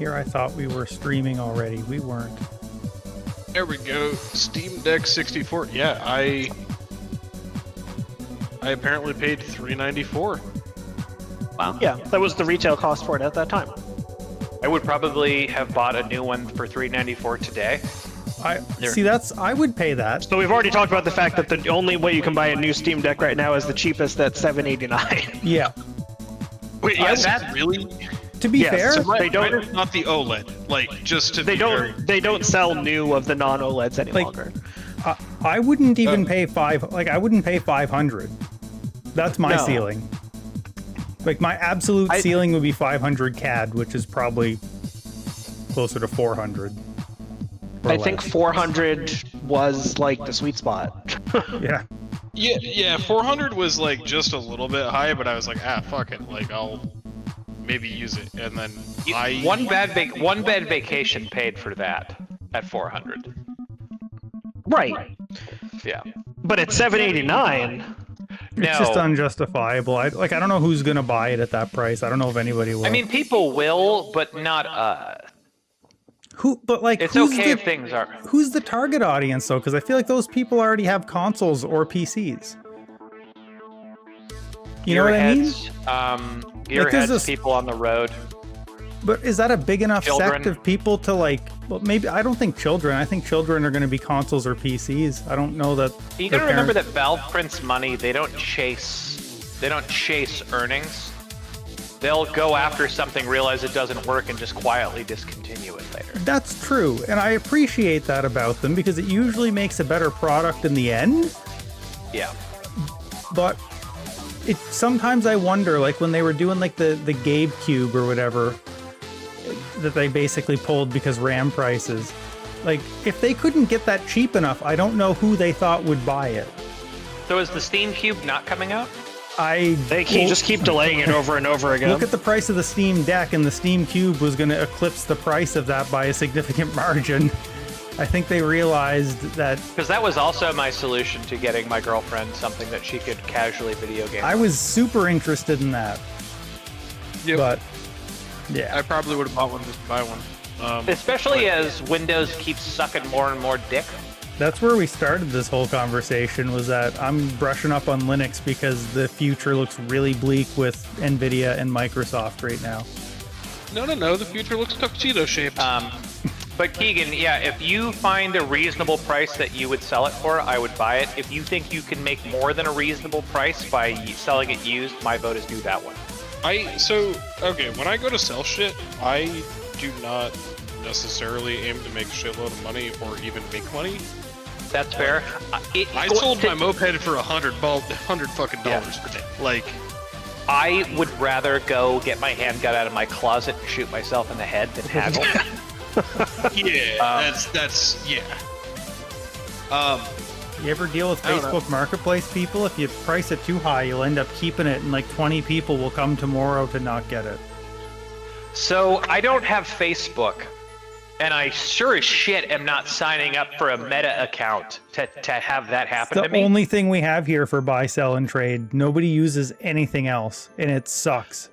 Here I thought we were streaming already. We weren't. There we go. Steam Deck 64. Yeah, I apparently paid $394. Wow. Yeah, that was the retail cost for it at that time. I would probably have bought a new one for $394 today. I would pay that. So we've already talked about the fact that the only way you can buy a new Steam Deck right now is the cheapest at $789. Yeah. Wait, Yes. that's really? To be fair, So They don't- not the OLED. Like, just to They be very... don't sell new of the non-OLEDs any Like- longer. I wouldn't even pay I wouldn't pay 500. That's my No. ceiling. Like my absolute ceiling would be 500 CAD, which is probably closer to 400. or I think less. 400 was like the sweet spot. Yeah. Yeah, 400 was like just a little bit high, but I was like, fuck it. Like, I'll maybe use it. And then One bad vacation paid for that at 400. Right. Yeah. But at 789, It's just unjustifiable. I don't know who's gonna buy it at that price. I don't know if anybody will. I mean, people will, but not us. It's who's okay the, if things are. Who's the target audience though? Because I feel like those people already have consoles or PCs. You know what I mean? Gearheads, people on the road. But is that a big enough Children. sect of people to like? Well, maybe I don't think children. I think children are going to be consoles or PCs. I don't know that. You their gotta remember parents- that Valve prints money. They don't chase earnings. They'll go after something, realize it doesn't work, and just quietly discontinue it later. That's true, and I appreciate that about them because it usually makes a better product in the end. Yeah. But sometimes I wonder, like when they were doing like the Gabe Cube or whatever that they basically pulled because RAM prices, like if they couldn't get that cheap enough, I don't know who they thought would buy it. So is the Steam Cube not coming out? they just keep delaying it over and over again. Look at the price of the Steam Deck, and the Steam Cube was going to eclipse the price of that by a significant margin. I think they realized that. Because that was also my solution to getting my girlfriend something that she could casually video game. I was super interested in that. Yep. But yeah, I probably would have bought one just to buy one. Especially as Windows keeps sucking more and more dick. that's where we started this whole conversation, was that I'm brushing up on Linux because the future looks really bleak with NVIDIA and Microsoft right now. No, the future looks tuxedo shaped. But Keegan, yeah, if you find a reasonable price that you would sell it for, I would buy it. If you think you can make more than a reasonable price by selling it used, my vote is do that one. When I go to sell shit, I do not necessarily aim to make a shitload of money or even make money. That's fair. I sold my moped for $100 fucking dollars today. Like, I would rather go get my handgun out of my closet and shoot myself in the head than haggle. yeah, yeah. You ever deal with Facebook Marketplace people? If you price it too high, you'll end up keeping it, and like 20 people will come tomorrow to not get it. So I don't have Facebook, and I sure as shit am not signing up for a Meta account to have that happen It's to the me. only thing we have here for buy, sell, and trade. Nobody uses anything else, and it sucks.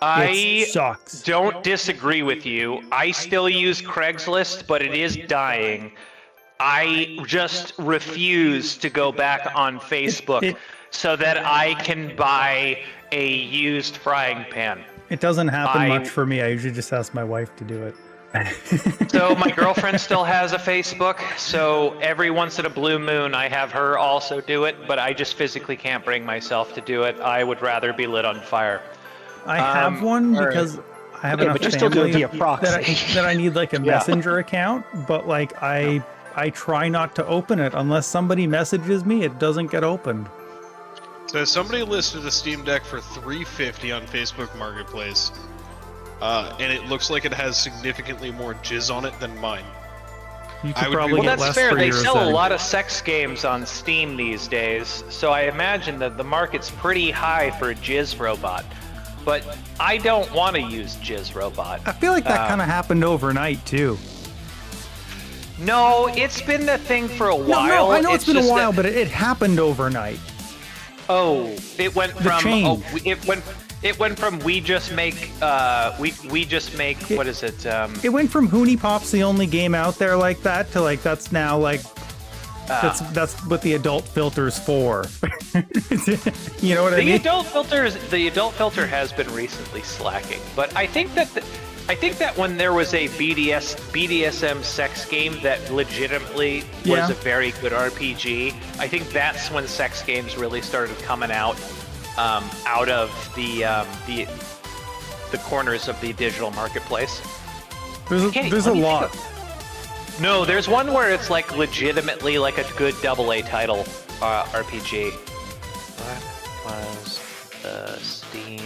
I sucks. don't disagree with you. I still use Craigslist, but it is dying. I just refuse to go back on Facebook so that I can buy a used frying pan. It doesn't happen much for me. I usually just ask my wife to do it. So my girlfriend still has a Facebook, so every once in a blue moon I have her also do it, but I just physically can't bring myself to do it. I would rather be lit on fire. I have one because I have enough but you're still doing family it via proxy. that I need like a messenger account, but like I try not to open it unless somebody messages me. It doesn't get opened. So somebody listed a Steam Deck for $350 on Facebook Marketplace, and it looks like it has significantly more jizz on it than mine. You could I would probably be- get Well, that's less fair. for They your sell a thing. lot of sex games on Steam these days, so I imagine that the market's pretty high for a Jizz Robot. But I don't want to use Jizz Robot. I feel like that kind of happened overnight too. No, it's been the thing for a while. No, I know it's been a just while, that- but it happened overnight. Oh, it went The from change. It went from we just make what is it? It went from Hoonie Pop's the only game out there like that to like that's now like that's what the adult filter's for. You know what I mean? The adult filter has been recently slacking, but I think that when there was a BDSM sex game that legitimately was a very good RPG, I think that's when sex games really started coming out of the corners of the digital marketplace. There's a lot. No, there's one where it's like legitimately like a good AA title RPG. What was the Steam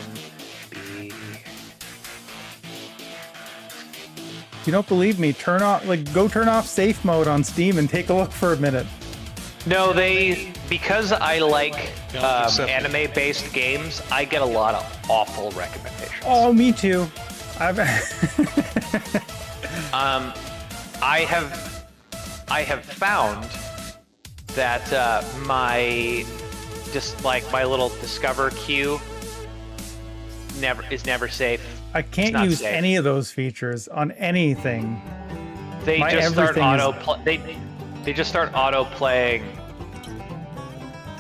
B? If you don't believe me, go turn off safe mode on Steam and take a look for a minute. No, because I like anime-based games, I get a lot of awful recommendations. Oh, me too. I have found that my little Discover queue is never safe. I can't use any of those features on anything. They just start auto playing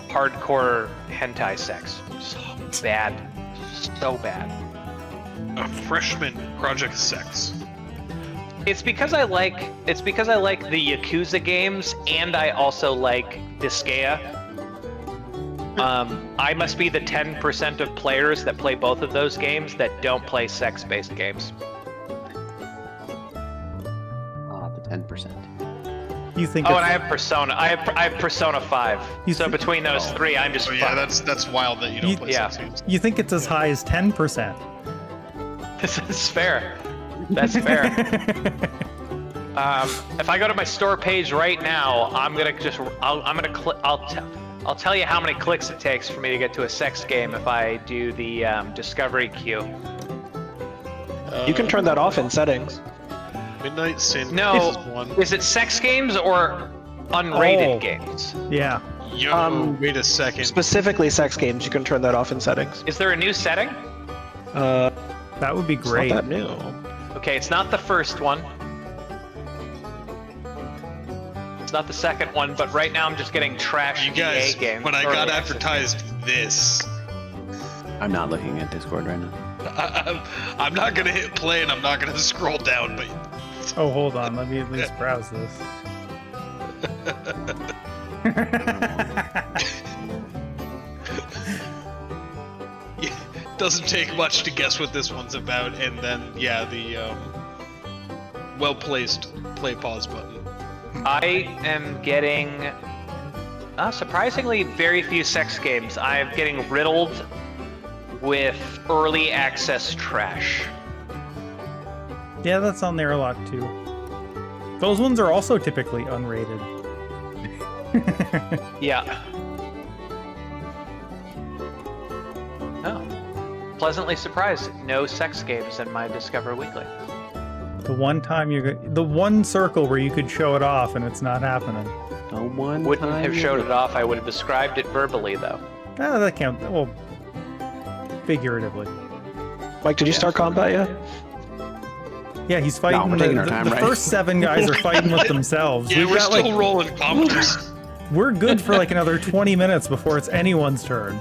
hardcore hentai sex. So bad. A freshman Project Sex. It's because I like the Yakuza games, and I also like Disgaea. I must be the 10% of players that play both of those games that don't play sex-based games. The 10%. You think? Oh, and I have Persona. I have Persona 5. So between those three, I'm just. Yeah, that's wild that you don't play sex games. You think it's as high as 10%? This is fair. That's fair. If I go to my store page right now, I'll tell you how many clicks it takes for me to get to a sex game if I do the discovery queue. You can turn that off in settings. Midnight Sin. No, is it sex games or unrated games? Yeah. Yo, wait a second. Specifically sex games, you can turn that off in settings. Is there a new setting? That would be great. It's not that new. Okay, it's not the first one. It's not the second one, but right now I'm just getting trash guys, EA games. when I got advertised this. I'm not looking at Discord right now. I'm not gonna hit play and I'm not gonna scroll down, but... Oh, hold on. Let me at least browse this. Doesn't take much to guess what this one's about, and then, yeah, the well-placed play pause button. I am getting surprisingly very few sex games. I'm getting riddled with early access trash. Yeah, that's on there a lot too. Those ones are also typically unrated. Yeah. Oh. Pleasantly surprised. No sex games in my Discover Weekly. The one circle where you could show it off and it's not happening. Wouldn't have showed it off. I would have described it verbally, though. Ah, that counts. Well, figuratively. Mike, did you start combat yet? Yeah, he's fighting. No, we're taking our time, the right? first 7 guys are fighting with themselves. Yeah, we're still rolling commenters. We're good for like another 20 minutes before it's anyone's turn.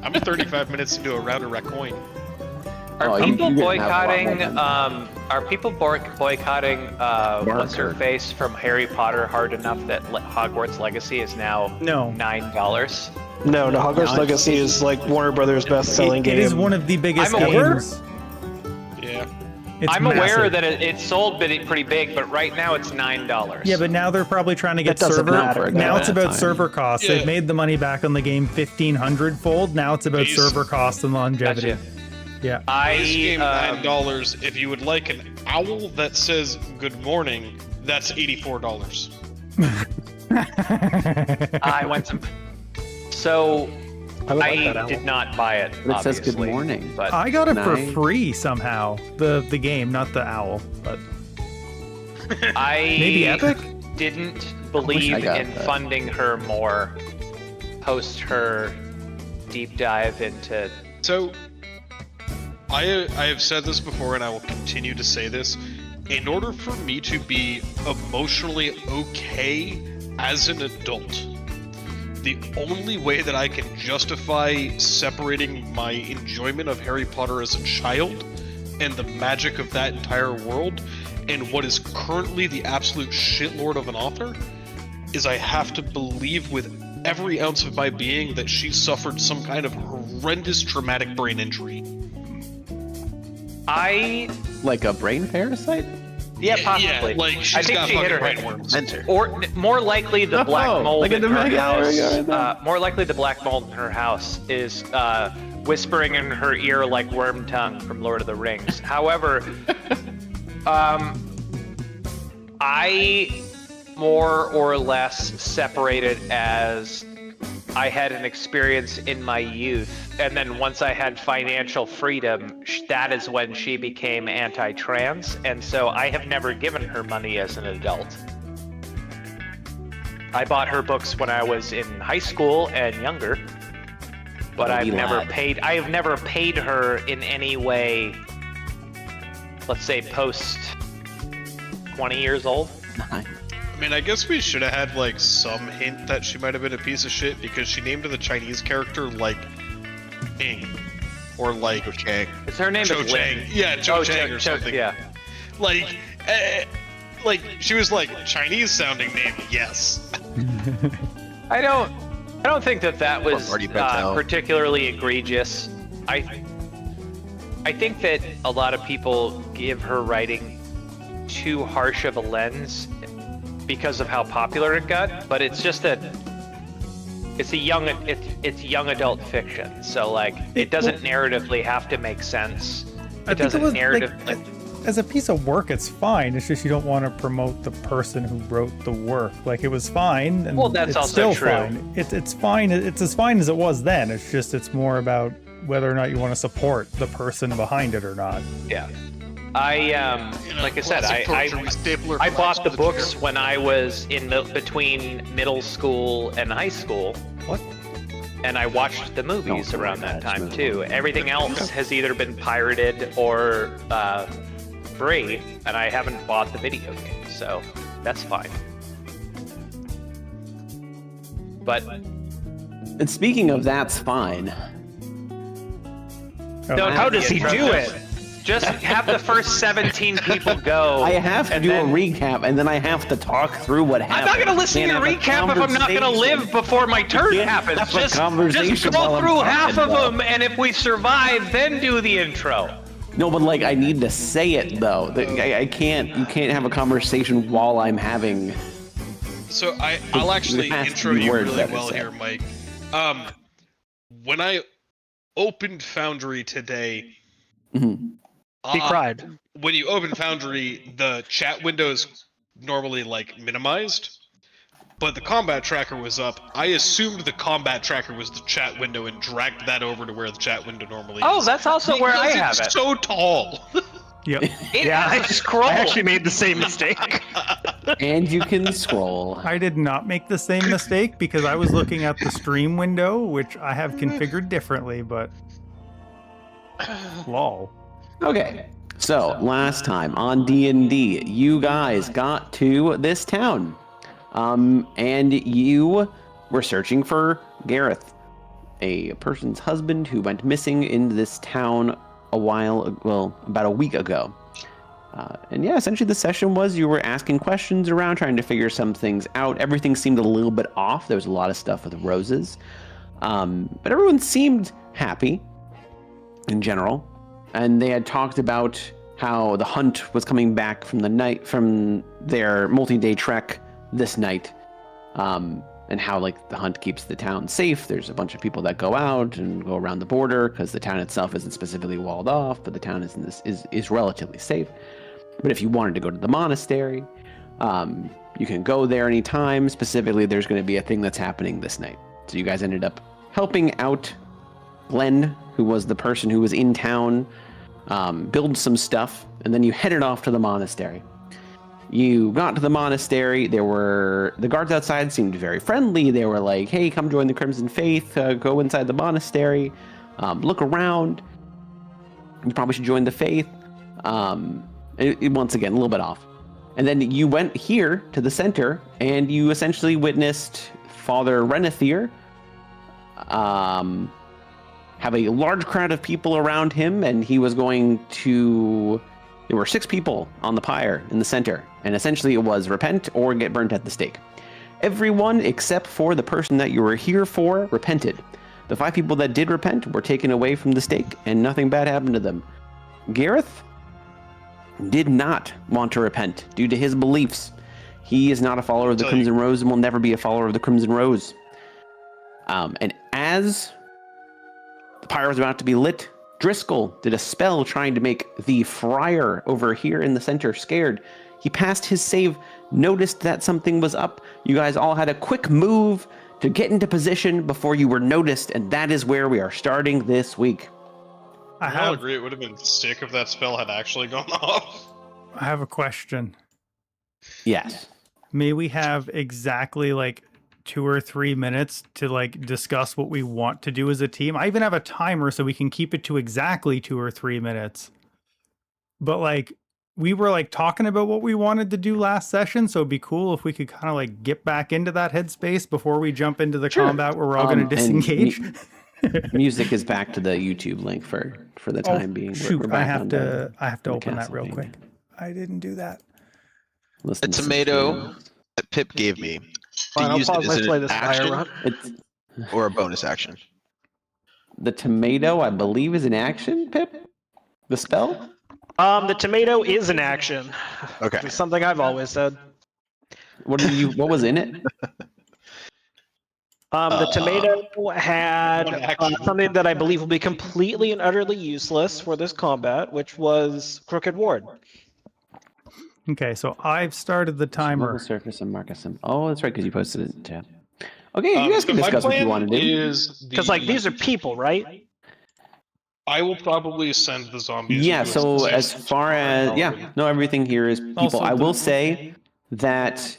I'm 35 minutes into a round of Recoin. Are people boycotting? What's her face from Harry Potter hard enough that Hogwarts Legacy is now $9? No, Hogwarts Legacy is like Warner Brothers' best-selling game. It is one of the biggest games. Yeah. I'm aware that it sold pretty big, but right now it's $9. Yeah, but now they're probably trying to get server. Now it's about server costs. Yeah. They've made the money back on the game 1,500-fold. Now it's about server costs and longevity. Gotcha. Yeah. This game $9. If you would like an owl that says good morning, that's $84. I went to. So I did not buy it. But it says good morning. But I got it for free somehow. The game, not the owl, but maybe Epic. Didn't believe in funding her more post her deep dive into So, I have said this before, and I will continue to say this. In order for me to be emotionally okay as an adult, the only way that I can justify separating my enjoyment of Harry Potter as a child and the magic of that entire world and what is currently the absolute shitlord of an author is I have to believe with every ounce of my being that she suffered some kind of horrendous traumatic brain injury. Like a brain parasite? Yeah, possibly. Yeah, like I she's think got she hit fucking her head. brainworms. Or more likely, the black mold like in a her Meg house. Hour. More likely, the black mold in her house is whispering in her ear like worm tongue from Lord of the Rings. However, I more or less separated as I had an experience in my youth, and then once I had financial freedom, that is when she became anti-trans, and so I have never given her money as an adult. I bought her books when I was in high school and younger, but I've never paid her in any way, let's say post 20 years old. I mean, I guess we should have had, like, some hint that she might have been a piece of shit, because she named the Chinese character, like, Ing. Or, like... Cho Chang. Is her name Cho is Chang. Lin? Yeah, Cho Chang or something. Yeah. Like, she was like, Chinese-sounding name, yes. I don't think that was Marty Patel. particularly egregious. I think that a lot of people give her writing too harsh of a lens because of how popular it got, but it's just that it's young adult fiction, so like it doesn't narratively have to make sense. It doesn't as a piece of work, it's fine. It's just you don't want to promote the person who wrote the work. Like, it was fine, and well, that's it's also still true. fine. It's fine. It's as fine as it was then. It's just it's more about whether or not you want to support the person behind it or not. Yeah. Like I said, I bought the books when I was between middle school and high school. What? And I watched the movies around that time too. Everything else has either been pirated or free, and I haven't bought the video game, so that's fine. But And speaking of that's fine. How does he do it? just have the first 17 people go. I have to do a recap, and then I have to talk through what happened. I'm not going to listen to your recap if I'm not going to live before my turn happens. Just go through half of them, and if we survive, then do the intro. No, but like I need to say it though. I can't. You can't have a conversation while I'm having. So I'll actually intro you really well here, Mike. When I opened Foundry today, he cried. When you open Foundry, the chat window is normally like minimized, but the combat tracker was up. I assumed the combat tracker was the chat window and dragged that over to where the chat window normally is. Oh, that's also where I have it. It's so tall. Yep. I actually made the same mistake. And you can scroll. I did not make the same mistake because I was looking at the stream window, which I have configured differently, but lol. Okay, so last time on DnD, you guys got to this town, and you were searching for Gareth, a person's husband who went missing in this town about a week ago. And yeah, essentially the session was you were asking questions around, trying to figure some things out. Everything seemed a little bit off. There was a lot of stuff with roses, but everyone seemed happy in general. And they had talked about how the hunt was coming back from their multi-day trek this night, and how like the hunt keeps the town safe. There's a bunch of people that go out and go around the border because the town itself isn't specifically walled off, but the town is relatively safe. But if you wanted to go to the monastery, you can go there anytime. Specifically, there's going to be a thing that's happening this night. So you guys ended up helping out Glenn, who was the person who was in town, build some stuff, and then you headed off to the monastery. You got to the monastery. The guards outside seemed very friendly. They were like, hey, come join the Crimson Faith, go inside the monastery. look around. You probably should join the faith. Once again, a little bit off. And then you went here to the center, and you essentially witnessed Father Renethir have a large crowd of people around him, and he was going to... There were 6 people on the pyre in the center, and essentially it was repent or get burnt at the stake. Everyone except for the person that you were here for repented. The 5 people that did repent were taken away from the stake, and nothing bad happened to them. Gareth did not want to repent due to his beliefs. He is not a follower of the Crimson Rose and will never be a follower of the Crimson Rose. And as the pyre was about to be lit, Dri Skell did a spell trying to make the friar over here in the center scared. He passed his save, noticed that something was up. You guys all had a quick move to get into position before you were noticed, and that is where we are starting this week. I'll agree it would have been sick if that spell had actually gone off. I have a question. Yes. May we have exactly like 2 or 3 minutes to like discuss what we want to do as a team? I even have a timer so we can keep it to exactly 2 or 3 minutes. But like we were like talking about what we wanted to do last session, so it'd be cool if we could kind of like get back into that headspace before we jump into the combat where we're all going to disengage. Music is back to the YouTube link for the time being. Shoot, we're I back have on to the open that castle real thing. quick. I didn't do that. Listen The to some tomato tunes. that Pip gave me to Fine, I'll use it pause as my play an this fire action run. It's, or a bonus action. the tomato, I believe, is an action, Pip? The spell? The tomato is an action. Okay. It's something I've always said. What was in it? The tomato had something that I believe will be completely and utterly useless for this combat, which was Crooked Ward. Okay, so I've started the Level timer. surface and mark a symbol. Oh, that's right, because you posted it in chat. Okay, you guys can my discuss what you plan want to do. is Because like these are people, right? I will probably send the zombies. Yeah, to so a- as far as, no, everything here is people. Also, I will say that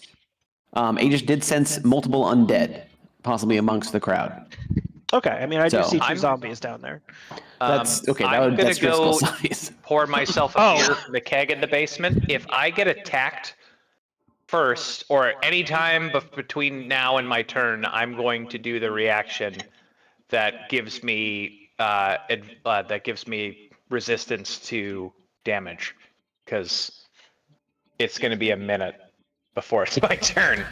Aegis did sense multiple undead, possibly amongst the crowd. Okay, I mean I do So- see 2 I'm- zombies down there. That's, okay, I'm that's gonna Driscoll go size. pour myself a beer from the keg in the basement. If I get attacked first, or any time between now and my turn, I'm going to do the reaction that gives me resistance to damage, because it's going to be a minute before it's my turn.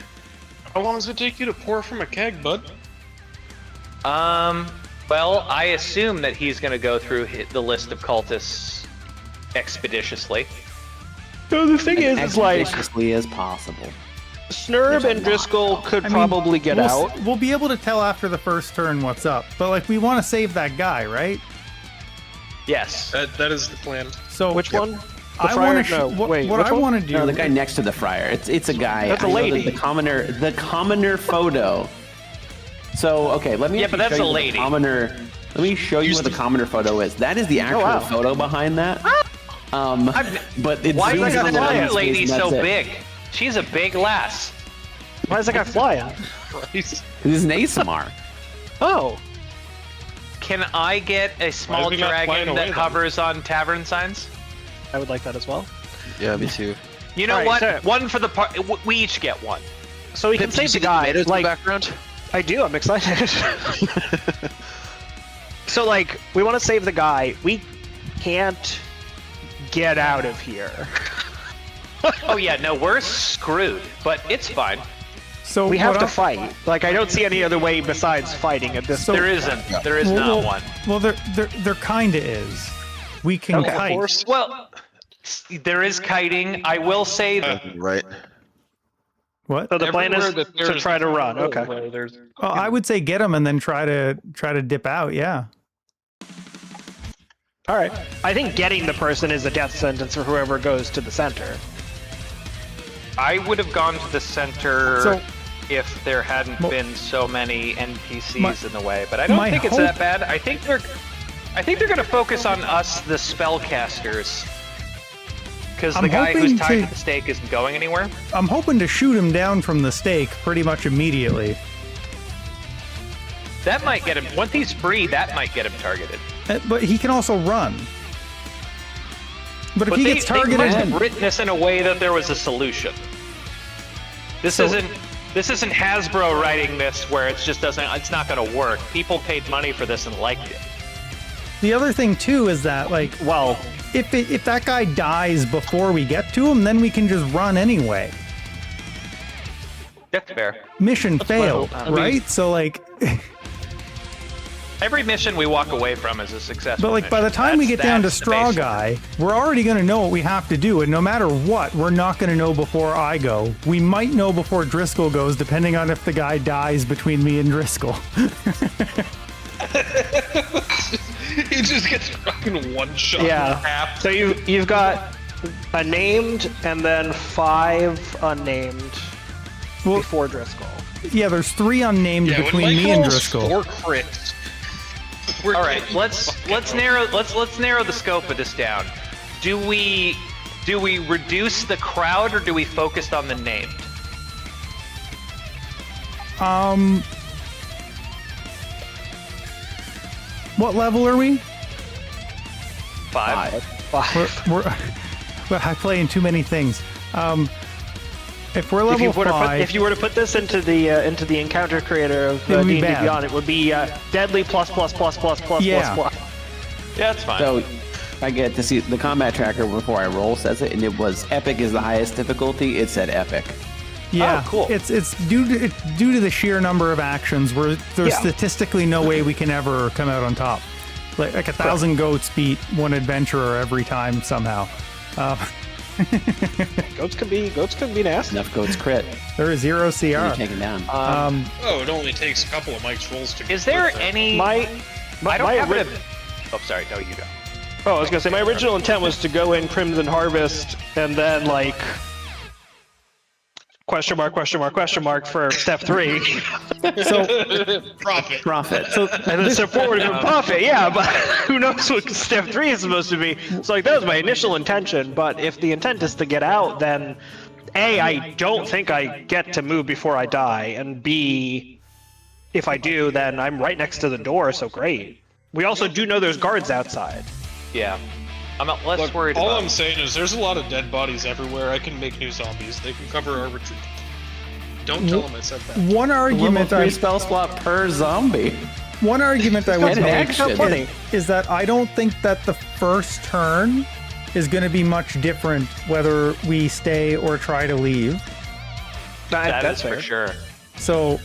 How long does it take you to pour from a keg, bud? Well, I assume that he's going to go through the list of cultists expeditiously. So the thing is like Expeditiously as possible. Snurb and Dri Skell could probably get out. We'll be able to tell after the first turn what's up, but like we want to save that guy, right? Yes. That is the plan. So Which one? The I friar? want to. No, What wait, what which I one? want to do? No, the guy next to the friar. It's a guy. That's a I know that lady. The commoner photo. So okay, let me. Yeah, but actually that's show a you what lady. the commoner. Let me show you what the commoner photo is. That is the actual wow. photo behind that. But it Why zooms is in on the that lady's lady face, and so that's it. big? She's a big lass. Why is that guy flying? Christ. This is an ASMR. Oh, Can I get a small he not flying dragon away, that then? hovers on tavern signs? I would like that as well. Yeah, me too. You know Alright, what? so- One for the part. We each get one. So we can Pip, do you save see the guy. tomatoes in Like the background? I do. I'm excited. So like we want to save the guy. We can't get out of here. Oh yeah, no, we're screwed. But it's fine. So We have what to I- fight. Like I don't see any other way besides fighting at this. So- There isn't. There is not one. Well, there kind of is. We can kite. Well, there is kiting. I will say that. Right. What? So the plan is Everywhere that to there's try to a run. hole Okay. where there's- Well, I would say get him and then try to dip out. Yeah. All right. I think getting the person is a death sentence for whoever goes to the center. I would have gone to the center So- if there hadn't Well- been so many NPCs My- in the way. But I don't my think it's hope- that bad. I think they're going to focus on us, the spellcasters, because the I'm guy who's hoping tied to- to the stake isn't going anywhere. I'm hoping to shoot him down from the stake pretty much immediately. That might get him. Once he's free, that might get him targeted. But he can also run. But if he gets They targeted, must have written this in a way that there was a solution. This isn't Hasbro writing this where it's not going to work. People paid money for this and liked it. the other thing too is that like, Well, if that guy dies before we get to him, then we can just run anyway. That's fair. Mission failed, right? So like, Every mission we walk away from is a successful but like by the mission. time we get down to That's the basic. StrawGuy, we're already going to know what we have to do, and no matter what, we're not going to know before I go. We might know before Driscoll goes, depending on if the guy dies between me and Driscoll. He just gets fucking one shot. yeah. So you've got a named and then 5 unnamed before Driscoll. Yeah, there's 3 unnamed Yeah, between when Mike me and rolls Driscoll. 4 crits. We're All right, getting let's fucking narrow the scope of this down. Do we reduce the crowd or do we focus on the named? What level are we? 5. Well, I play in too many things. If we're level 5, If you were to put this into the encounter creator of It would be D&D bad. Beyond, it would be deadly plus plus plus plus plus Yeah. plus plus. Yeah, that's fine. So I get to see the combat tracker before I roll says it, and it was epic is the highest difficulty. It said epic. yeah, Oh, cool. It's due to the sheer number of actions where there's Yeah. statistically no way we can ever come out on top. Like 1,000 goats beat one adventurer every time somehow. Goats can be nasty. Enough goats crit. There is 0 You're CR. taken down. Oh, it only takes a couple of Mike's rolls to. Is there get that. any? My I don't have ori- it. Oh, sorry. No, you go. Oh, I was gonna say my original intent was to go in Crimson Harvest and then like question mark for step 3, Profit. So and then step 4 would have been profit. Yeah, but who knows what step 3 is supposed to be? So like that was my initial intention. But if the intent is to get out, then A, I don't think I get to move before I die, and B, if I do, then I'm right next to the door. So great. We also do know there's guards outside. Yeah. I'm less Look, worried all about. I'm saying is there's a lot of dead bodies everywhere. I can make new zombies. They can cover our retreat. Don't tell them I said that. one Level argument 3 spell slot per zombie. I would Get make action. is that I don't think that the first turn is going to be much different whether we stay or try to leave. That That's is for fair. sure. So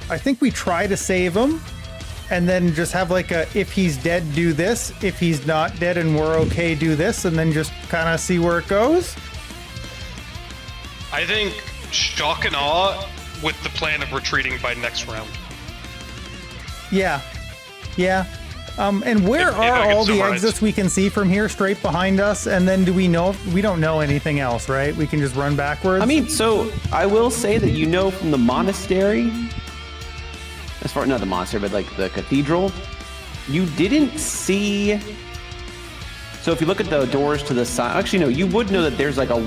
I think we try to save him and then just have like a, if he's dead, do this. If he's not dead and we're okay, do this. And then just kind of see where it goes. I think shock and awe with the plan of retreating by next round. Yeah. Yeah. And where If I are can all the summarize. exits we can see from here straight behind us? And then do we know, we don't know anything else, right? We can just run backwards. I mean, so I will say that you know from the monastery, as far not the monastery, but like the cathedral, you didn't see. So if you look at the doors to the side, actually no, you would know that there's like a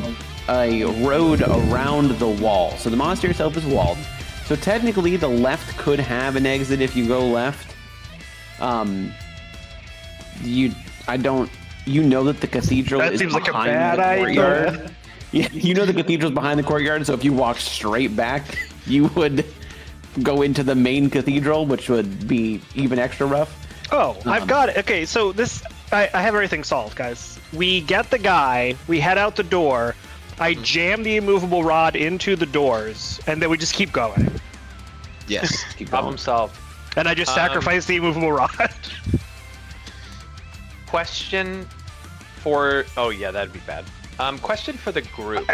road around the wall. So the monastery itself is walled. So technically, the left could have an exit if you go left. You know that the cathedral That is seems like a behind bad the idea. courtyard. Yeah, you know the cathedral's behind the courtyard, so if you walk straight back, you would go into the main cathedral, which would be even extra rough. Oh, I've got it. Okay, so this, I have everything solved, guys. We get the guy, we head out the door, I jam the immovable rod into the doors, and then we just keep going. Yes. Keep Problem going. solved. And I just sacrifice the immovable rod. Question for. Oh yeah, that'd be bad. Question for the group.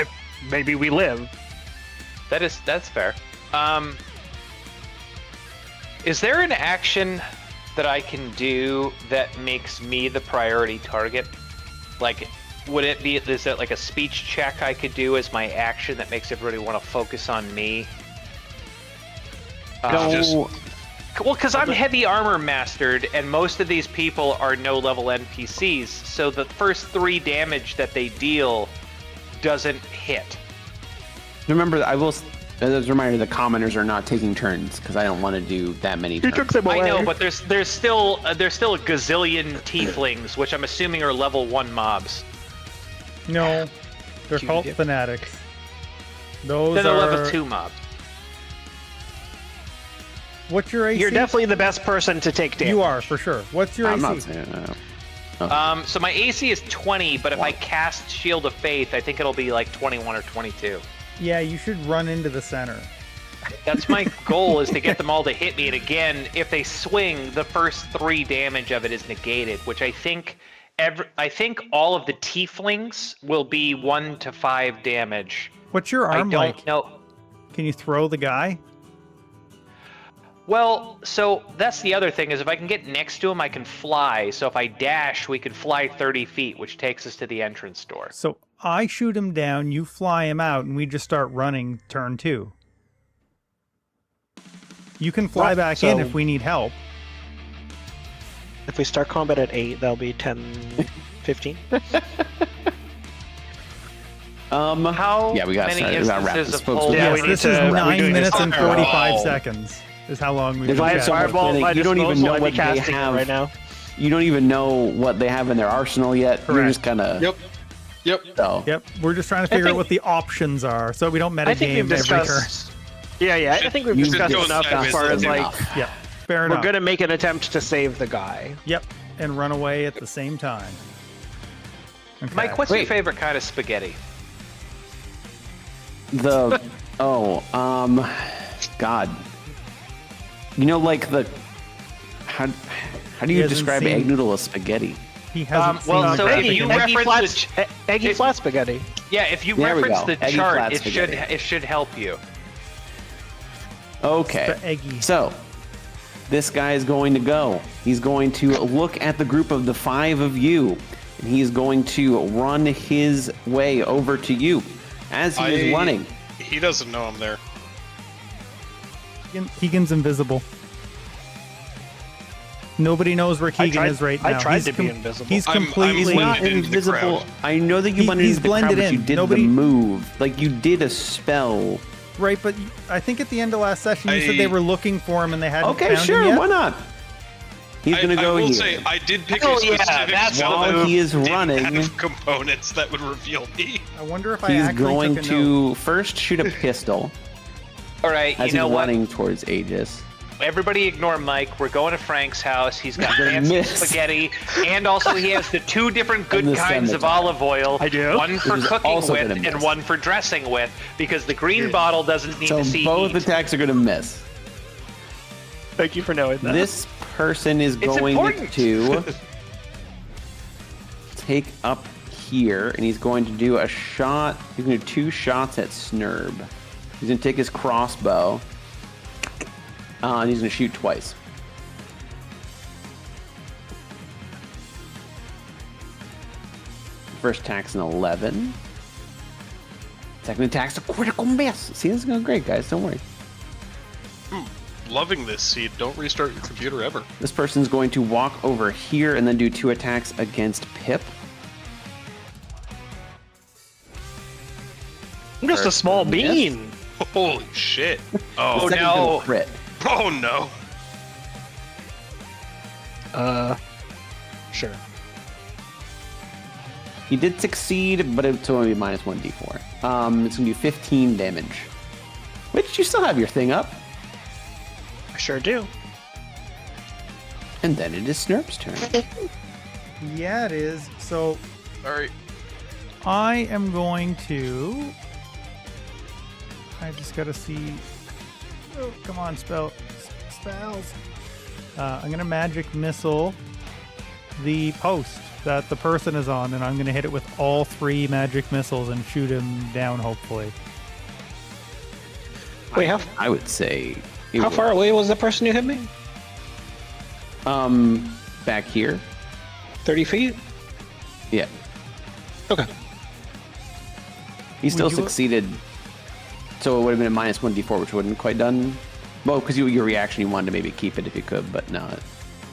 Maybe we live. That's fair. Is there an action that I can do that makes me the priority target? Like, is it like a speech check I could do as my action that makes everybody want to focus on me? Go. Well, because I'm heavy armor mastered, and most of these people are no-level NPCs, so the first 3 damage that they deal doesn't hit. Remember, As a reminder, the commoners are not taking turns because I don't want to do that many You turns. took them away. I know, but there's still a gazillion tieflings, which I'm assuming are level 1 mobs. No, they're You cult do. fanatics. Those Then they're are level 2 mobs. What's your AC? You're definitely the best person to take damage. You are for sure. What's your I'm AC? not saying that. So my AC is 20, but if I cast Shield of Faith, I think it'll be like 21 or 22. Yeah, you should run into the center. That's my goal, is to get them all to hit me. And again, if they swing, the first 3 damage of it is negated, which I think all of the tieflings will be 1 to 5 damage. What's your arm I don't like? know. Can you throw the guy? Well, so that's the other thing, is if I can get next to him, I can fly. So if I dash, we could fly 30 feet, which takes us to the entrance door. So I shoot him down, you fly him out, and we just start running turn 2. You can fly Right, back so- in if we need help. If we start combat at 8, that'll be 10, 15. How Yeah, we got many started. We gotta wrap instances this, of folks. hold? Yeah, we Yes, need this to- is we're 9 doing minutes this and on 45 our- seconds is how long we've If been I had chatting. someone Fireball playing, by you don't even disposal, know I'd what be they casting it have right now. You don't even know what they have in their arsenal yet. You're Correct. just kind of Yep. so. Yep, we're just trying to figure out think- what the options are, so we don't I think metagame we've every turn. discussed. Yeah. I think we've You've discussed discussed enough as far as like enough. Yep, fair we're enough. gonna make an attempt to save the guy. Yep, and run away at the same time. Okay. Mike, what's your Wait. favorite kind of spaghetti? The God. You know, like the how do He you hasn't describe seen- egg noodle as spaghetti? He hasn't well, seen so graphic if you images. Eggy reference flat, eggy if- flat spaghetti. Yeah, if you There we reference go. the Eggy chart, flat it spaghetti. should help you. Okay. Eggy. So, this guy is going to go. He's going to look at the group of the 5 of you, and he's going to run his way over to you. As he is running, He doesn't know I'm there. Keegan's invisible. Nobody knows where Keegan tried- is right I now. tried He's to be invisible. He's I'm completely. he's not blended into the invisible. crowd. I know that you He- blended he's into the crowd, blended but you in. did Nobody- the move. Like, you did a spell. Right, but I think at the end of last session you said they were looking for him and they hadn't Okay, found sure, him yet. why not? He's going to go I will here. say, I did pick Oh, a yeah, specific that's spell While that he is didn't running, have components that would reveal me. I wonder if I he's actually going took a note. to first shoot a pistol All right, as you know he's what? running towards Aegis. Everybody ignore Mike. We're going to Frank's house. He's got Gonna fancy miss. spaghetti, and also he has the 2 different good And the kinds of scimitar. olive oil. I do? One for Which is cooking also with gonna miss. and one for dressing with, because the green bottle doesn't need So to see both heat. attacks are going to miss. Thank you for knowing that. This person is going important. to take up here, and he's going to do a shot. He's going to do 2 shots at Snurb. He's going to take his crossbow, and he's going to shoot twice. First attack's an 11. Second attack's a critical miss. See, this is going great, guys. Don't worry. Loving this seed. Don't restart your computer ever. This person's going to walk over here and then do 2 attacks against Pip. I'm just a small bean. Holy shit. The Oh, second's gonna no. crit. oh no. Sure. He did succeed, but it's only minus 1d4. It's going to do 15 damage. Which you still have your thing up. I sure do. And then it is Snurp's turn. Yeah, it is. So Alright. I am going to. I just gotta see. Oh, come on, spells. I'm gonna magic missile the post that the person is on, and I'm gonna hit it with all 3 magic missiles and shoot him down. Hopefully. Wait, I would say... it how would- far away was the person who hit me? Back here. 30 feet? Yeah. Okay. He still Would you- succeeded. So it would have been a minus 1d4, which wouldn't quite done... Well, because your reaction, you wanted to maybe keep it if you could, but no.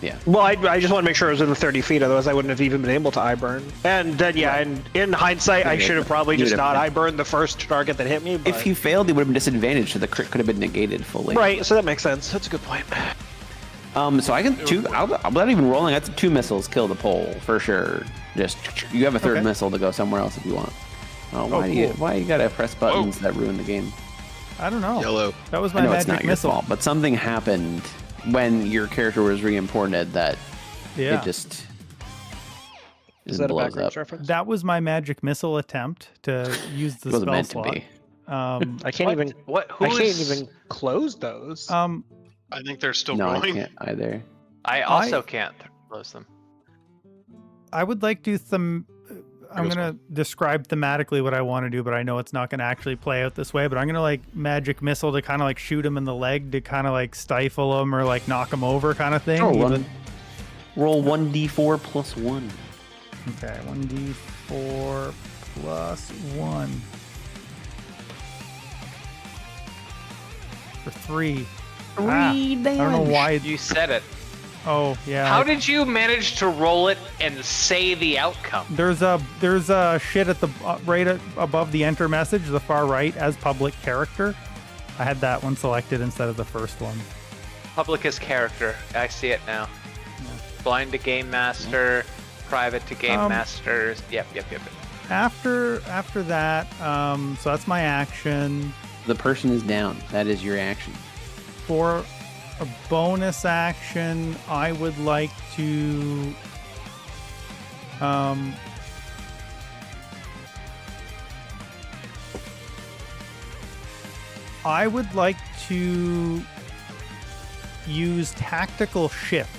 Yeah. Well, I just want to make sure it was within 30 feet, otherwise I wouldn't have even been able to eye burn. And then, yeah, and in hindsight, I should have probably just not eye burned the first target that hit me. But... If you failed, it would have been disadvantaged, so the crit could have been negated fully. Right, so that makes sense. That's a good point. So I can without even rolling, that's 2 missiles kill the pole for sure. Just you have a third missile to go somewhere else if you want. Oh, why you gotta press buttons that ruin the game? I don't know. Yellow. That was my I know it's magic not your missile. fault, but something happened when your character was re-imported that Yeah. it just Is that a blows backwards up. reference? That was my magic missile attempt to use the It wasn't spell meant slot. to be. I can't What? even. What? I Who can't is? even close those. I think they're still No, I going. can't either. I also can't close them. I would like to I'm gonna describe thematically what I want to do, but I know it's not gonna actually play out this way. But I'm gonna like magic missile to kind of like shoot him in the leg to kind of like stifle him or like knock him over kind of thing. Roll 1d4 plus 1. Okay, 1d4 plus 1 for 3. I don't know why. You said it. Oh yeah. How did you manage to roll it and say the outcome? There's a shit at the above the enter message, the far right, as public character. I had that one selected instead of the first one. Public as character. I see it now. Blind to game master, private to game masters. Yep. After that, so that's my action. The person is down. That is your action. For a bonus action, I would like to use tactical shift,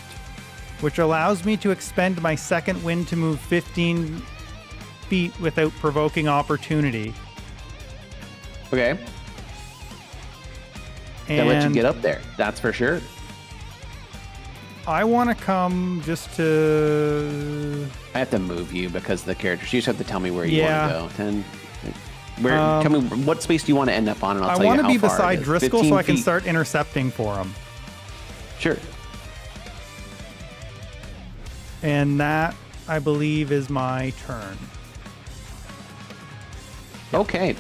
which allows me to expend my second wind to move 15 feet without provoking opportunity. Okay. That lets you get up there. That's for sure. I want to come just to... I have to move you because the character. You just have to tell me where you Yeah. want to go. 10. Where? Tell me what space do you want to end up on, and I'll I tell you want how to be far it beside is. Driscoll 15 so I can feet. start intercepting for him. Sure. And that, I believe, is my turn. Okay.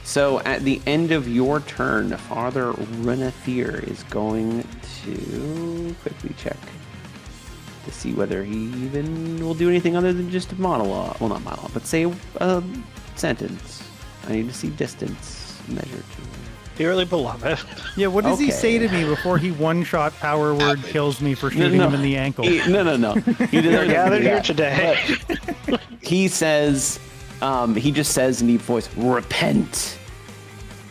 So at the end of your turn, Father Renethir is going to quickly check to see whether he even will do anything other than just a monologue. Well, not monologue, but say a sentence. I need to see distance measured. Dearly beloved. Yeah, what does he Okay. say to me before he one-shot power word kills me for shooting him in the ankle? No. He doesn't Gathered do here that. today. But he says, he just says in deep voice, repent.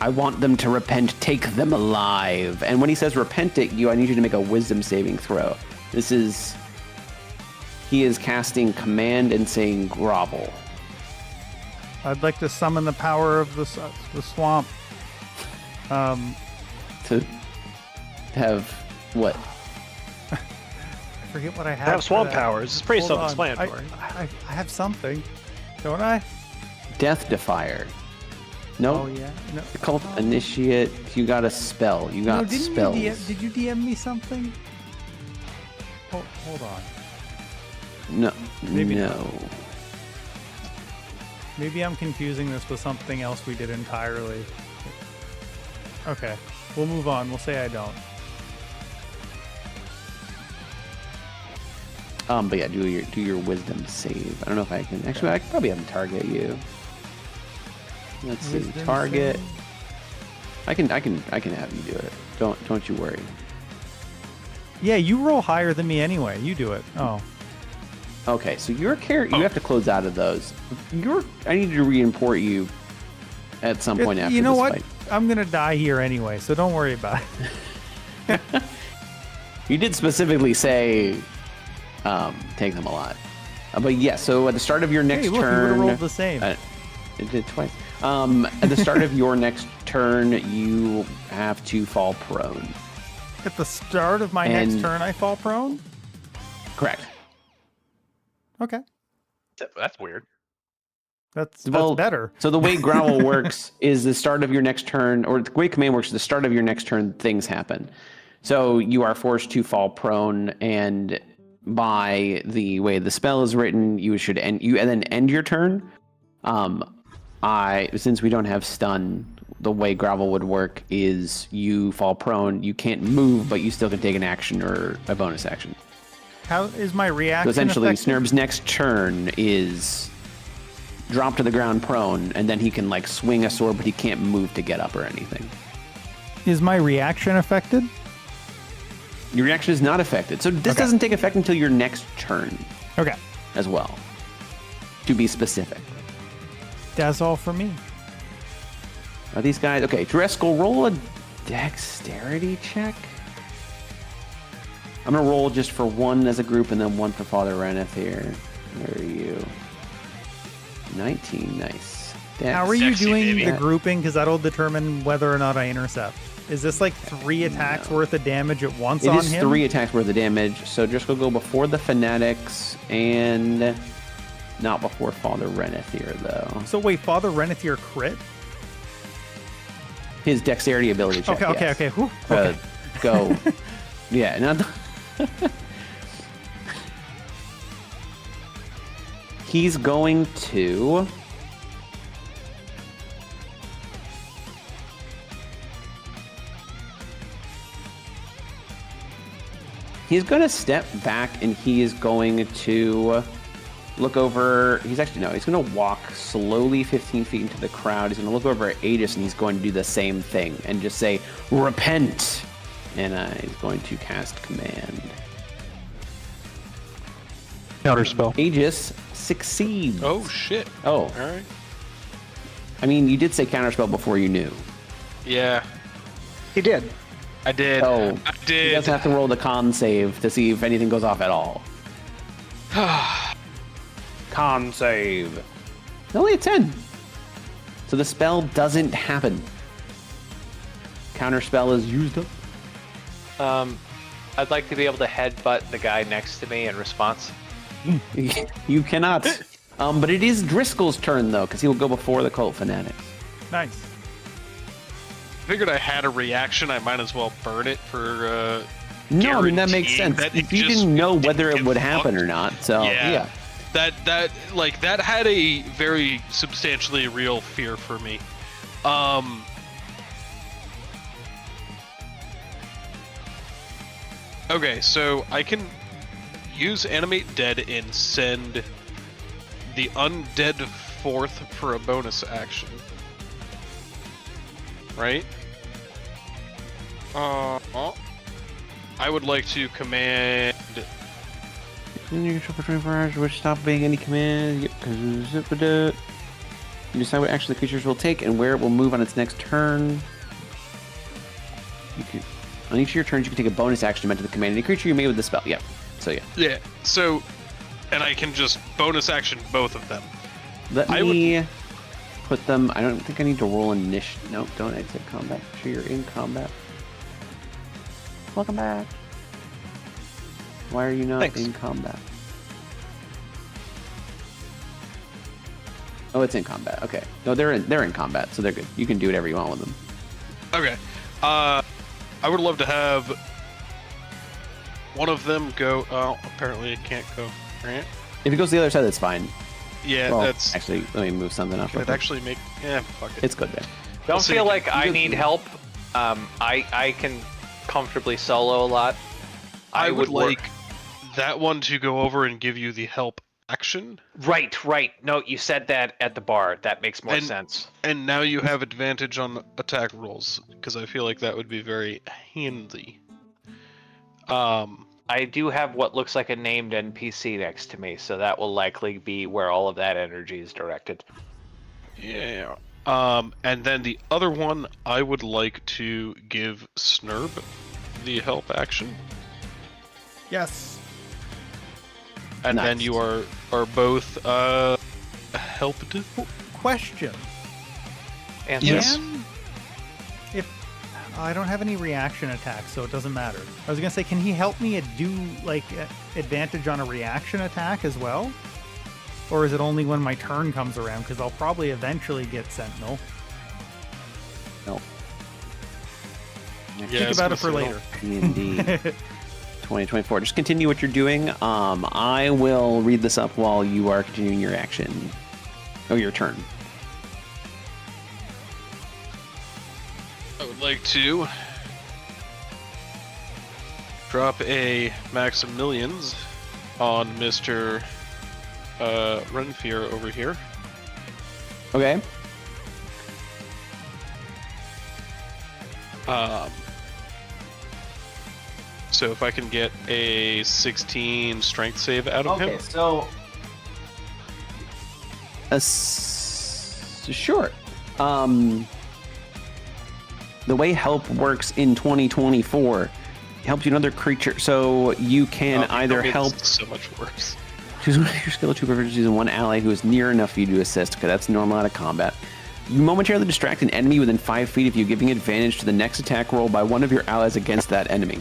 I want them to repent. Take them alive. And when he says repent at you, I need you to make a wisdom saving throw. He is casting command and saying grovel. I'd like to summon the power of the swamp. To have what? I forget what I have. I have for swamp that. powers. It's pretty Hold on. self-explanatory. I have something, don't I? Death Defier. No. Oh yeah. No. Cult Initiate. You got a spell. You got didn't spells. did you DM me something? Hold on. No. Maybe no. not. Maybe I'm confusing this with something else we did entirely. Okay, we'll move on. We'll say I don't. But yeah, do your wisdom save. I don't know if I can. Actually, I could probably have him target you. Let's see. Wisdom Target. save? I can have you do it. Don't you worry. Yeah, you roll higher than me anyway. You do it. Oh. Okay, so your character, you have to close out of those. I need to re-import you at some point after You know this what? fight. I'm gonna die here anyway, so don't worry about it. You did specifically say, take them alive. But yeah, so at the start of your next Hey, look, you turn, would've rolled the same. It did twice. At the start of your next turn, you have to fall prone. At the start of my next turn, I fall prone? Correct. Okay. That's weird. That's Well, better. So the way growl works is the start of your next turn, or the way command works is the start of your next turn, things happen. So you are forced to fall prone, and by the way the spell is written, you should end and then end your turn. Since we don't have stun, the way Grovel would work is you fall prone, you can't move, but you still can take an action or a bonus action. How is my reaction? So essentially, effective? Snurb's next turn is drop to the ground prone, and then he can like swing a sword, but he can't move to get up or anything. Is my reaction affected? Your reaction is not affected. So this doesn't take effect until your next turn Okay. as well, to be specific. That's all for me. Are these guys... Okay, Dri Skell, roll a dexterity check. I'm going to roll just for one as a group and then one for Father Reneth here. Where are you? 19, nice. Dex. How are you Sexy, doing baby. the grouping? Because that'll determine whether or not I intercept. Is this like 3 attacks worth of damage at once It on is him? 3 attacks worth of damage, so Dri Skell go before the Fanatics and not before Father Reneth here, though. So wait, Father Renethier crit? His dexterity ability check. Okay, yes. okay. Whew, okay. Go. Yeah, not. He's going to. He's going to step back and he is going to look over. He's going to walk slowly 15 feet into the crowd. He's going to look over at Aegis and he's going to do the same thing and just say, "Repent." And he's going to cast command. Counterspell. Aegis succeeds. Oh shit. Oh, All right. I mean, you did say counterspell before you knew. Yeah, He did. I did. Oh, I you did. guys have to roll the con save to see if anything goes off at all. Con save. Only a 10. So the spell doesn't happen. Counterspell is used up. I'd like to be able to headbutt the guy next to me in response. You cannot. But it is Dri Skell's turn, though, because he will go before the Cult Fanatics. Nice. Figured I had a reaction. I might as well burn it for. No, I mean, that makes sense. That it You just didn't know whether it didn't would get happen fucked. or not, so yeah. That had a very substantially real fear for me. Okay, so I can use Animate Dead and send the undead forth for a bonus action. Right? I would like to command. You control for 24 hours, which stop obeying any command. You decide what action the creatures will take and where it will move on its next turn. On each of your turns, you can take a bonus action meant to the command any creature you made with the spell. Yep. So yeah. Yeah, so. And I can just bonus action both of them. Let me put them. I don't think I need to roll initiative. Nope, don't exit combat. Make sure you're in combat. Welcome back. Why are you not Thanks. in combat? Oh, it's in combat. Okay. No, they're in combat, so they're good. You can do whatever you want with them. Okay. I would love to have one of them go. Oh, apparently it can't go. Right? If it goes to the other side, that's fine. Yeah, Well, that's. actually, let me move something up. Can real it quick. actually make? Yeah, fuck it. It's good there. Don't see. feel like I need help. I can comfortably solo a lot. I would work- like that one to go over and give you the help action, Right. No, you said that at the bar. That makes more sense. and now you have advantage on attack rolls because I feel like that would be very handy. I do have what looks like a named NPC next to me, so that will likely be where all of that energy is directed. Yeah. And then the other one, I would like to give Snurb the help action, Yes. and then Nice. you are both helped. Question. And Yes. If I don't have any reaction attacks, so it doesn't matter. I was gonna say, can he help me do like advantage on a reaction attack as well, or is it only when my turn comes around? Because I'll probably eventually get Sentinel. No. Think about it for later. D&D 2024. Just continue what you're doing. I will read this up while you are continuing your action. Oh, your turn. I would like to drop a max of millions on Mr. Renfear over here. Okay. So if I can get a 16 strength save out of him. So sure. The way help works in 2024, it helps you another creature, so you can either help. So much worse. Choose one of your skill or two proficiencies and one ally who is near enough for you to assist. Okay, that's normal out of combat. You momentarily distract an enemy within 5 feet of you, giving advantage to the next attack roll by one of your allies against that enemy.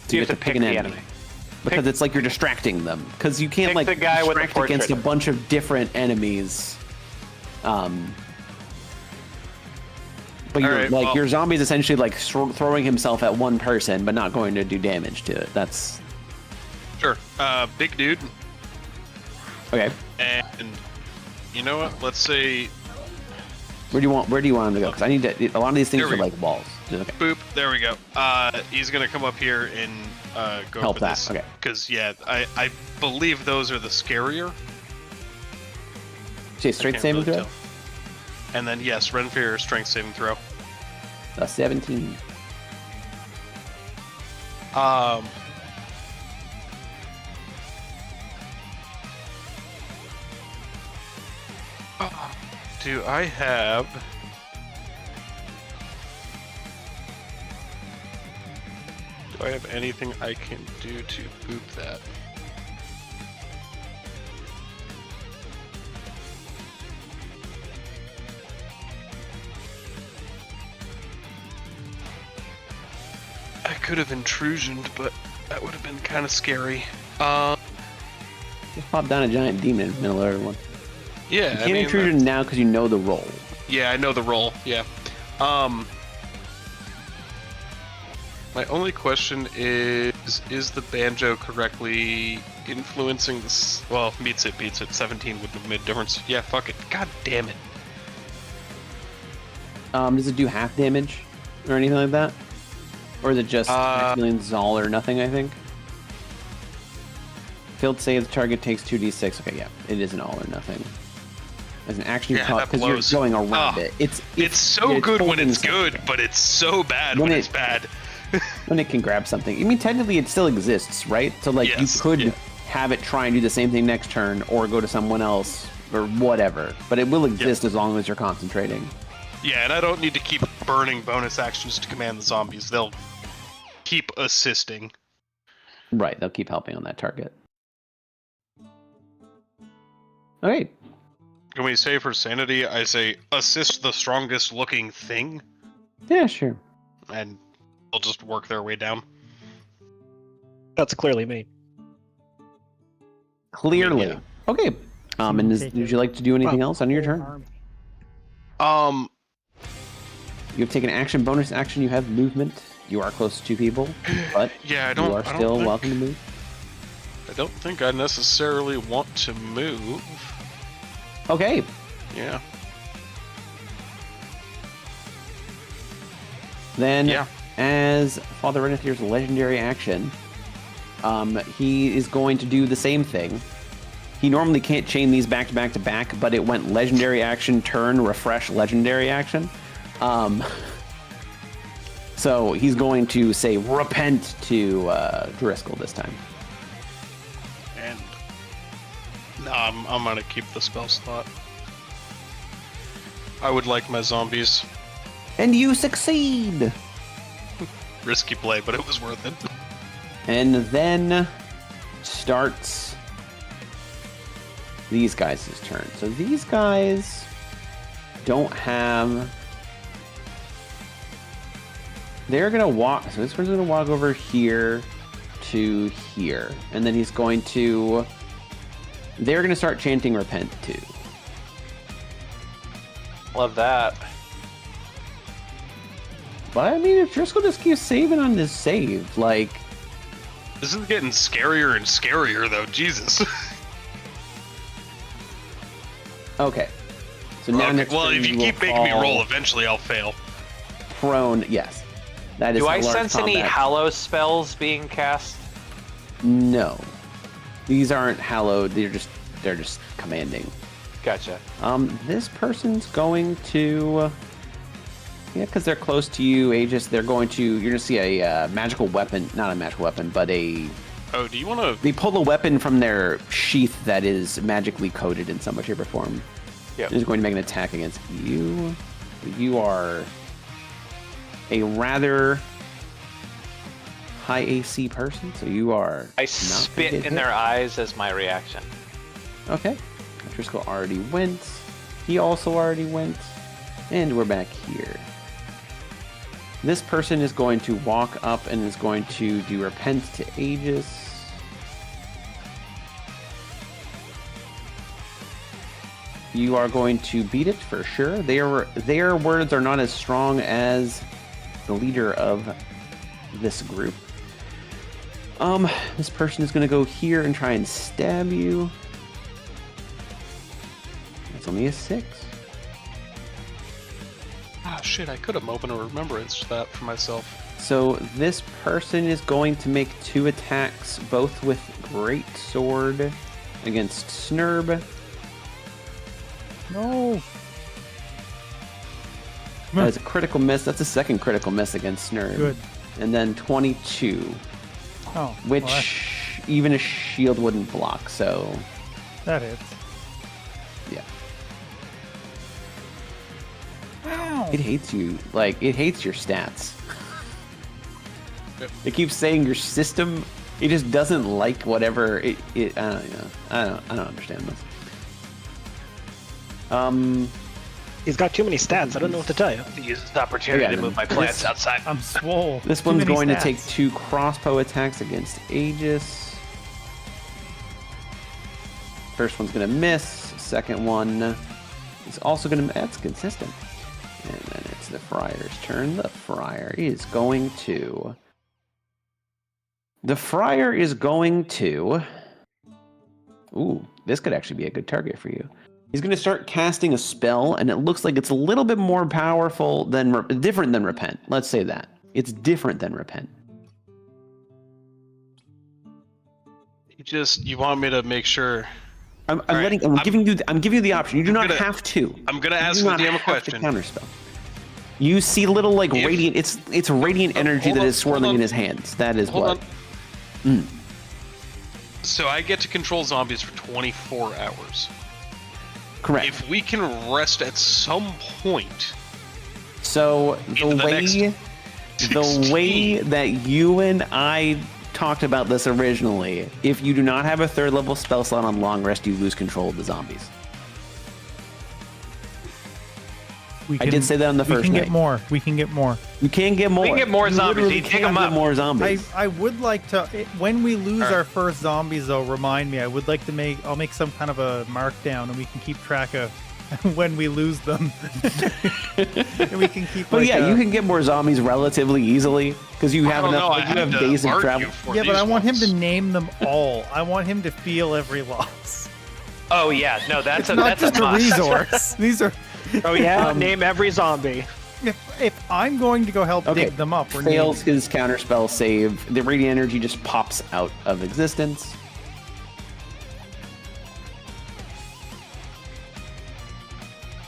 So you have to pick the enemy. Because it's like you're distracting them. Because you can't Pick like the guy with the distract against a portrait. bunch of different enemies. But you're Alright, like well- your zombie is essentially like throwing himself at one person, but not going to do damage to it. That's Sure. Big dude. okay. And you know what? Let's say Where do you want him to go? Because I need to. A lot of these things There we are go. like walls. Okay. boop. There we go. He's gonna come up here and go Help for that, this. okay. Because yeah, I believe those are the scarier. Say I straight can't saving really throw. tell. And then yes, Renfear strength saving throw. 17. Do I have? Do I have anything I can do to boop that? I could have intrusioned, but that would have been kind of scary. Just pop down a giant demon in the middle of everyone. Yeah, You can't intrusion now because you know the roll. Yeah, I know the role. Yeah. My only question is the banjo correctly influencing this? Well, beats it. 17 wouldn't have made a difference. Yeah, fuck it. God damn it. Does it do half damage or anything like that? Or is it just Maximilian Zoll or nothing, I think? Field save, the target takes 2d6. Okay, yeah, it is an all or nothing. As an action, Yeah, that because you're blows. going around Oh, it. It's so good when holding it's good, something. but it's so bad When when it- it's bad. When it can grab something. I mean, technically it still exists, right? So, like, Yes, you could yeah. have it try and do the same thing next turn or go to someone else or whatever. But it will exist as long as you're concentrating. Yeah, and I don't need to keep burning bonus actions to command the zombies. They'll keep assisting. Right, they'll keep helping on that target. All right. Can we say for sanity, I say assist the strongest looking thing, Yeah, sure. and they'll just work their way down. That's clearly me. Clearly. Yeah. Okay. And would you like to do anything else on your turn? You have taken action, bonus action, you have movement. You are close to 2 people, but Yeah, I you don't. are I don't still think- welcome to move. I don't think I necessarily want to move. Okay. Yeah. Then, Yeah. as Father Renethier's legendary action, he is going to do the same thing. He normally can't chain these back to back to back, but it went legendary action, turn, refresh, legendary action. So he's going to say repent to Dri Skell this time. And no, I'm gonna keep the spell slot. I would like my zombies. And you succeed! Risky play, but it was worth it. And then starts these guys' turn. So these guys don't have... They're going to walk... So this one's going to walk over here to here. And then he's going to... They're going to start chanting Repent too. Love that. But I mean, if Driscoll just keeps saving on this save, like... This is getting scarier and scarier, though. Jesus. Okay. So now next well, turn if you will keep making me call roll, eventually I'll fail. Prone, yes. That is Do I large sense any combat. hallow spells being cast? No. These aren't hallowed, they're just commanding. Gotcha. This person's going to... Yeah, because they're close to you, Aegis, you're going to see a magical weapon, not a magical weapon, but a... Oh, do you want to... They pull a weapon from their sheath that is magically coated in some way, shape, or form. Yep. Is going to make an attack against you. You are a rather high AC person, so you are... I not spit gonna get in hit. their eyes as my reaction. Okay. Driscoll already went. He also already went. And we're back here. This person is going to walk up and is going to do Repent to Aegis. You are going to beat it for sure. Their words are not as strong as the leader of this group. This person is going to go here and try and stab you. That's only a 6. Ah, shit, I could have opened a remembrance to that for myself. So this person is going to make 2 attacks, both with Great Sword against Snurb. No. That is a critical miss. That's a second critical miss against Snurb. Good. And then 22, Oh. which well, even a shield wouldn't block, so that hits. yeah. Wow. It hates you. Like, it hates your stats. Yep. It keeps saying your system, it just doesn't like whatever it I don't know. I don't understand this. He's got too many stats. I don't know what to tell you. Use this opportunity Yeah, to then move my plants outside. I'm swole. This Too one's many going to stats. take 2 crossbow attacks against Aegis. First one's going to miss. Second one is also going to... That's consistent. And then it's the Friar's turn. The Friar is going to... Ooh, this could actually be a good target for you. He's going to start casting a spell, and it looks like it's a little bit more powerful than... different than Repent. Let's say that. It's different than Repent. You want me to make sure... I'm right, giving you the option. You do not have to. I'm gonna You ask do the not DM a have to question. counterspell. You see little like If- radiant. It's radiant energy hold that on, is swirling hold on. in his hands. That is Hold what. on. So I get to control zombies for 24 hours. Correct. If we can rest at some point, So into the next the 16. way that you and I talked about this originally, if you do not have a 3rd level spell slot on long rest, you lose control of the zombies. I did say that on the first We can night. get more. We can get more. You can get more. We can get more You zombies. literally You dig can 'em get up. more zombies. I would like to, when we lose All right. our first zombies, though, remind me. I would like to I'll make some kind of a markdown, and we can keep track of when we lose them. And we can keep. But like, yeah, you can get more zombies relatively easily because you I have don't enough. know. Like, I you have have to days of argue travel. for Yeah, but these I want him ones. to name them all. I want him to feel every loss. Oh yeah, no, that's It's not just a must. resource. These are. Oh yeah, name every zombie. If I'm going to go help Okay, dig them up, we're fails naming- his counterspell save. The radiant energy just pops out of existence.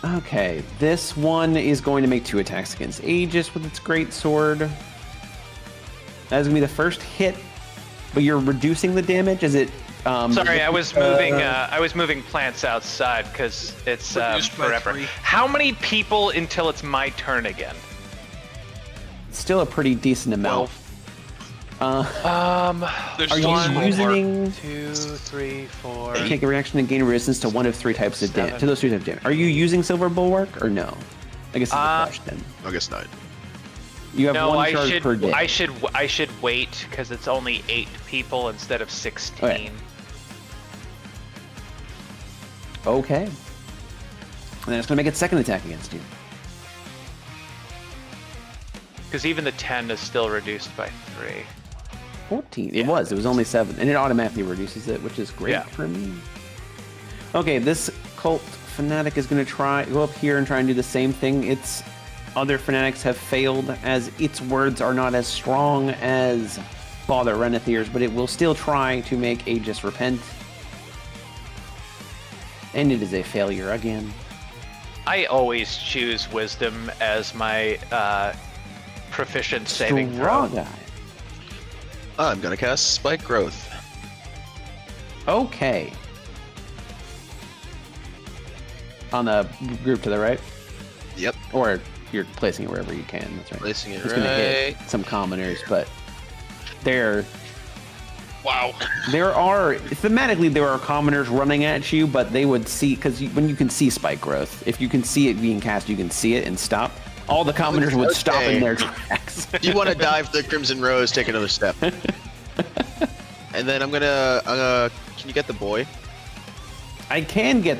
Okay, this one is going to make 2 attacks against Aegis with its great sword. That is going to be the first hit, but you're reducing the damage. Is it? Sorry, I was moving plants outside because it's Reduced by forever. 3. How many people until it's my turn again? Still a pretty decent amount. There's Are still you scroll bar. using? 2, 3, 4. Take a reaction and gain resistance to one of 3 types of damage. 7. To those 3 types of damage. Are you using Silver Bulwark or no? I guess it's a question. I guess not. You have No, 1 I charge should. per day. I should wait because it's only 8 people instead of 16. Okay. And then it's going to make its second attack against you. Because even the 10 is still reduced by 3. 14. It was only 7, and it automatically reduces it, which is great for me. Okay, this cult fanatic is going to go up here and try and do the same thing. Its other fanatics have failed, as its words are not as strong as Father Renethier's, but it will still try to make Aegis repent. And it is a failure again. I always choose wisdom as my proficient saving throw. StrawGuy. I'm gonna cast Spike Growth. Okay. On the group to the right? Yep. Or you're placing it wherever you can. That's right. Placing it It's going to hit some commoners, but Wow. thematically there are commoners running at you, but they would see, because when you can see Spike Growth, if you can see it being cast, you can see it and stop. All the commoners would stop in their tracks. If you want to dive the Crimson Rose, take another step. And then I'm gonna. Can you get the boy? I can get.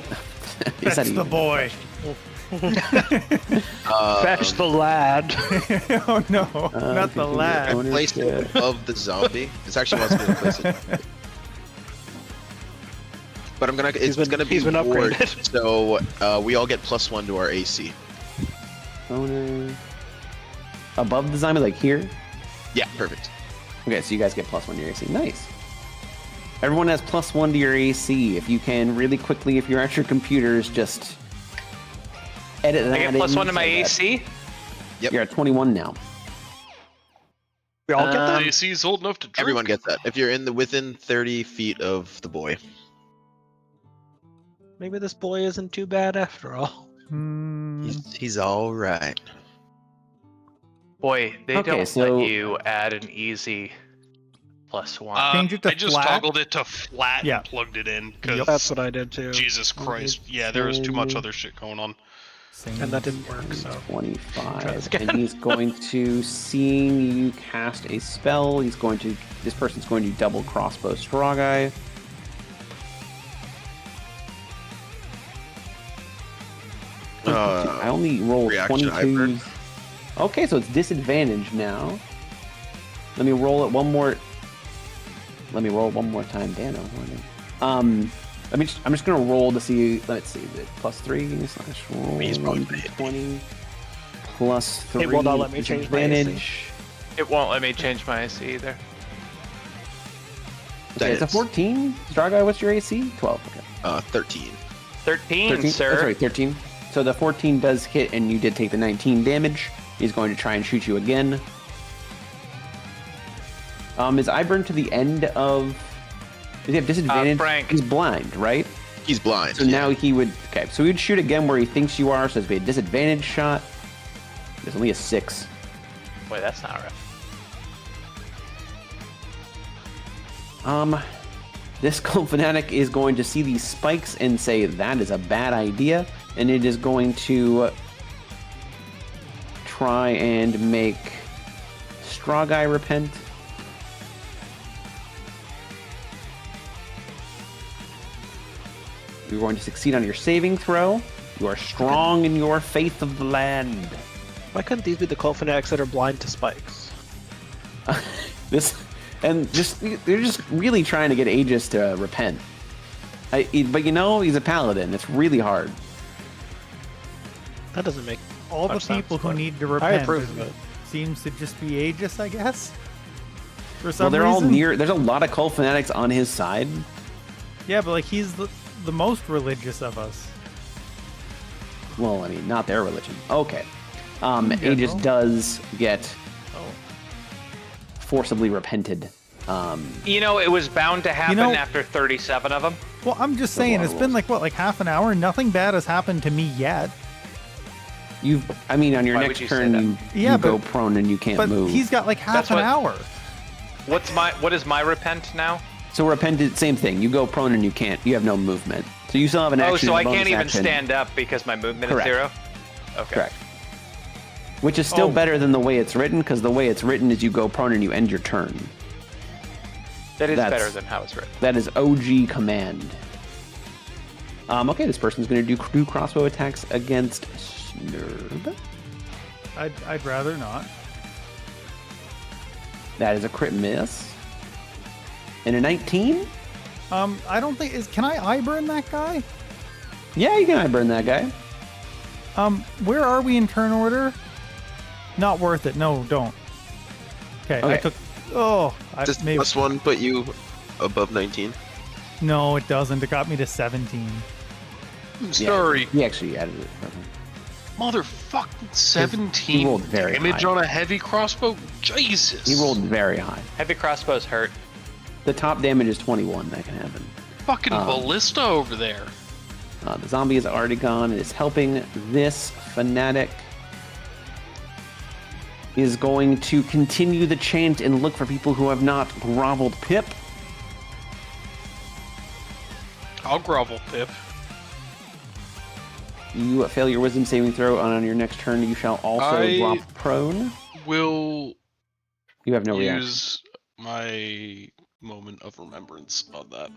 That's the boy. Fetch the lad. Oh no, not the I lad. placed it above the zombie. This actually wants me to place it. But I'm gonna. It's gonna be he's been ward, upgraded. so we all get +1 to our AC. Owner. Above the zombie, like here? Yeah, perfect. Okay, so you guys get +1 to your AC. Nice. Everyone has +1 to your AC. If you can really quickly, if you're at your computers, just edit that I get in +1 to my so that- AC? Yep. You're at 21 now. We all get The that? AC is old enough to drink. Everyone gets that. If you're within 30 feet of the boy. Maybe this boy isn't too bad after all. He's all right. Boy, they Okay, don't so- let you add an easy +1. Change it to I just flat. toggled it to flat Yeah. and plugged it in because That's what I did too. Jesus Christ, yeah, there was too much other shit going on. And that didn't work, so. 25. again. And he's going to, seeing you cast a spell, this person's going to double crossbow StrawGuy. I only rolled reaction 22s. Okay, so it's disadvantage now. Let me roll it one more. Let me roll one more time, Dano. I'm just gonna roll to see. Let's see, is it +3 / roll? He's probably gonna hit 20 +3. It will not let me change my AC. disadvantage. It won't let me change my AC either. Okay, it's a 14. StrawGuy, what's your AC? 12. Okay. 13. 13, sir. That's right, 13. So the 14 does hit, and you did take the 19 damage. He's going to try and shoot you again. Is Iburn to the end of... Does he have disadvantage? Frank. He's blind, right? He's blind. So now he would... Okay, so he would shoot again where he thinks you are, so it's a disadvantage shot. There's only a 6. Boy, that's not right. This cult fanatic is going to see these spikes and say that is a bad idea, and it is going to try and make StrawGuy repent. You're going to succeed on your saving throw. You are strong in your faith of the land. Why couldn't these be the cult fanatics that are blind to spikes? They're just really trying to get Aegis to repent. But he's a paladin. It's really hard. That doesn't make All the much people sense, who but need to I repent approve of it. seems to just be Aegis, I guess. For some Well, they're all reason. near. There's a lot of cult fanatics on his side. Yeah, but like he's the most religious of us. Well, I mean, not their religion. Okay. Aegis general? does get Oh. forcibly repented. You know, it was bound to happen know- after 37 of them. Well, I'm just There's a saying, lot it's of been rules. like half an hour. Nothing bad has happened to me yet. On your Why next would you say turn, that? you Yeah, go but- prone and you can't But move. he's got like half That's an what- hour. What is my repent now? So repented, same thing. You go prone and you have no movement. So you still have an action. Oh, so and a I can't bonus even action. stand up because my movement Correct. is 0? Okay. Correct. Which is still Oh. better than the way it's written, because the way it's written is you go prone and you end your turn. That is That's- better than how it's written. That is OG command. Okay, this person's going to do 2 crossbow attacks against Snurb. I'd rather not. That is a crit miss. And a 19? I don't think can I eye burn that guy? Yeah, you can eye burn that guy. Where are we in turn order? Not worth it. No, don't. Okay, I took. Oh, Does maybe. +1 put you above 19? No, it doesn't. It got me to 17. I'm sorry. He actually added it. Motherfucking He 17 rolled very damage high. on a heavy crossbow? Jesus. He rolled very high. Heavy crossbows hurt. The top damage is 21. That can happen. Fucking ballista over there. The zombie is already gone. It is helping this fanatic. Is going to continue the chant and look for people who have not groveled. Pip. I'll grovel, Pip. You fail your wisdom saving throw, and on your next turn you shall also drop prone. Will You have no reaction. use my moment of remembrance on that.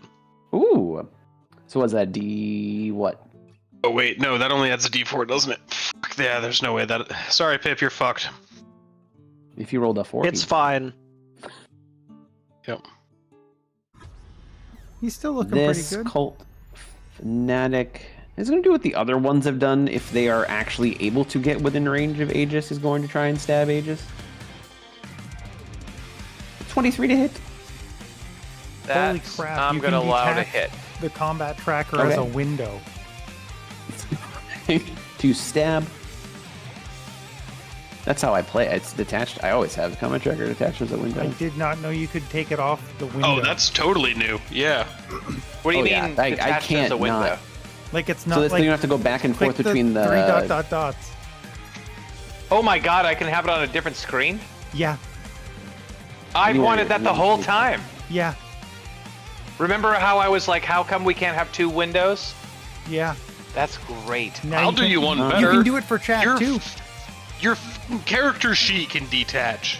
Ooh. So what's that? D what? Oh wait, no, that only adds a D4, doesn't it? Fuck, yeah, there's no way that. Sorry, Pip, you're fucked. If you rolled a 4. It's fine. Yep. He's still looking This pretty good. cult fanatic is going to do what the other ones have done. If they are actually able to get within range of Aegis, is going to try and stab Aegis. 23 to hit. Holy That's, crap! I'm you gonna can allow to detach hit. the combat tracker as a Okay. window. To stab. That's how I play. It's detached. I always have the combat tracker attached as a window. I did not know you could take it off the window. Oh, that's totally new. Yeah. What do you Oh, yeah, mean I detached can't as a window? not. like it's So not this like thing you have to go back and forth click between the. 3 ... dots. Oh my god, I can have it on a different screen? Yeah, I've You wanted were- that the whole time. yeah, Remember how I was like, how come we can't have 2 windows? yeah. That's great. Now I'll do can- you one You better. You can do it for chat Your too. Your fucking character sheet can detach.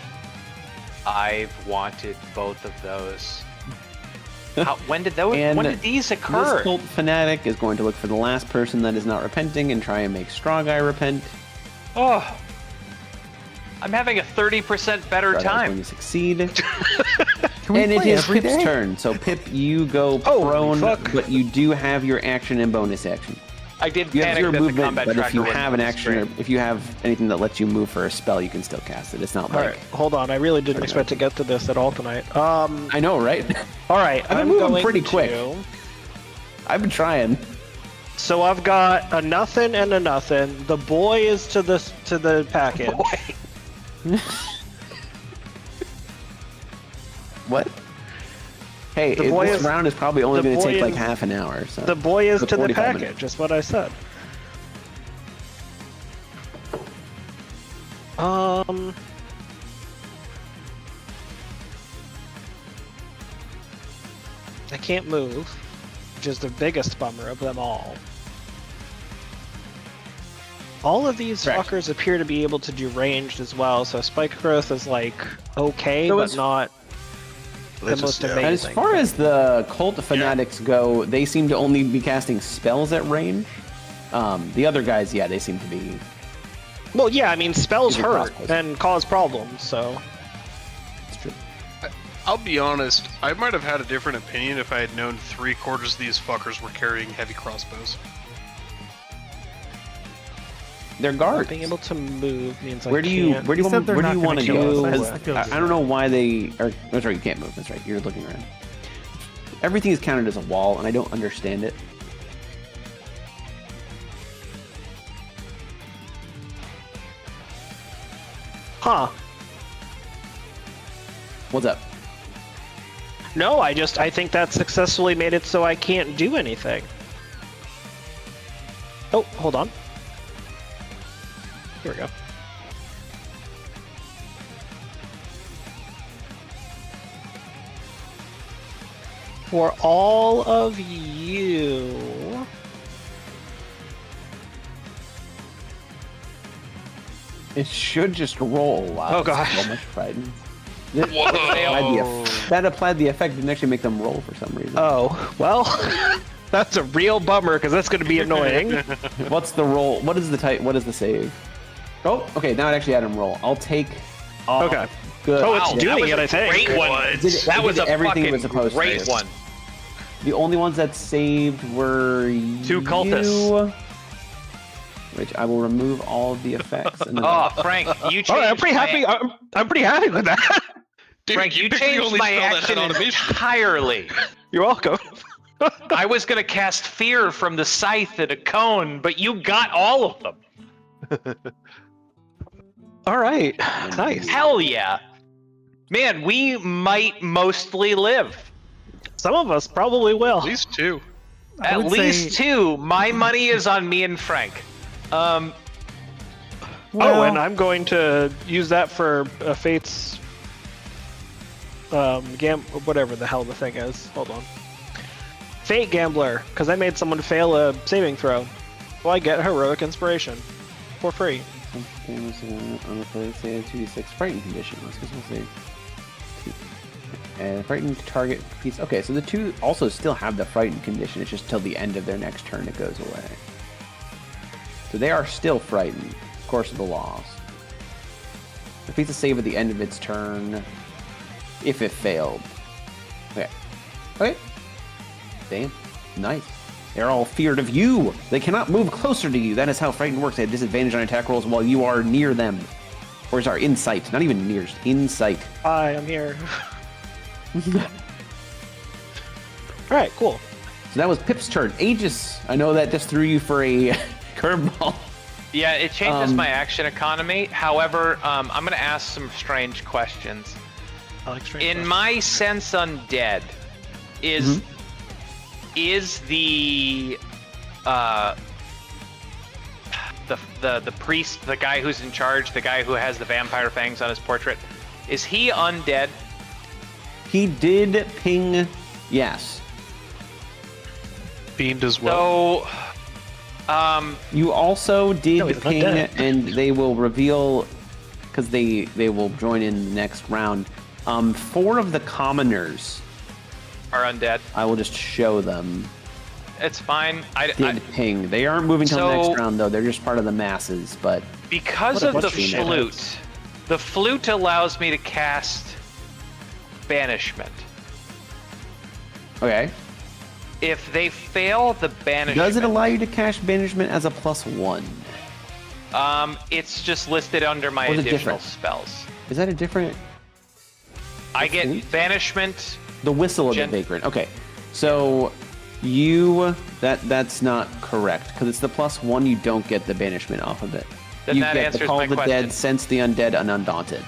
I've wanted both of those. When did those? And when did these This occur? cult fanatic is going to look for the last person that is not repenting and try and make StrawGuy repent. Oh, I'm having a 30% better StrawGuy is going time. to succeed. Can we And it play is every Pip's day? turn. So Pip, you go Holy prone, fuck. but you do have your action and bonus action. I did You have panic 0 that the movement, combat but if tracker you wasn't have on an the action or screen. if you have anything that lets you move for a spell, you can still cast it. It's not All like right, hold on. I really didn't expect to get to this at all tonight. I know, right? All right, been I'm moving going pretty quick. to- I've been trying. So I've got a nothing and a nothing. The boy is to the package. What? Hey, The boy this is- round is probably only the going to boy take like is- half an hour. So The boy is So to the 45 package. minutes. That's what I said. I can't move, which is the biggest bummer of them all. All of these Correct. fuckers appear to be able to do ranged as well, so spike growth is like okay, So but it's- not the most amazing. As far as the cult fanatics go, they seem to only be casting spells at range. The other guys, yeah, they seem to be. Well, yeah, I mean spells These are hurt crossbows. and cause problems, so It's true. I'll be honest, I might have had a different opinion if I had known 3/4 of these fuckers were carrying heavy crossbows. They're not guards. being able to move means Where I do you can't. where do you He said want they're where do not you gonna want to kill go? us. 'Cause I feel I don't know why they are. That's right. You can't move. That's right. You're looking around. Everything is counted as a wall, and I don't understand it. Huh. What's up? No, I think that successfully made it so I can't do anything. Oh, hold on. Here we go. For all of you... It should just roll. Wow. Oh, that's gosh. So much frightened. Whoa! That applied the effect didn't actually make them roll for some reason. Oh, well, that's a real bummer because that's going to be annoying. What's the roll? What is the type? What is the save? Oh, okay. Now it actually had him roll. I'll take. Okay. Good. Oh, it's Wow, doing that it, I was a think. great one. It did- That it was did a everything it fucking was supposed to. great one. The only ones that saved were Two cultists. Which I will remove all of the effects. And then Oh, Frank, you changed Oh, I'm pretty my- happy. I'm pretty happy with that. Dude, Frank, you picked the changed only my spell that had action automation. entirely. You're welcome. I was gonna cast Fear from the Scythe and a Cone, but you got all of them. All right, nice. Hell yeah. Man, we might mostly live. Some of us probably will. At least 2. I At would least say- 2. My money is on me and Frank. Oh, Well, and I'm going to use that for Fate's whatever the hell the thing is. Hold on. Fate Gambler, because I made someone fail a saving throw. So I get heroic inspiration for free. On the play, say 2d6 frightened condition. Let's go say 2. And frightened target piece. Okay, so the 2 also still have the frightened condition. It's just till the end of their next turn it goes away. So they are still frightened. Of course, of the loss. Defeats a save at the end of its turn. If it failed. Okay. Okay. Damn. Nice. They're all feared of you. They cannot move closer to you. That is how frightened works. They have disadvantage on attack rolls while you are near them. Or sorry, in sight. Not even near. In sight. Hi, I'm here. All right, cool. So that was Pip's turn. Aegis, I know that just threw you for a curveball. Yeah, it changes my action economy. However, I'm going to ask some strange questions. I like strange In questions. my sense undead, is the priest, the guy who's in charge, the guy who has the vampire fangs on his portrait, is he undead? He did ping yes. Fiend as well. So, You also did No, he's ping, undead. and they will reveal, because they will join in the next round. 4 of the commoners, are undead. I will just show them, It's fine. did ping. They aren't moving till the So- next round, though. They're just part of the masses, but Because What a of the bunch of flute, the flute allows me to cast banishment. okay. If they fail the banishment, Does it allow you to cast banishment as a +1? It's just listed under my Or is it additional different? spells. Is that a different... I get flute? banishment. The whistle of Gen- the vagrant. Okay, so you that's not correct because it's the +1. You don't get the banishment off of it. Then you that get the answers call my of the question. dead, sense the undead, and undaunted.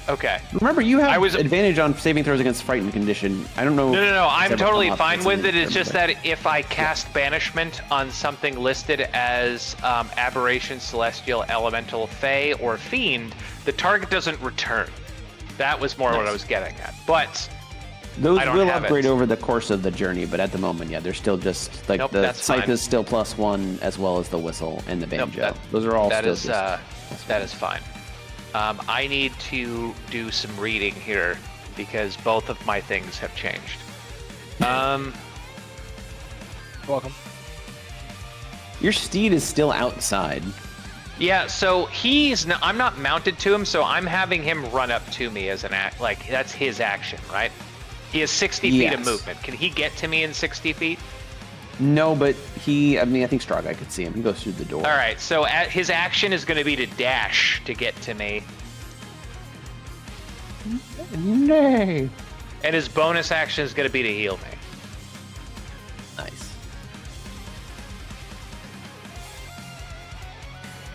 Okay. Remember, you have I was- advantage on saving throws against frightened condition. I don't know. No. I'm Several totally come up fine as with an it. It's just example. that if I cast banishment on something listed as aberration, celestial, elemental, fey, or fiend, the target doesn't return. That was more what I was getting at. But Those I don't will have upgrade it. over the course of the journey, but at the moment, yeah, they're still just like Nope, the that's scythe fine. is still +1 as well as the whistle and the Nope, banjo. Those are all that still is just that is fine. I need to do some reading here because both of my things have changed. Welcome. Your steed is still outside. Yeah, so I'm not mounted to him, so I'm having him run up to me as an act. Like that's his action, right? He has 60 feet of Yes. movement. Can he get to me in 60 feet? No, but I think StrawGuy could see him. He goes through the door. All right, so his action is going to be to dash to get to me, Nay. and his bonus action is going to be to heal me. Nice.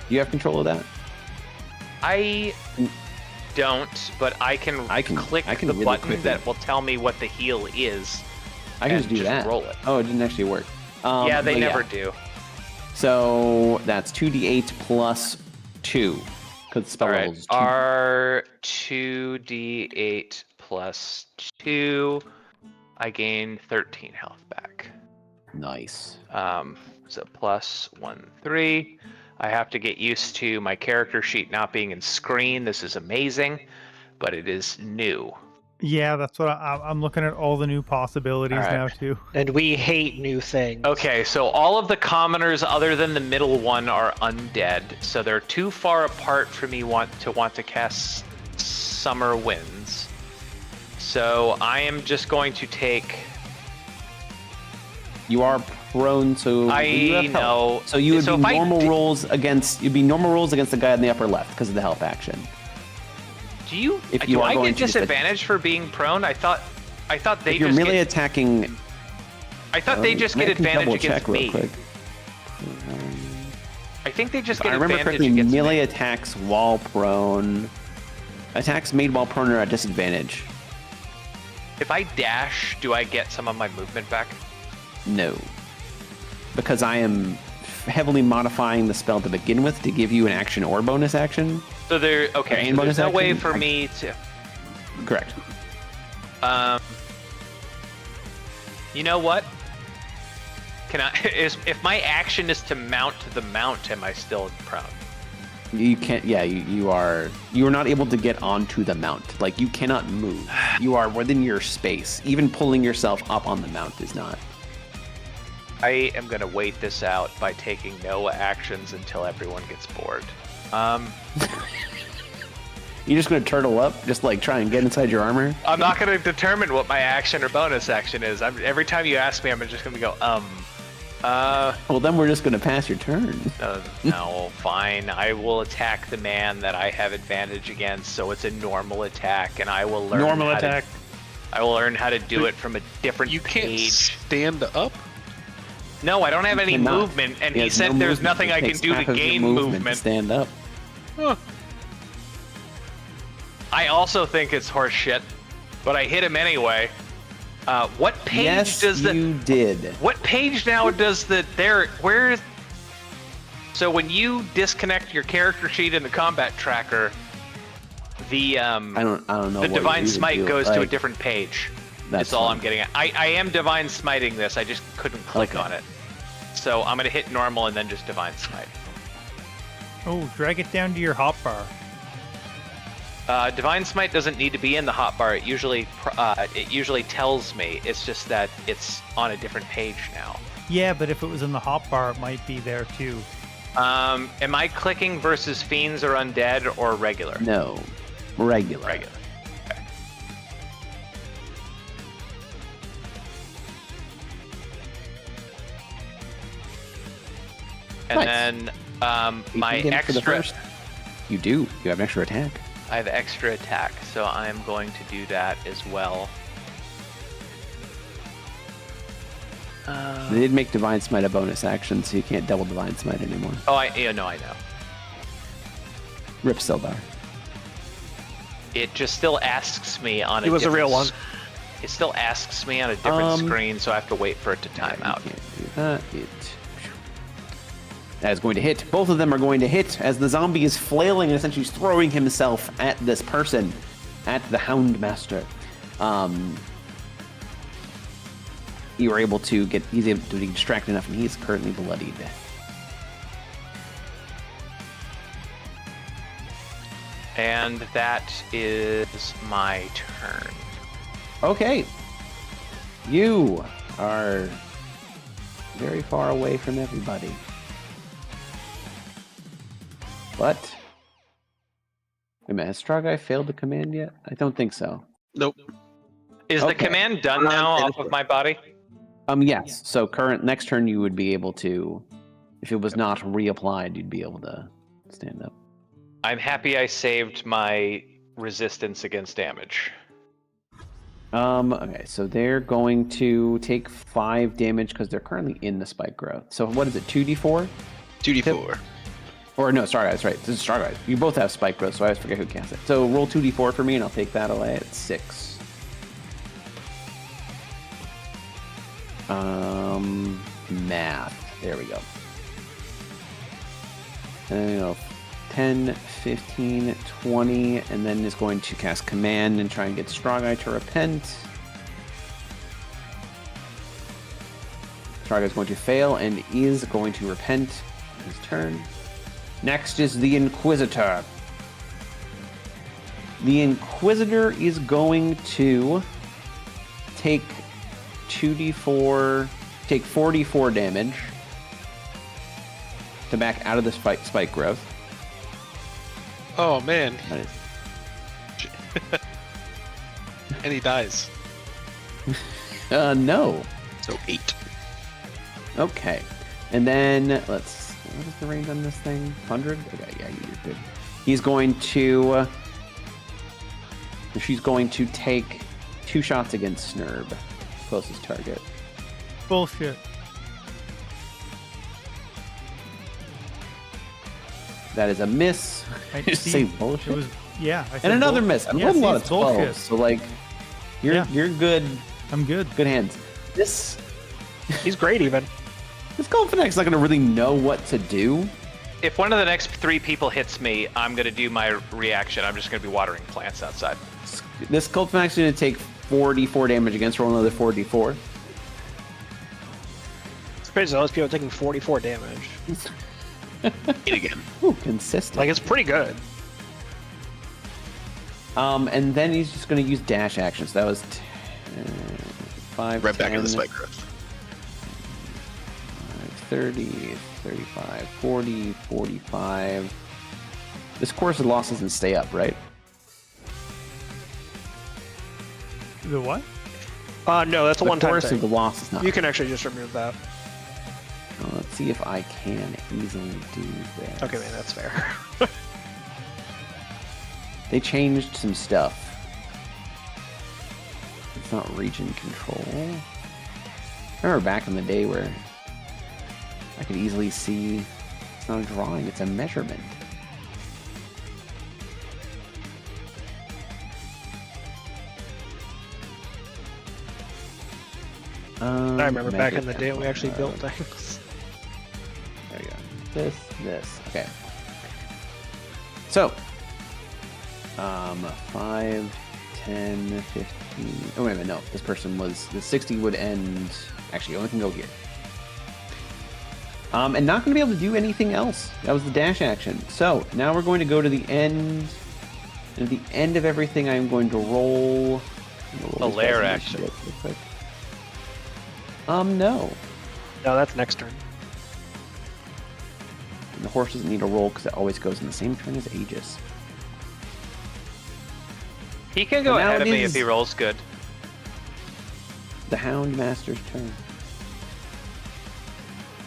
Do you have control of that? I don't, but I can click I can the really button quickly- that will tell me what the heal is. I can And just do just that. roll it. Oh, it didn't actually work. Yeah, they but never do. So that's 2d8 plus 2. Because spell All level right, is 2. R 2d8 plus 2. I gain 13 health back. Nice. So plus 1, 3. I have to get used to my character sheet not being in screen. This is amazing, but it is new. Yeah, that's what I'm looking at all the new possibilities All right. now too. And we hate new things. Okay, so all of the commoners other than the middle one are undead. So they're too far apart for me want to cast summer winds. So I am just going to take... You are prone, so you have I know. Health. So you would So be if I normal did- rolls against. You'd be normal rolls against the guy in the upper left because of the health action. Do you? If you do are I going get to just disadvantage for being prone? I thought they If you're just melee get. attacking, I thought they just get I can advantage double against check real me. quick. I think they just If I get remember advantage correctly, against melee me. attacks while prone. Attacks made while prone are at disadvantage. If I dash, do I get some of my movement back? No. Because I am heavily modifying the spell to begin with to give you an action or bonus action. So there. Okay. And So bonus there's no way action? for me to. Correct. You know what? Can I? If my action is to mount the mount, am I still prone? You can't. Yeah, you are. You are not able to get onto the mount. Like you cannot move. You are within your space. Even pulling yourself up on the mount is not. I am gonna wait this out by taking no actions until everyone gets bored. You're just gonna turtle up, just like try and get inside your armor. I'm not gonna determine what my action or bonus action is. Every time you ask me, I'm just gonna go, Well, then we're just gonna pass your turn. no, fine. I will attack the man that I have advantage against, so it's a normal attack, and I will learn Normal how attack. I will learn how to do it from a different You can't page. stand up. No, I don't have any cannot. movement, and he has said no there's movement. nothing It I can takes do half to of your gain movement movement. to stand up. Huh. I also think it's horse shit, but I hit him anyway. What page Yes, does the you did. What page now does the there where? So when you disconnect your character sheet in the combat tracker, the I don't know. the what divine you would smite do. goes to a Like, different page. That's That's all fine. I'm getting at. I am divine smiting this. I just couldn't click on it. So I'm gonna hit normal and then just divine smite. Oh, drag it down to your hotbar. Divine smite doesn't need to be in the hotbar. It usually tells me. It's just that it's on a different page now. Yeah, but if it was in the hotbar, it might be there too. Am I clicking versus fiends or undead or regular? No, regular. Regular. Okay. And Nice. then You my can get it for the extra. first. You do. You have an extra attack. I have extra attack, so I'm going to do that as well. They did make Divine Smite a bonus action, so you can't double Divine Smite anymore. Oh, I know. Rip Sildar. It just still asks me on a. He was a different real one. It still asks me on a different screen, so I have to wait for it to time You out. can't do that. That is going to hit. Both of them are going to hit as the zombie is flailing and essentially throwing himself at this person, at the Houndmaster. You are able to get. He's able to be distracted enough, and he is currently bloodied. And that is my turn. Okay. You are very far away from everybody. But wait a minute, has StrawGuy failed the command yet? I don't think so. Nope. Is the Okay. command done now off of my body? Yes. So next turn you would be able to, if it was not reapplied, you'd be able to stand up. I'm happy I saved my resistance against damage. Okay, so they're going to take 5 damage because they're currently in the spike growth. So what is it, 2d4? 2d4. Or no, StrawGuy, that's right. This is StrawGuy. You both have spike growth, so I always forget who casts it. So roll 2d4 for me, and I'll take that away at 6. Math. There we go. And you know, 10, 15, 20, and then is going to cast Command and try and get StrawGuy to repent. StrawGuy is going to fail and is going to repent on his turn. Next is the Inquisitor. The Inquisitor is going to take 4d4 damage to back out of the spike growth. Oh man, That is And he dies. No. So 8. Okay. And then let's. What is the range on this thing? 100. Okay, yeah, you're good. He's going to. She's going to take 2 shots against Snurb, closest target. Bullshit. That is a miss. I Just see. say bullshit. It was, yeah. I said And another bull- miss. I'm yeah, rolling a see, lot of it's bullshit. 12s, so like, you're good. I'm good. Good hands. This He's great even. Golden Fanatics not going to really know what to do. If one of the next 3 people hits me, I'm gonna do my reaction. I'm just gonna be watering plants outside. This Golden Fanatics is going to take 44 damage against roll another 4d4. It's crazy. Those people are taking 44 damage. 8 again. Ooh, consistent. Like, it's pretty good. And then he's just going to use dash action. So that was 5, Right 10, back into the spike growth. 30, 35, 40, 45. This course of loss doesn't stay up, right? The what? No, that's a The one-time course of thing. the loss is not. You can actually just remove that. Let's see if I can easily do this. Okay, man, that's fair. They changed some stuff. It's not region control. I remember back in the day where I could easily see it's not a drawing, it's a measurement. I remember back in the measure day when we actually tempo. built things. There you go. This. Okay. So, 5, 10, 15. Oh, wait a minute. No, this person was. The 60 would end. Actually, only can go here. And not going to be able to do anything else. That was the dash action. So, now we're going to go to the end. And at the end of everything, I'm going to roll. A lair action. Real quick. No. No, that's next turn. And the horse doesn't need a roll because it always goes in the same turn as Aegis. He can go Now ahead it of me is- if he rolls good. The Hound Master's turn.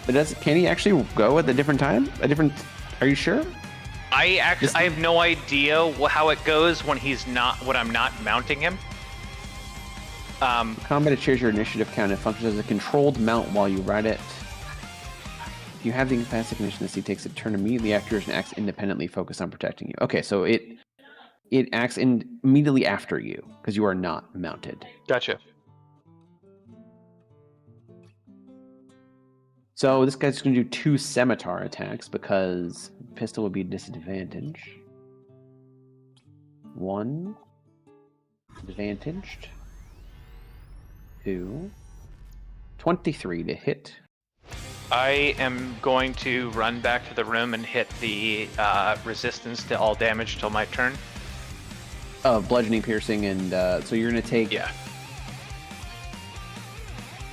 But can he actually go at a different time? Are you sure? I have no idea how it goes when I'm not mounting him. Combat it shares your initiative count and functions as a controlled mount while you ride it. If you have the incapacity condition, he takes a turn immediately after yours and acts independently focused on protecting you. Okay, so it acts immediately after you because you are not mounted. Gotcha. So this guy's going to do 2 scimitar attacks because pistol would be disadvantaged. 1 advantaged. 2 23 to hit. I am going to run back to the room and hit the resistance to all damage till my turn. Bludgeoning, piercing, and so you're going to take Yeah.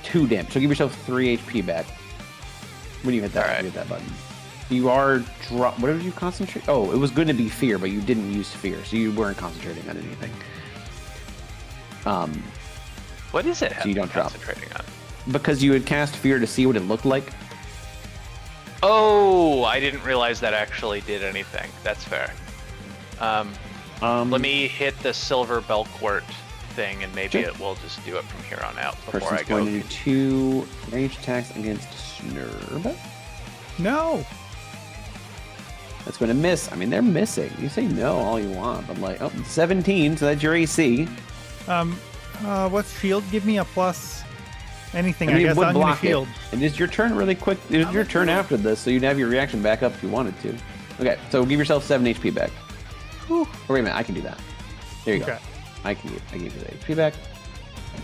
2 damage. So give yourself 3 HP back when you hit that. All right. You hit that button. You are what did you concentrate? Oh, it was going to be fear, but you didn't use fear, so you weren't concentrating on anything. What is it? So you don't drop. Concentrating on? Because you had cast fear to see what it looked like. Oh, I didn't realize that actually did anything. That's fair. Let me hit the silver Belcourt thing, and maybe Sure. it will just do it from here on out before Person's I go. going to do 2 ranged attacks against Snurb. No. That's going to miss. I mean, they're missing. You say no all you want, but like, 17, so that's your AC. What's shield? Give me a plus anything. I mean, it guess would I'm gonna block shield. it. And it's your turn really quick. It's your turn after this, so you'd have your reaction back up if you wanted to. Okay, so give yourself 7 HP back. Whew. Oh, wait a minute, I can do that. There you Okay. go. I gave you the HP back.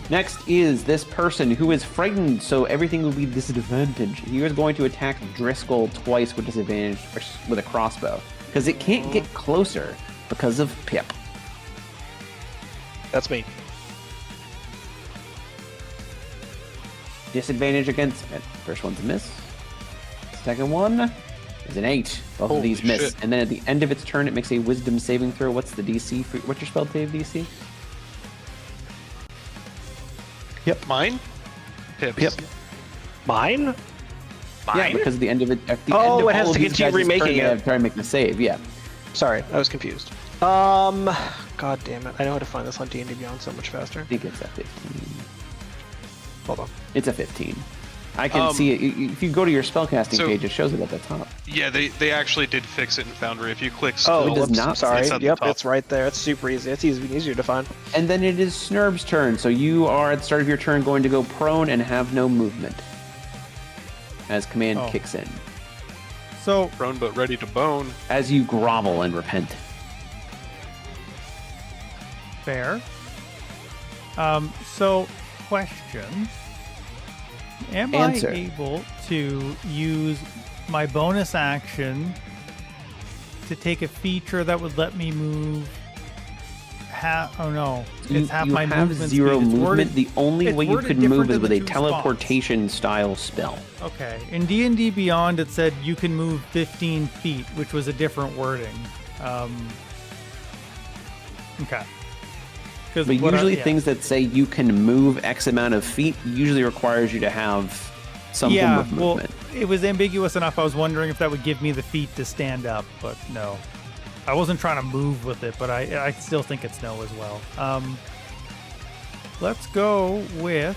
Next is this person who is frightened, so everything will be disadvantaged. He is going to attack Dri Skell twice with disadvantage with a crossbow because it can't get closer because of Pip. That's me. Disadvantage against it. First one's a miss. Second one, is an 8. Both Holy of these miss. shit. And then at the end of its turn, it makes a wisdom saving throw. What's the DC? What's your spell save DC? Mine? Pips. Yep. Mine? Yeah, because at the end of it, at the Oh, end of it has all to of these continue guys' remaking turn, they it. have to try and make the save. Yeah. Sorry, I was confused. God damn it. I know how to find this on D&D Beyond so much faster. I think it's a 15. Hold on. It's a 15. I can see it. If you go to your spellcasting so- page, it shows it at the top. Yeah, they actually did fix it in Foundry. If you click Oh, skill, it does whoops, not. sorry. It's at the Yep, top. it's right there. It's super easy. It's easier to find. And then it is Snurb's turn. So you are at the start of your turn going to go prone and have no movement as command Oh. kicks in. So prone but ready to bone. As you grovel and repent. fair. So question. Am Answer. I able to use my bonus action to take a feature that would let me move half? Oh no, it's half you my have movement zero speed. It's movement. worded- The only it's way you worded could move different is in with the a two spots. teleportation style spell. Okay, in D&D Beyond it said you can move 15 feet, which was a different wording. Okay. But usually things that say you can move X amount of feet usually requires you to have some form of movement. Well, it was ambiguous enough. I was wondering if that would give me the feet to stand up, but no. I wasn't trying to move with it, but I still think it's no as well. Let's go with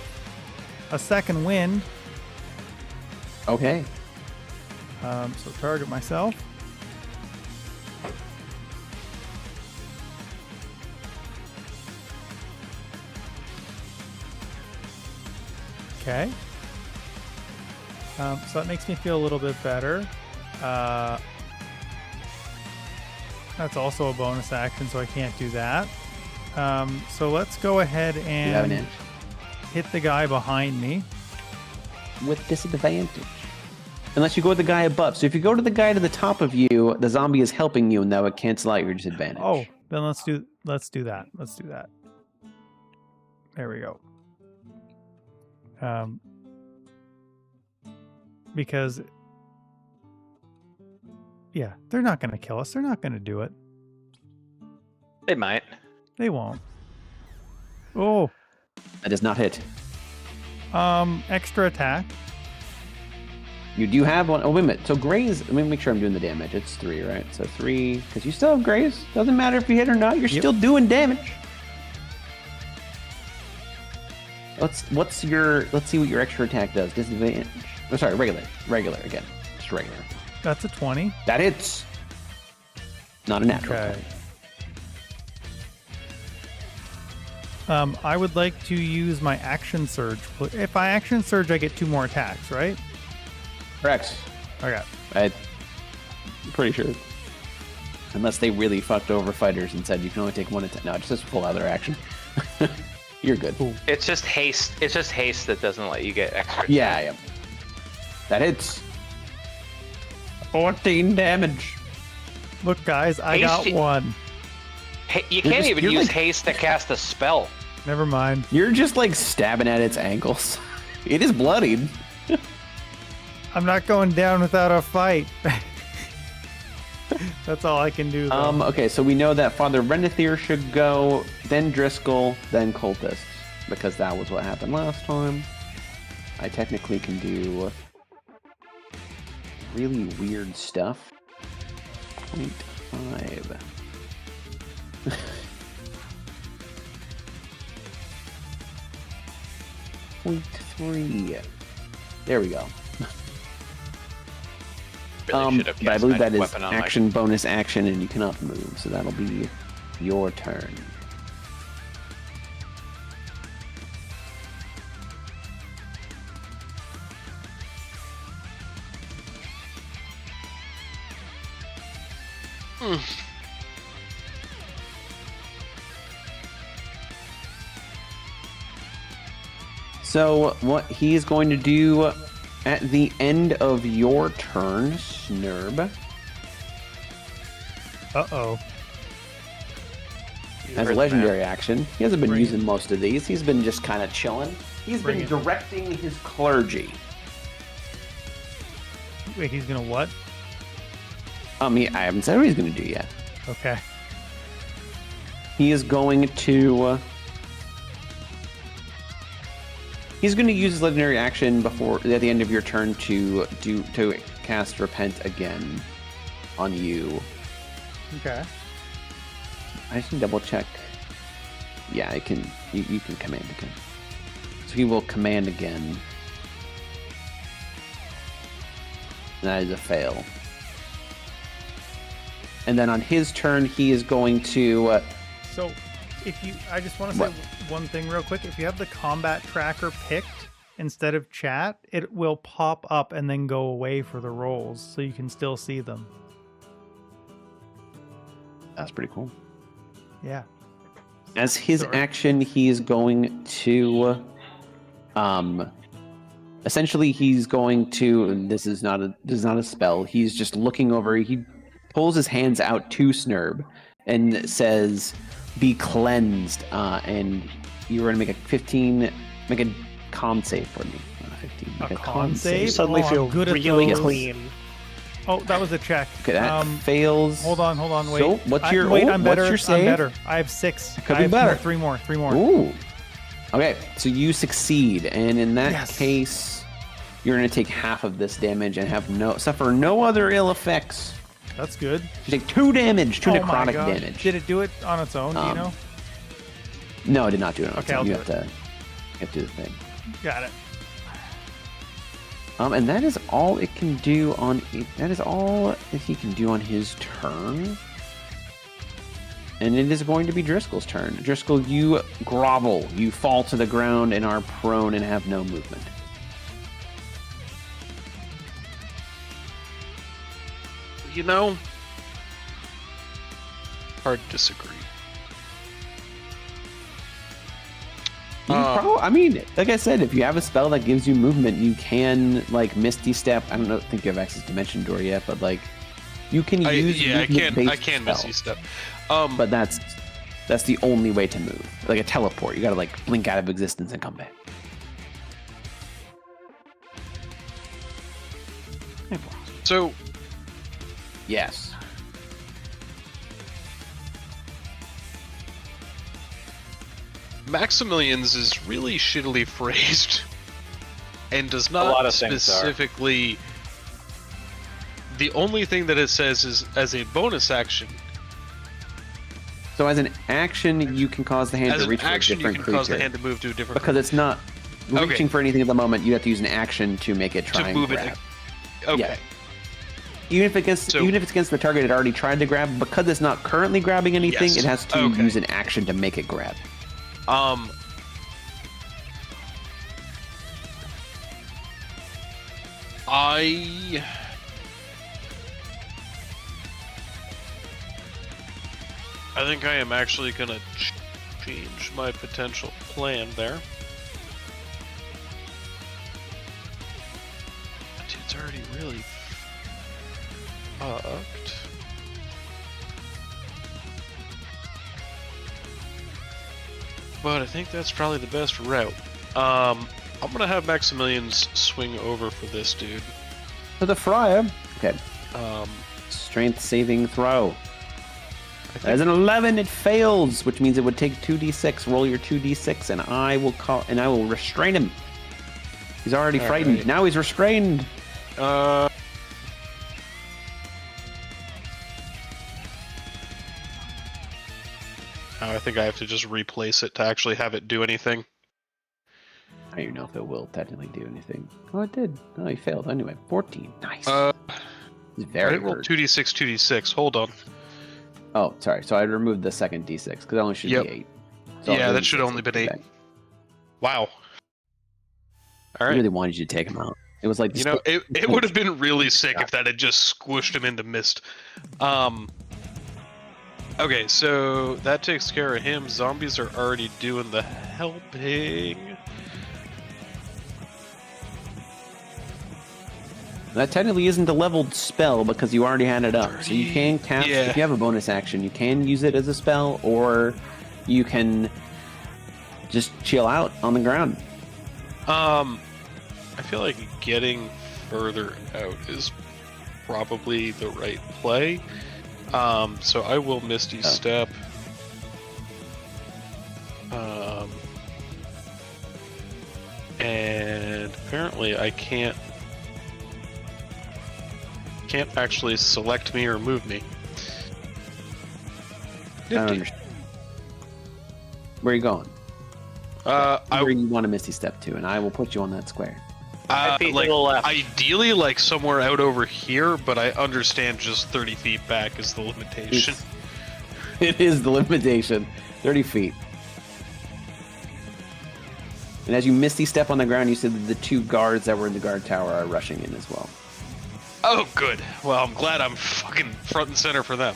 a second wind. Okay. So target myself. Okay. So that makes me feel a little bit better. That's also a bonus action, so I can't do that. So let's go ahead You have an and inch. hit the guy behind me. With disadvantage. Unless you go with the guy above. So if you go to the guy to the top of you, the zombie is helping you, and that would cancel out your disadvantage. Oh, then let's do that. Let's do that. There we go. Because yeah, they're not going to kill us. They're not going to do it. They might. They won't. Oh, That does not hit. extra attack. You do have one. Oh, wait a minute. So Graze, let me make sure I'm doing the damage. It's 3, right? So 3, because you still have Graze. Doesn't matter if you hit or not. You're still doing damage. Let's see what your extra attack does. Disadvantage. Oh, sorry, regular again. Just regular. That's a 20. That hits. Not a natural. Okay. I would like to use my action surge. If I action surge, I get 2 more attacks, right? Correct. Okay. I'm pretty sure. Unless they really fucked over fighters and said you can only take 1 attack. No, just a full other action. You're good. Ooh. It's just haste. It's just haste that doesn't let you get extra. Yeah. That hits. 14 damage. Look, guys, I got Hasty- 1. You can't even you're use like- haste to cast a spell. Never mind. You're just like stabbing at its ankles. It is bloodied. I'm not going down without a fight. That's all I can do, though. Okay, so we know that Father Renethir should go, then Driscoll, then Cultists, because that was what happened last time. I technically can do really weird stuff. 0.5. 0.3. There we go. Really should have But I cast believe that magic is weapon on my- action, bonus action, and you cannot move, so that'll be your turn. So what he's going to do at the end of your turn, Snurb, Uh-oh. as a Heard legendary action. He hasn't been Bring using most of these. He's been just kind of chilling. He's Bring been it. directing his clergy. Wait, he's gonna what? I haven't said what he's going to do yet. Okay. He is going to. He's going to use his legendary action at the end of your turn to cast Repent again on you. Okay. I just can double check. Yeah, I can. You can command again. So he will command again. That is a fail. And then on his turn, he is going to. So, I just want to say one thing real quick. If you have the combat tracker picked instead of chat, it will pop up and then go away for the rolls, so you can still see them. That's pretty cool. Yeah. As his action, he is going to. Essentially, he's going to. This is not a spell. He's just looking over. He pulls his hands out to Snurb and says, "Be cleansed." And you're going to make a con save for me. 15. Make a con save? Suddenly I'm feel good at really those. clean. Oh, that was a check. Okay, that fails. Hold on, wait. So, what's your I'm better. What's your save? I'm better. I have 6. Could be better. Three more. Ooh. Okay, so you succeed, and in that case, you're going to take half of this damage and suffer no other ill effects. That's good. You take 2 damage, 2 Oh my necrotic gosh. damage. Did it do it on its own? Do you know? No, it did not do it on its Okay, own. I'll You do have to do the thing. Got it. And that is all it can do on. That is all that he can do on his turn. And it is going to be Driscoll's turn. Driscoll, you grovel. You fall to the ground and are prone and have no movement. You know, hard to disagree. I mean, like I said, if you have a spell that gives you movement, you can like Misty Step. I don't think you have access to Dimension Door yet, but like you can use. I can Misty Step. But that's the only way to move. Like a teleport, you gotta like blink out of existence and come back. So, yes. Maximilian's is really shittily phrased and does not lot of things specifically. The only thing that it says is as a bonus action. So as an action, you can cause the hand to reach for a different creature. As an action, you can cause the hand to move to a different because it's not reaching for anything at the moment. You have to use an action to make it try to and move grab. it. Okay. Yeah. Even if it's against the target it already tried to grab, because it's not currently grabbing anything, it has to use an action to make it grab. I think I am actually gonna change my potential plan there. Dude's already really fucked. But I think that's probably the best route. I'm gonna have Maximilian's swing over for this dude. For the Friar. Okay. Strength saving throw. As an 11, it fails, which means it would take 2d6. Roll your 2d6, and I will restrain him. He's already frightened. Right. Now he's restrained. I think I have to just replace it to actually have it do anything. I don't even know if it will technically do anything. Oh, it did. Oh, he failed. Anyway, 14. Nice. He's very roll 2d6. Hold on. Oh, sorry. So I removed the second d6 because it only should be 8. So yeah, that should have only been 8. Wow. All right. I really wanted you to take him out. It was like it would have been really sick if that had just squished him into mist. Okay, so that takes care of him. Zombies are already doing the helping. That technically isn't a leveled spell because you already had it up. So you can cast, if you have a bonus action, you can use it as a spell, or you can just chill out on the ground. I feel like getting further out is probably the right play. So I will Misty Step. And apparently I can't actually select me or move me. I don't understand. Where are you going? Where you want to Misty Step to, and I will put you on that square. 5 feet like, to the left. ideally, like somewhere out over here, but I understand just 30 feet back is the limitation. It is the limitation. 30 feet. And as you Misty Step on the ground, you see that the 2 guards that were in the guard tower are rushing in as well. Oh, good. Well, I'm glad I'm fucking front and center for them.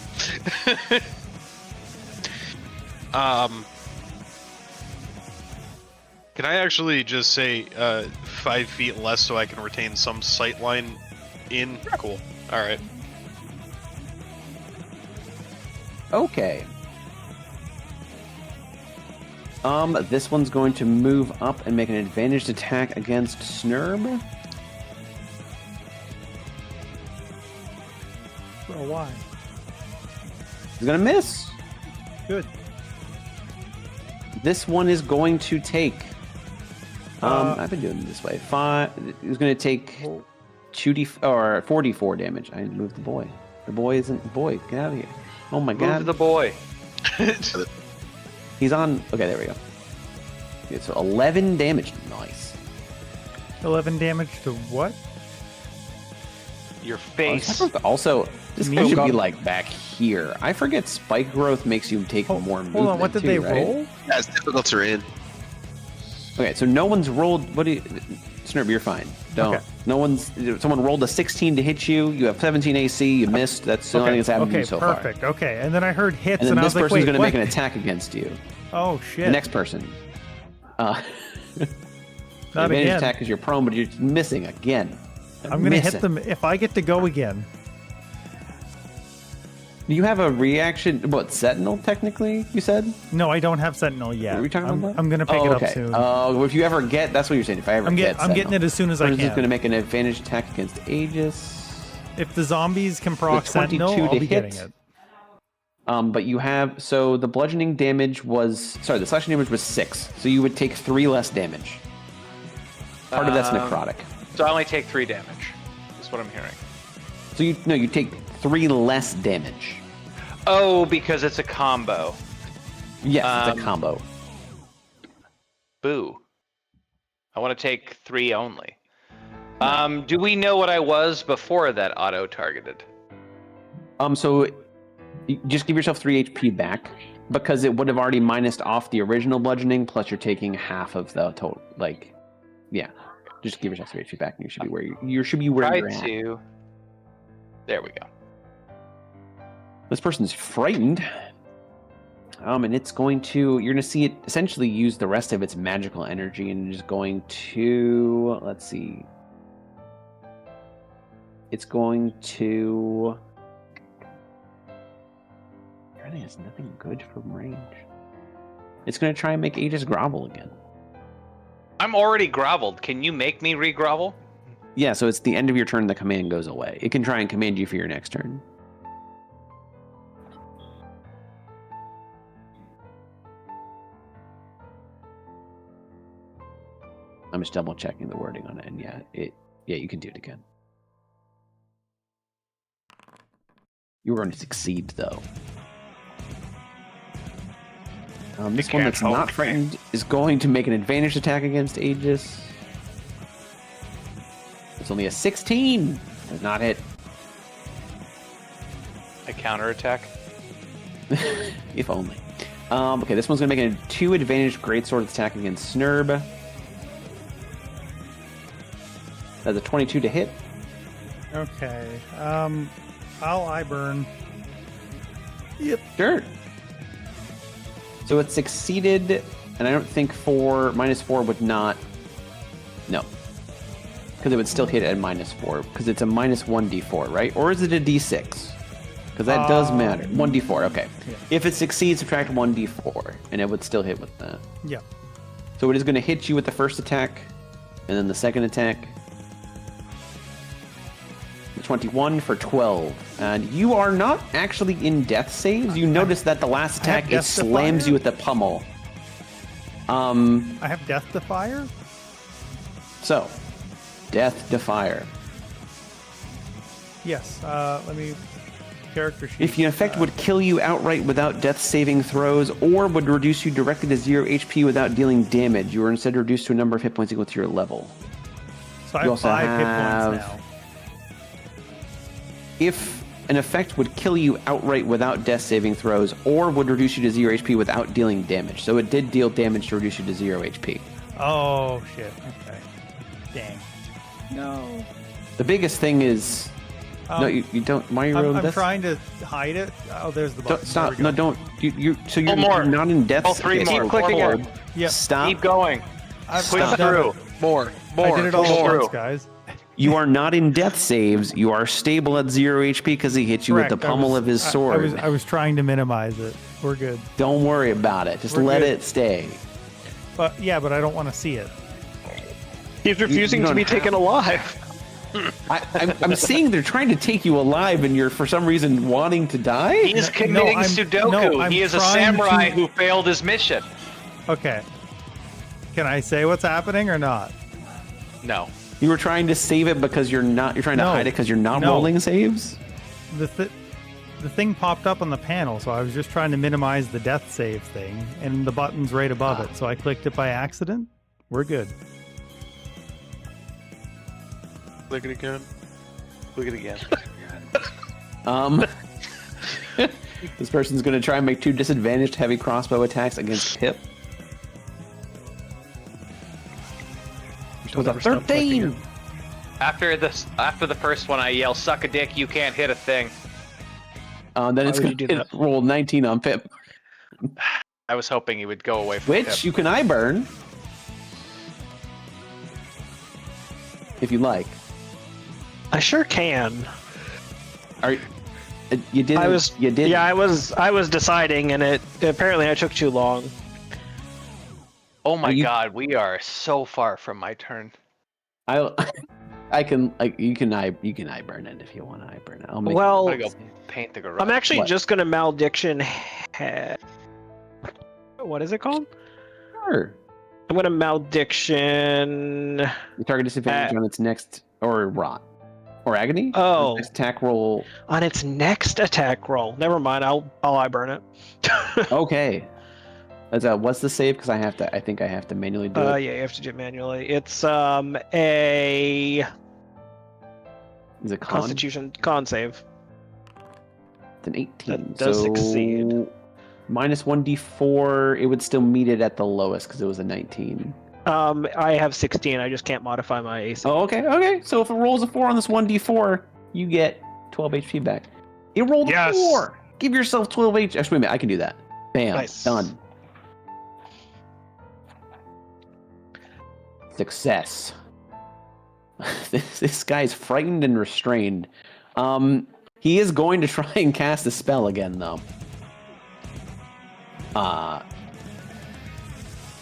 Can I actually just say 5 feet less so I can retain some sight line in? Cool. All right. Okay. This one's going to move up and make an advantaged attack against Snurb. Oh, why? He's gonna miss. Good. This one is going to take. I've been doing it this way. 5. He's going to take 4d4 damage. I moved the boy. The boy isn't boy. Get out of here. Oh my god. Move the boy. He's on. Okay, there we go. Okay, so 11 damage. Nice. 11 damage to what? Your face. Also, this Me? guy should Oh, be God. like back here. I forget spike growth makes you take more movement. Hold on, what did too, they right? roll? Yeah, it's difficult terrain. Okay, so no one's rolled. What do you, Snurb? You're fine. Don't. Okay. No one's. Someone rolled a 16 to hit you. You have 17 AC. You missed. That's the only thing that's happened to you so perfect. far. Okay, and then I heard hits, And then I this was like, person's wait, going to what? make an attack against you. Oh shit! The next person. Not Advantage again. attack because you're prone, but you're missing again. I'm gonna hit Missing. them if I get to go again. Do you have a reaction? What, Sentinel, technically, you said? No, I don't have Sentinel yet. Are we talking about that? I'm gonna pick it up soon. Oh, if you ever get, that's what you're saying. If I ever I'm get getting Sentinel. it as soon as I I'm just can. going to make an advantage attack against Aegis. If the zombies can proc The 22 Sentinel, I'll to be hit. getting it. But you have, so the bludgeoning damage was, sorry, the slashing damage was 6. So you would take 3 less damage. Part of that's necrotic. So I only take 3 damage. That's what I'm hearing. So you take 3 less damage. Oh, because it's a combo. Yes, it's a combo. Boo. I want to take 3 only. Do we know what I was before that auto-targeted? So you just give yourself 3 HP back because it would have already minused off the original bludgeoning, plus you're taking half of the total. Like, yeah, just give yourself 3 HP back, and you should be where you should be where Try you're at. to. There we go. This person's frightened. And it's going to, you're going to see it essentially use the rest of its magical energy and is going to, let's see. It's going to, really has nothing good from range. It's going to try and make Aegis grovel again. I'm already groveled. Can you make me re-grovel? Yeah, so it's the end of your turn, the command goes away. It can try and command you for your next turn. I'm just double checking the wording on it, and yeah, you can do it again. You were going to succeed, though. This one that's not frightened is going to make an advantage attack against Aegis. It's only a 16. Does not hit. A counterattack? If only. Okay, this one's going to make a 2 advantage greatsword attack against Snurb. That's a 22 to hit. Okay. I'll eye burn. Yep. Sure. So it succeeded, and I don't think -4 would not. No. Because it would still hit at -4, because it's a -1d4, right? Or is it a d6? Because that does matter. 1d4, okay. Yeah. If it succeeds, subtract 1d4, and it would still hit with that. Yeah. So it is going to hit you with the first attack, and then the second attack, which 21 for 12. And you are not actually in death saves. You notice that the last attack, it Death slams Defier? you with the pummel. I have Death Defier? So, Death Defier. Yes. Let me... Character sheet. If the effect would kill you outright without death saving throws, or would reduce you directly to 0 HP without dealing damage, you are instead reduced to a number of hit points equal to your level. So I you have also 5 have- hit points now. If an effect would kill you outright without death saving throws, or would reduce you to 0 HP without dealing damage. So it did deal damage to reduce you to 0 HP. Oh, shit. Okay. Dang. No. The biggest thing is... no, you don't... Why are you rolling I'm this? trying to hide it. Oh, there's the button. Don't, stop. There we No, go. don't. So you're, One more. you're not in death... Oh, 3 more. so Keep clicking hold. it. Yep. Stop. Keep going. I've Push done through. it. More. I did it all Push at through. once, guys. You are not in death saves. You are stable at 0 HP because he hit you with the Correct. pummel of his sword. I was trying to minimize it. We're good. Don't worry about it. Just We're let good. it stay. But yeah, but I don't want to see it. He's refusing to don't be have- taken alive. I'm seeing they're trying to take you alive, and you're for some reason wanting to die. He's committing I'm- Sudoku. no, I'm he is a trying samurai to- who failed his mission. Okay. Can I say what's happening or not? No. You were trying to save it because you're not. You're trying to No. hide it because you're not No. rolling saves. The thing popped up on the panel, so I was just trying to minimize the death save thing, and the button's right above it. So I clicked it by accident. We're good. Click it again. Click it again. This person's going to try and make 2 disadvantaged heavy crossbow attacks against Pip. With a 13. After the first one, I yell, "Suck a dick! You can't hit a thing." Then it's would going you do to roll 19 on Pip, I was hoping he would go away from which Pip. you can eye burn if you like. I sure can. You did. You did. Yeah, I was deciding, and apparently I took too long. Oh my you- god, we are so far from my turn. I can you can eye burn it if you want to eye burn it. I'll make Well, I'm gonna go paint the garage. I'm actually What? just gonna malediction. What is it called? Sure. I'm gonna malediction. You target disadvantage on its next or rot or agony. Oh. Next attack roll. On its next attack roll. Never mind. I'll eye burn it. Okay. What's the save? Because I think I have to manually do it. Yeah, you have to do it manually. It's a Is it con? Constitution con save. It's an 18. That does so succeed. minus 1d4. It would still meet it at the lowest because it was a 19. I have 16. I just can't modify my AC. Oh, okay. Okay. So if it rolls a 4 on this 1d4, you get 12 HP back. It rolled Yes. a 4. Give yourself 12 HP. Actually, wait a minute. I can do that. Bam. Nice. Done. Success. This guy's frightened and restrained. He is going to try and cast a spell again, though.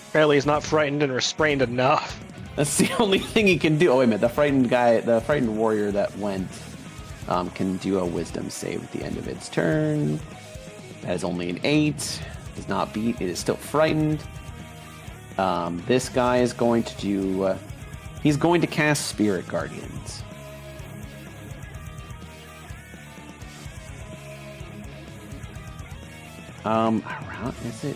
Apparently he's not frightened and restrained enough. That's the only thing he can do. Oh, wait a minute. The frightened warrior that went, can do a wisdom save at the end of its turn. That is only an 8. Does not beat. It is still frightened. This guy is going to do... he's going to cast Spirit Guardians. Around... Is it...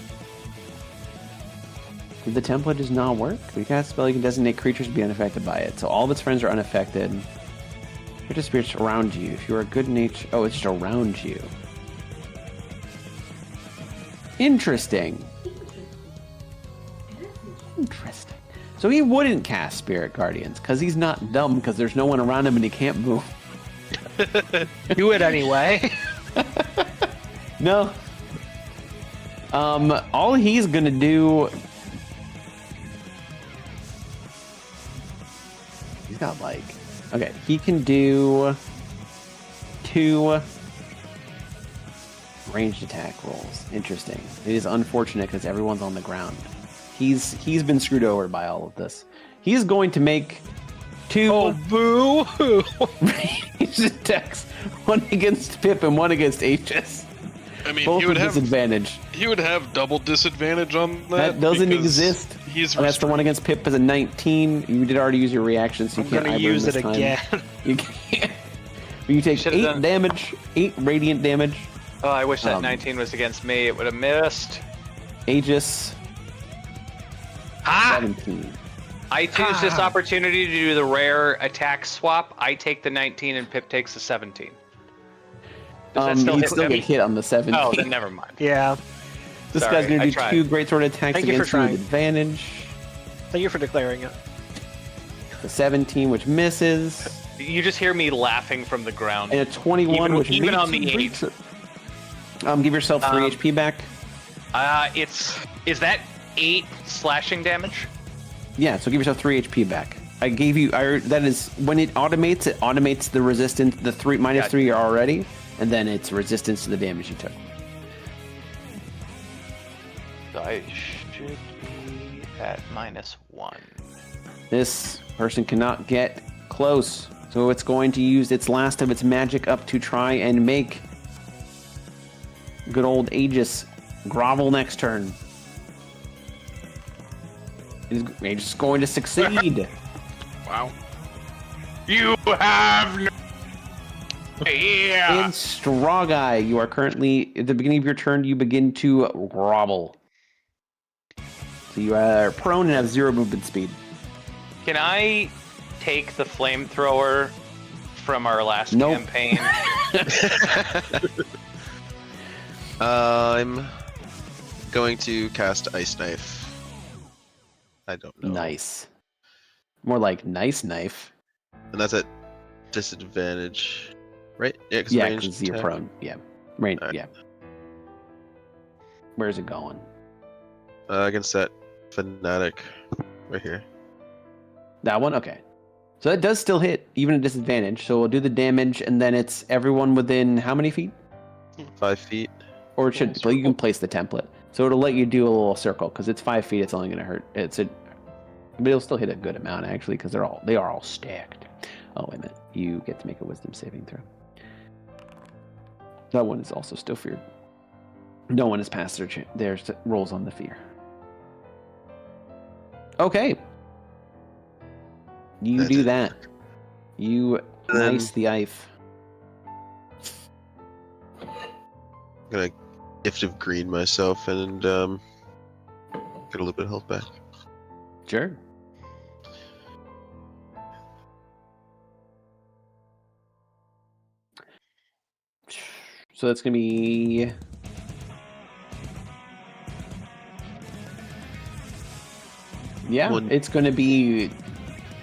Did the template does not work? We cast a spell, you can designate creatures to be unaffected by it. So all of its friends are unaffected. Creature spirits around you. If you are good nature... Oh, it's just around you. Interesting. Interesting. So he wouldn't cast Spirit Guardians, because he's not dumb, because there's no one around him and he can't move. Do it anyway. No. All he's gonna do... He's got like... Okay, he can do 2 ranged attack rolls. Interesting. It is unfortunate because everyone's on the ground. He's been screwed over by all of this. He's going to make 2 Oh, boo! ranged attacks, 1 against Pip and 1 against Aegis. I mean, Both he would with have disadvantage. he would have double disadvantage on that. That doesn't because exist. He's Oh, that's the one against Pip is a 19. You did already use your reaction, so you I'm can't gonna either use this it time. again. You can't. You take Should've 8 done- damage, 8 radiant damage. Oh, I wish that Um, 19 was against me. It would have missed. Aegis, Ah! 17. I choose this opportunity to do the rare attack swap. I take the 19 and Pip takes the 17. Does that still He'd hit still heavy? get hit on the 17. Oh, then never mind. Yeah. This Sorry, guy's going I to do tried. 2 greatsword attacks Thank you for against you with trying. advantage. Thank you for declaring it. The 17, which misses. You just hear me laughing from the ground. And a 21, Even- which even makes on the you 8. breach. Give yourself 3 HP back. Is that 8 slashing damage? Yeah, so give yourself 3 HP back. I gave you. That is when it automates the resistance. The minus Gotcha. 3 already, and then it's resistance to the damage you took. I should be at -1. This person cannot get close, so it's going to use its last of its magic up to try and make good old Aegis grovel next turn. Aegis is going to succeed. wow. You have no. Yeah. In StrawGuy, you are currently at the beginning of your turn. You begin to grovel. So you are prone and have 0 movement speed. Can I take the flamethrower from our last Nope. campaign? I'm going to cast Ice Knife. I don't know. Nice. More like nice knife. And that's at disadvantage, right? Yeah, Yeah, ranged because you're attack. prone. Yeah. Right. Alright. Yeah. Where's it going? Against that fanatic right here. That one? Okay. So that does still hit, even at disadvantage. So we'll do the damage, and then it's everyone within how many feet? 5 feet. Or it should. Well, you can place the template. So it'll let you do a little circle because it's 5 feet. It's only going to hurt. But it'll still hit a good amount actually because they are all stacked. Oh wait a minute. You get to make a wisdom saving throw. That one is also still feared. No one has passed their rolls on the fear. Okay. You That's do it. that. You Then- nice the ife. I'm gonna gift of green myself and get a little bit of health back. Sure. So that's gonna be yeah. One- It's gonna be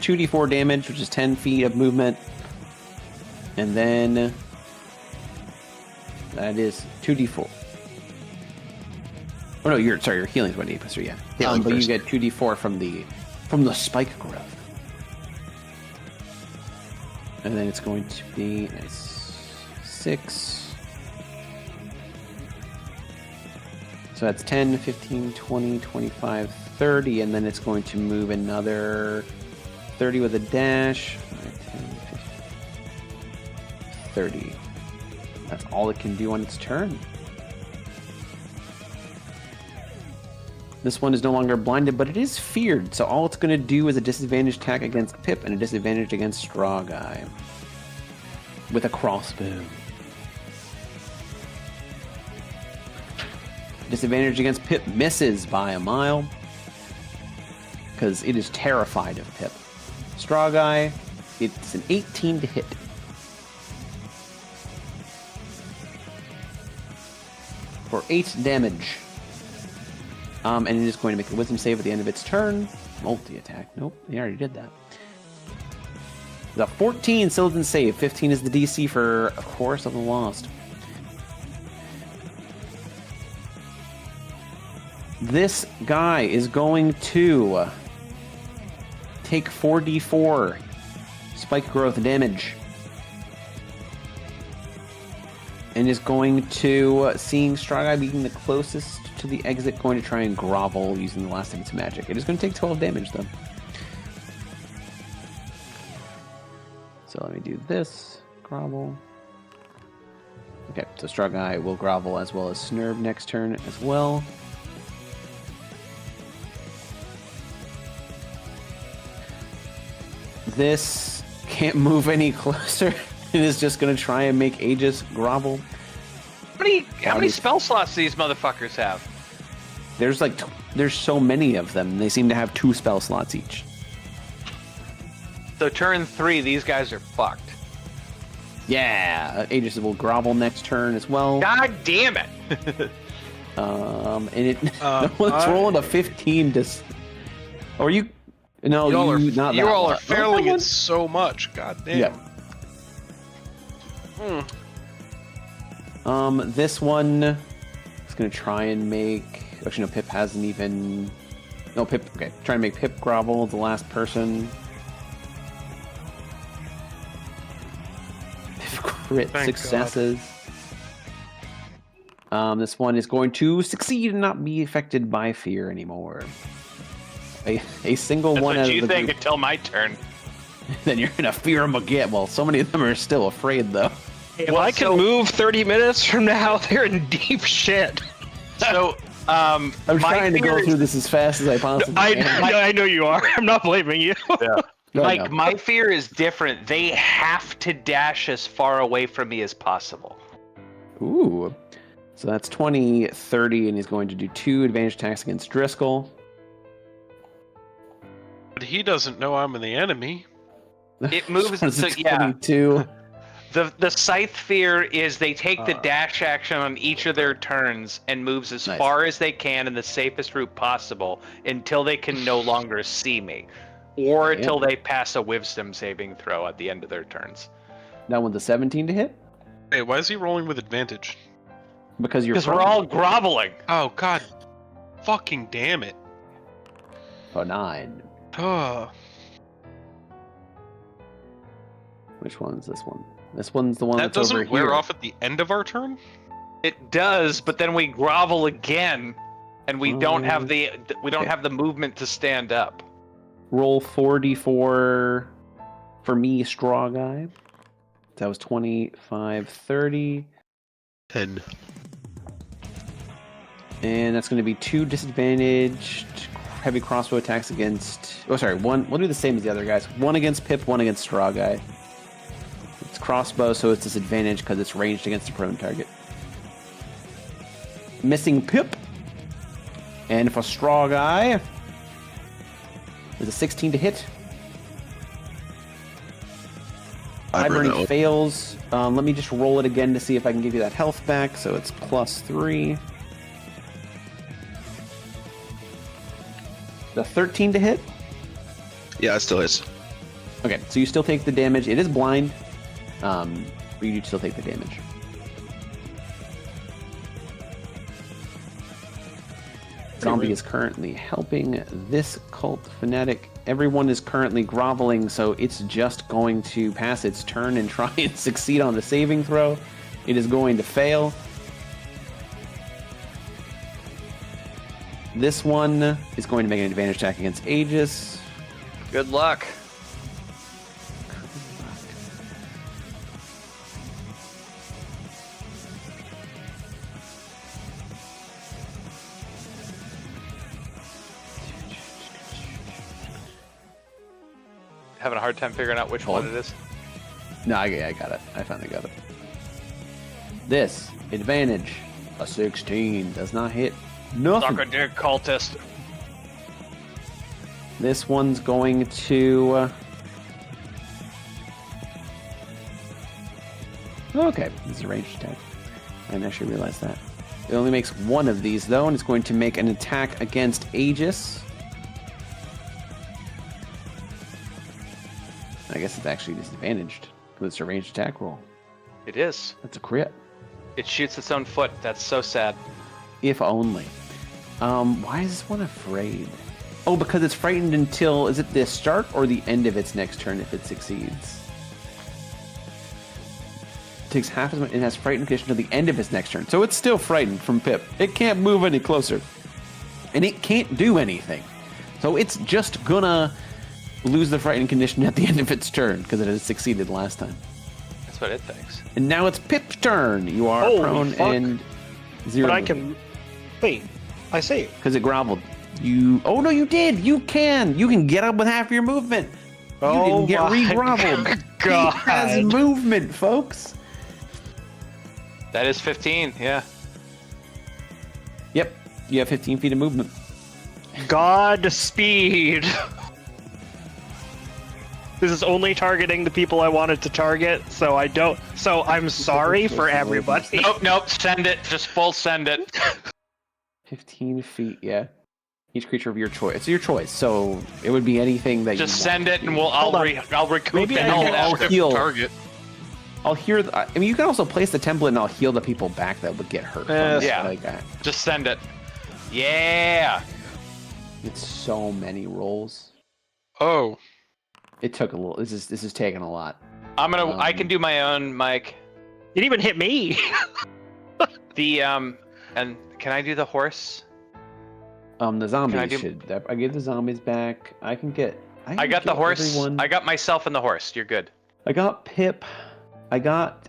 2d4 damage, which is 10 feet of movement, and then that is 2d4. Oh no, your healing's 1d8 plus 3, yeah. Healing But you first. get 2d4 from the spike growth. And then it's going to be nice 6. So that's 10, 15, 20, 25, 30, and then it's going to move another 30 with a dash. 5, 10, 15, 30. That's all it can do on its turn. This one is no longer blinded, but it is feared, so all it's going to do is a disadvantage attack against Pip and a disadvantage against StrawGuy. With a crossbow. Disadvantage against Pip misses by a mile. Because it is terrified of Pip. StrawGuy, it's an 18 to hit. For 8 damage. And it is going to make a wisdom save at the end of its turn. Multi-attack. Nope, they already did that. The 14 still doesn't save. 15 is the DC for Chorus of the Lost. This guy is going to take 4d4 spike growth damage. And is going to, seeing StrawGuy being the closest to the exit, going to try and grovel using the last of its magic. It is going to take 12 damage, though. me do this. Grovel. Okay, so StrawGuy will grovel as well as Snurb next turn as well. This can't move any closer. It is just going to try and make Aegis grovel. How many spell slots do these motherfuckers have? There's there's so many of them. They seem to have 2 spell slots each. So turn 3, these guys are fucked. Yeah, Aegis will grovel next turn as well. God damn it! And it it's rolling a 15 to. Or you? No, You all are, not you that all are one. failing it so much. God damn. Yeah. This one is gonna try and make. Actually, no. Pip hasn't even. No, Pip. Okay, try and make Pip grovel. The last person. Pip crit Thank successes. This one is going to succeed and not be affected by fear anymore. A single That's one what out you of the think group. until my turn. Then you're gonna fear them again. Well, so many of them are still afraid though. Well, I can move 30 minutes from now. They're in deep shit. So, I'm trying to go fear through this as fast as I possibly can. I know you are. I'm not blaming you. No, Mike, no. my fear is different. They have to dash as far away from me as possible. Ooh. So that's 20, 30, and he's going to do 2 advantage attacks against Dri Skell. But he doesn't know I'm the enemy. It moves. So it's So, yeah, 22. the scythe fear is they take the dash action on each of their turns and moves as Nice. far as they can in the safest route possible until they can no longer see me, or Yeah. until they pass a wisdom saving throw at the end of their turns. That one's a 17 to hit Hey, why is he rolling with advantage? because you're Because we're all groveling. Oh, god. Fucking damn it. 9. Oh. Which one is this one? This one's the one That that's over doesn't wear here. off at the end of our turn? It does, but then we grovel again, and we don't have the movement to stand up. Roll 4d4 for me, StrawGuy. That was 25, 30. 10. And that's going to be 2 disadvantaged heavy crossbow attacks against. Oh, sorry. One. We'll do the same as the other guys. 1 against Pip, 1 against StrawGuy. It's crossbow, so it's disadvantaged because it's ranged against a prone target. Missing Pip. And for StrawGuy, there's a 16 to hit. Hybrid fails. Let me just roll it again to see if I can give you that health back. So it's +3. The 13 to hit. Yeah, it still is. Okay, so you still take the damage. It is blind, but you do still take the damage. Zombie is currently helping this cult fanatic. Everyone is currently groveling, so it's just going to pass its turn and try and succeed on the saving throw. It is going to fail. This one is going to make an advantage attack against Aegis. Good luck. Having a hard time figuring out which one it is. No, I got it. I finally got it. This advantage, a 16, does not hit. Nothing. Suck a dick, cultist. This one's going to. Okay, this is a ranged attack. I didn't actually realize that. It only makes one of these though, and it's going to make an attack against Aegis. I guess it's actually disadvantaged because it's a ranged attack roll. It is. That's a crit. It shoots its own foot. That's so sad. If only. Why is this one afraid? Oh, because it's frightened until, is it the start or the end of its next turn if it succeeds? It takes half as much, it has frightened condition until the end of its next turn. So it's still frightened from Pip. It can't move any closer. And it can't do anything. So it's just gonna lose the frightening condition at the end of its turn because it has succeeded last time. That's what it thinks. And now it's Pip's turn. You are Holy prone fuck. and 0. But I can. Wait, I see. Because it groveled. You. Oh no, you did. You can get up with half your movement. You didn't get re-groveled. God. He has movement, folks. That is 15, yeah. Yep. You have 15 feet of movement. Godspeed. This is only targeting the people I wanted to target, so I don't. So I'm sorry for everybody. Nope, send it. Just full send it. 15 feet, yeah. Each creature of your choice. It's your choice, so it would be anything that Just you send want it, and I'll recoup Maybe and I all can- I'll that. heal. Target. I'll hear. I mean, you can also place the template, and I'll heal the people back that would get hurt. From it, Yeah. like that. Just send it. Yeah. It's so many rolls. Oh. It took a little. This is taking a lot. I can do my own, Mike. You didn't even hit me. And can I do the horse? The zombies do- should. I give the zombies back. I can get. I got the get horse. everyone. I got myself and the horse. You're good. I got Pip. I got.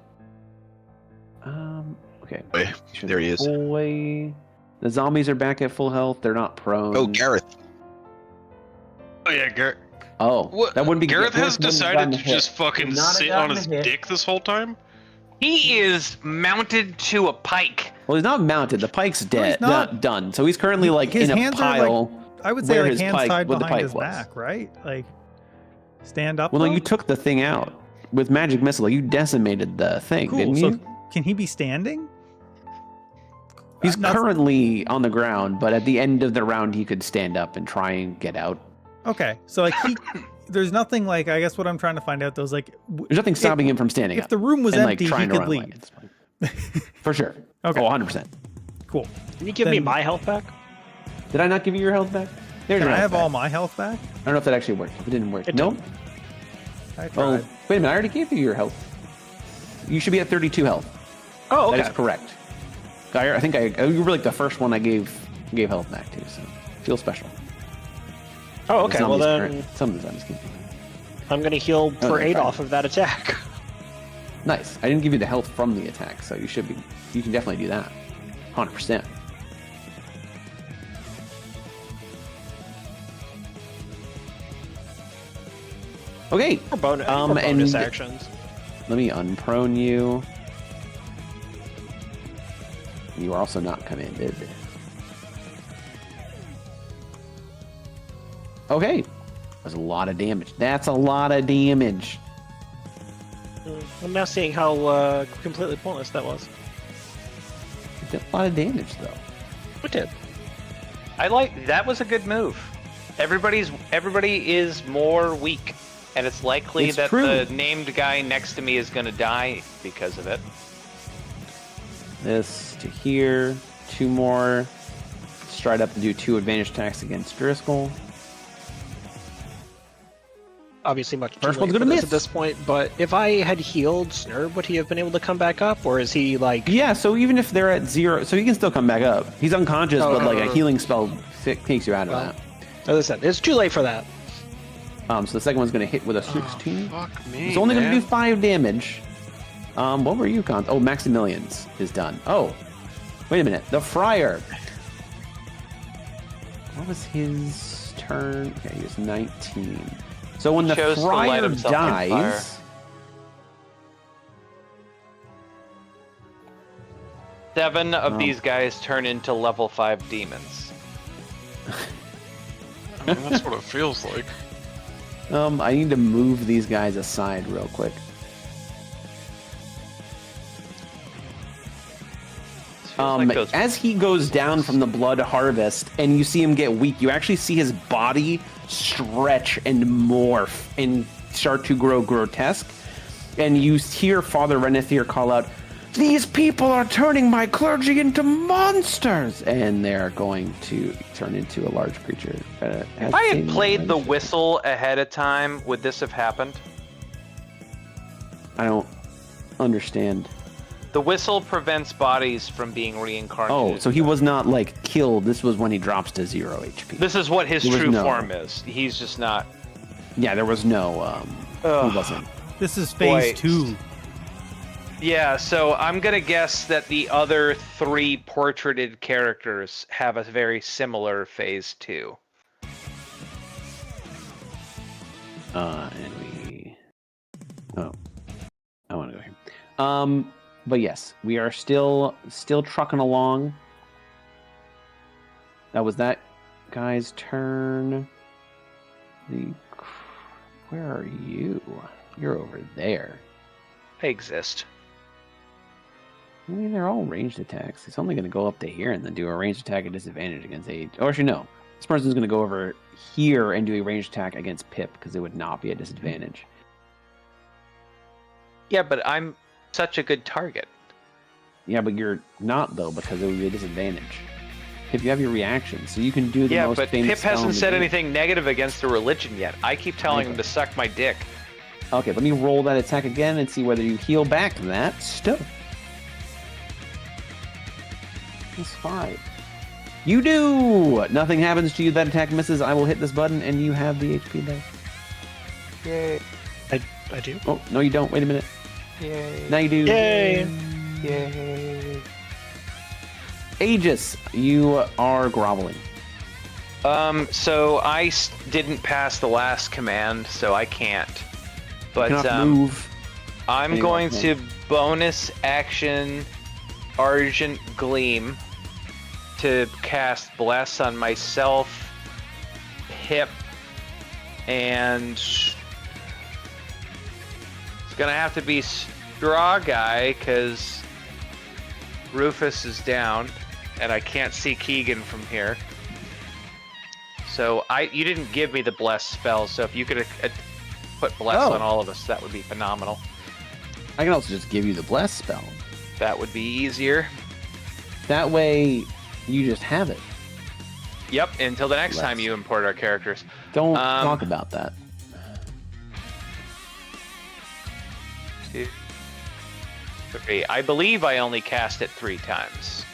Okay. Wait, there he is. Boy. The zombies are back at full health. They're not prone. Oh, Gareth. Oh yeah, Gareth. Oh, What? that wouldn't be. Gareth has wouldn't have decided gotten to a hit. just fucking Would not have sit gotten on a his hit. dick this whole time. He is mounted to a pike. Well, he's not mounted. The pike's dead. he's not. Not done. So he's currently like His in a hands are, like, pile. I would say where like his hands pike- tied where the behind pike his was. back, right? Like stand up. Well, no, though? you took the thing out with magic missile. You decimated the thing, Cool. didn't So you? can he be standing? He's not- currently on the ground, but at the end of the round, he could stand up and try and get out. Okay, so like there's nothing like I guess what I'm trying to find out though is like There's nothing stopping him from standing if up. the room was and, empty, he trying to could run away leave. at this point. For sure. Okay. Oh, 100%. Cool. Can you give me Then- my health back? Did I not give you your health back? There's Can your I health have all back. my health back? I don't know if that actually worked. If it didn't work. It Nope. I tried. Oh, wait a minute. I already gave you your health. You should be at 32 health. Oh, okay. That is correct. I think you were like the first one I gave health back to, so feel special. Oh, okay. Well then, Some of the zombies can. I'm gonna heal Oh, for they're 8 fine. off of that attack. Nice. I didn't give you the health from the attack, so you should be. You can definitely do that. 100%. Okay. Or bonus, Um, or bonus and- actions. Let me unprone you. You are also not commanded. Okay. That's a lot of damage. That's a lot of damage. I'm now seeing how completely pointless that was. That's a lot of damage, though. What did? That was a good move. Everybody is more weak, and it's likely It's that true. the named guy next to me is going to die because of it. This to here. 2 more. Stride up and do 2 advantage attacks against Dri Skell. Obviously much too First late one's gonna for this miss. at this point, but if I had healed Snurb, would he have been able to come back up, or is he like... Yeah, so even if they're at 0, so he can still come back up. He's unconscious, but like a healing spell takes you out of Well, that. As I said, it's too late for that. So the second one's going to hit with a 16. Fuck me. It's only going to man. do 5 damage. What were you, Con? Oh, Maximilian's is done. Oh, wait a minute. The Friar. What was his turn? Okay, he was 19. So when the Chose to light Friar himself on fire. dies, 7 of these guys turn into level 5 demons. I mean, that's what it feels like. I need to move these guys aside real quick. Feels like those- As he goes down from the blood harvest and you see him get weak, you actually see his body stretch and morph and start to grow grotesque. And you hear Father Renethir call out, "These people are turning my clergy into monsters!" And they're going to turn into a large creature. If I had played the whistle ahead of time, would this have happened? I don't understand. The whistle prevents bodies from being reincarnated. Oh, so he was not like killed. This was when he drops to 0 HP. This is what his There was true no- form is. He's just not. Yeah, there was no. He wasn't. This is phase Boy. 2. Yeah, so I'm gonna guess that the other 3 portraited characters have a very similar phase 2. And we. Oh, I want to go here. But yes, we are still trucking along. That was that guy's turn. Where are you? You're over there. I exist. I mean, they're all ranged attacks. It's only going to go up to here and then do a ranged attack at disadvantage against a. Or actually, no. This person's going to go over here and do a ranged attack against Pip because it would not be a disadvantage. Yeah, but I'm such a good target. Yeah, but you're not though because it would be a disadvantage. Pip, you have your reaction, so you can do the most but famous Pip spell in hasn't the said game. anything negative against the religion yet. I keep telling him to suck my dick. Okay, let me roll that attack again and see whether you heal back that stuff. That's 5. You do! Nothing happens to you. That attack misses. I will hit this button and you have the HP back. Yay. I do. Oh, no you don't. Wait a minute. Yay. Now you do. Yay! Yay. Aegis, you are groveling. So I didn't pass the last command, so I can't. But You cannot move. I'm Any going more. to bonus action Argent Gleam to cast Bless on myself, Pip, and it's gonna have to be StrawGuy because Rufus is down and I can't see Keegan from here. So you didn't give me the Bless spell, so if you could put Bless Oh. on all of us, that would be phenomenal. I can also just give you the bless spell. That would be easier. That way, you just have it. Yep, until the next Bless. time you import our characters. Don't talk about that. 2, 3. I believe I only cast it 3 times.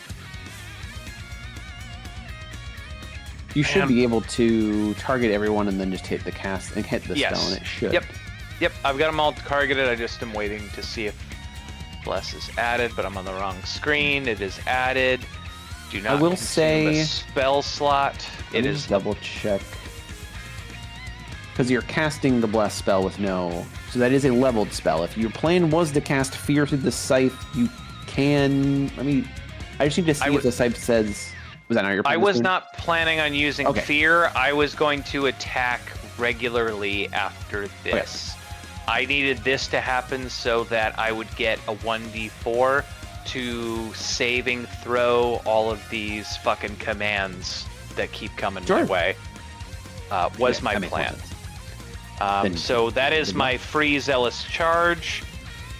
You should And- be able to target everyone and then just hit the cast and hit the Yes. spell, and it should. Yep, I've got them all targeted. I just am waiting to see if Bless is added, but I'm on the wrong screen. It is added. Do not will consume say- a spell slot. Let It me is just double check. Because you're casting the bless spell with no. So that is a leveled spell. If your plan was to cast Fear through the scythe, you can. I just need to see if the scythe says. Was that not your plan? I was not planning on using Okay. Fear. I was going to attack regularly after this. I needed this to happen so that I would get a 1d4 to saving throw all of these fucking commands that keep coming my Sure. way. Was Yeah, my that makes more plan. sense. Then- So that is then- my free zealous charge.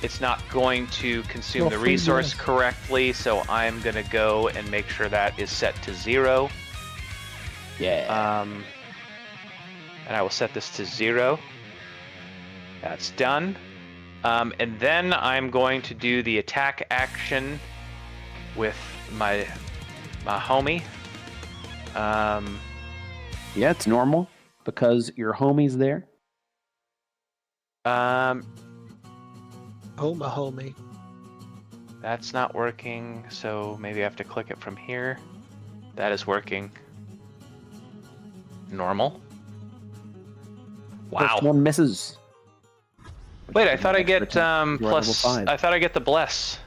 It's not going to consume Well, the free resource zealous. correctly, so I'm gonna go and make sure that is set to 0. Yeah. And I will set this to 0. That's done. And then I'm going to do the attack action with my homie. Yeah, it's normal because your homie's there. Oh, my homie. That's not working, so maybe I have to click it from here. That is working. Normal. Wow. First one misses. Wait, I thought I get You are level plus. 5. I thought I get the bless.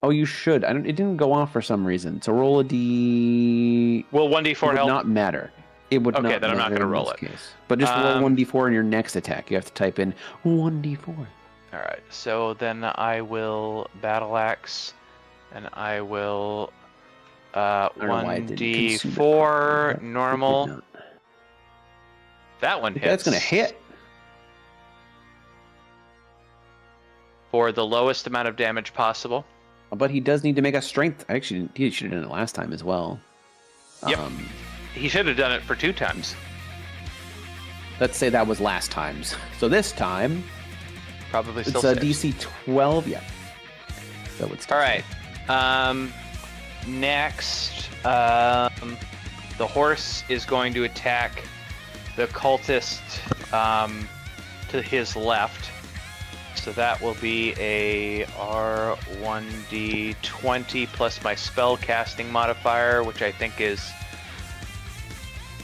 Oh, you should. It didn't go off for some reason. So roll a d. Will It 1d4 would help? not matter. It would Okay, not then I'm not matter gonna in roll this it. case. But just roll 1d4 in your next attack. You have to type in 1d4. All right. So then I will battle axe, and I will don't know why it didn't consume it 1d4 It did normal. not. That one hits. That's gonna hit. For the lowest amount of damage possible. But he does need to make a strength. Actually, he should have done it last time as well. Yep. He should have done it for 2 times. Let's say that was last time's. So this time, Probably still it's a safe. DC 12. Yeah. So it's All right. Next, the horse is going to attack the cultist to his left. So that will be a R1D20 plus my spell casting modifier, which I think is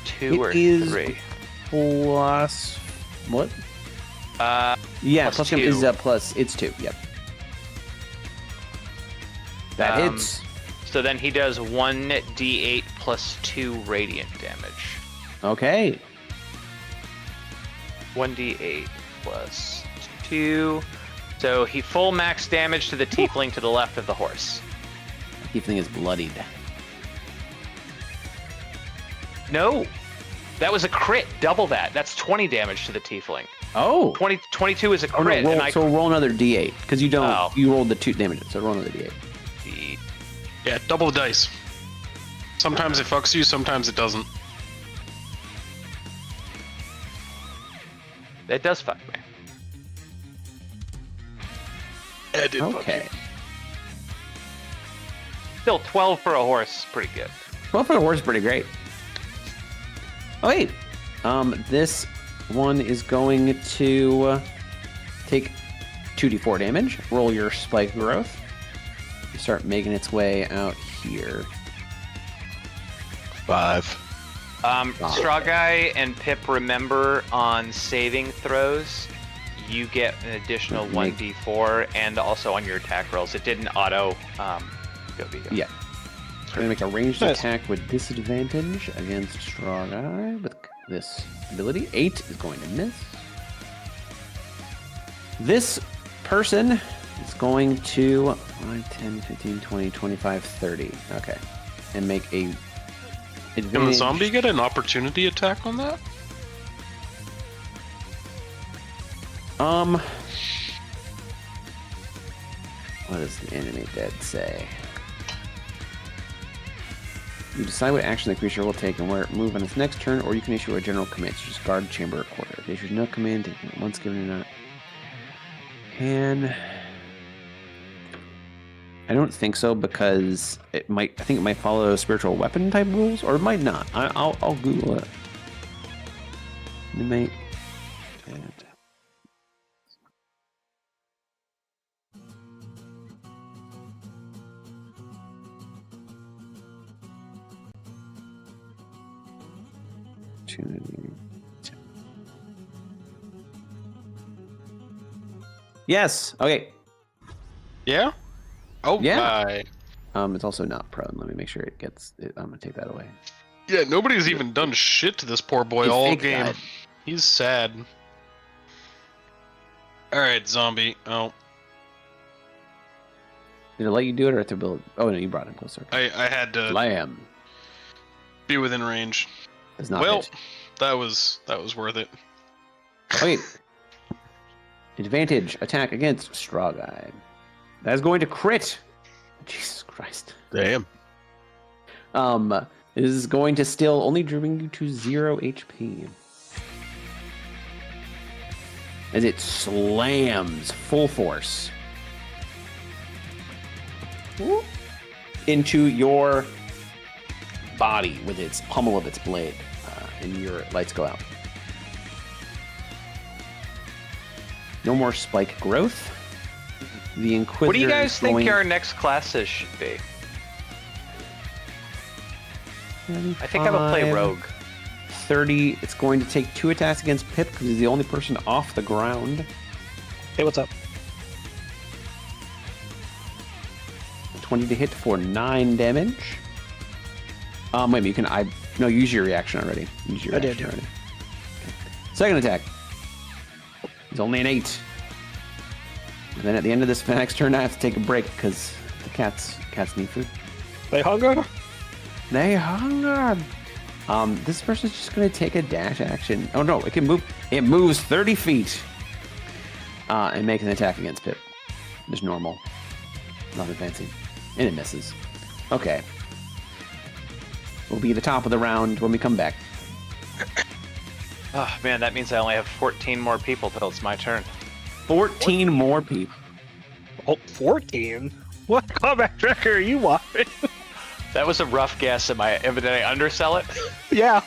2 or 3. Plus what? Yeah, plus 2. is plus. It's 2. Yep. That hits. So then he does 1d8 plus 2 radiant damage. Okay. 1d8 plus 2. So he full max damage to the tiefling to the left of the horse. Tiefling is bloodied. No, that was a crit. Double that. That's 20 damage to the tiefling. Oh. 22 is a Oh, no, crit. roll, and so roll another d8 because you don't. Oh. You rolled the 2 damage, so roll another d8. Yeah, double the dice. Sometimes it fucks you, sometimes it doesn't. It does fuck me. It did fuck Okay. you. Still 12 for a horse. Pretty good. Well, for the horse, pretty great. Oh wait, this one is going to take 2d4 damage. Roll your spike growth. You start making its way out here. 5. StrawGuy and Pip, remember on saving throws, you get an additional 1d4, and also on your attack rolls. It didn't auto go vegan. Yeah. I'm gonna make a ranged attack with disadvantage against StrawGuy with this ability. 8 is going to miss. This person is going to 5, 10, 15, 20, 25, 30. Okay. And make a Can the advantage. zombie get an opportunity attack on that? What does the enemy dead say? You decide what action the creature will take and where it move on its next turn, or you can issue a general command, such as guard, chamber, or quarter. If it issues no command, once given a can. I don't think so because it might. I think it might follow spiritual weapon type rules, or it might not. I'll Google it. It might. Yes. Okay. Yeah? Oh, Yeah. It's also not prone. Let me make sure it gets it. I'm gonna take that away. Yeah, nobody's even done shit to this poor boy His all fake game. died. He's sad. Alright, zombie. Oh, Did it let you do it or have to build? Oh no, you brought him closer. I had to Lamb be within range. does not Well, hit. that was worth it. Oh, wait. Advantage attack against StrawGuy. That is going to crit. Jesus Christ. Damn. This is going to still only bring you to 0 HP. As it slams full force into your body with its pummel of its blade, and your lights go out. No more spike growth. The Inquisitor. What do you guys is think going... our next classes should be? I think I would play 25, Rogue. 30. It's going to take 2 attacks against Pip because he's the only person off the ground. Hey, what's up? 20 to hit for 9 damage. Wait a minute, you can. No, use your reaction already. Use your I reaction did. already. Okay. Second attack. It's only an 8. And then at the end of this next turn, I have to take a break because the cats need food. They hunger? They hunger. This person's just gonna take a dash action. Oh no, it can move. It moves 30 feet. And makes an attack against Pip. Just normal. Nothing fancy. And it misses. Okay. We'll be at the top of the round when we come back. Oh man, that means I only have 14 more people till it's my turn. 14 more people. Oh, 14? What combat tracker are you watching? That was a rough guess. Did I undersell it? Yeah.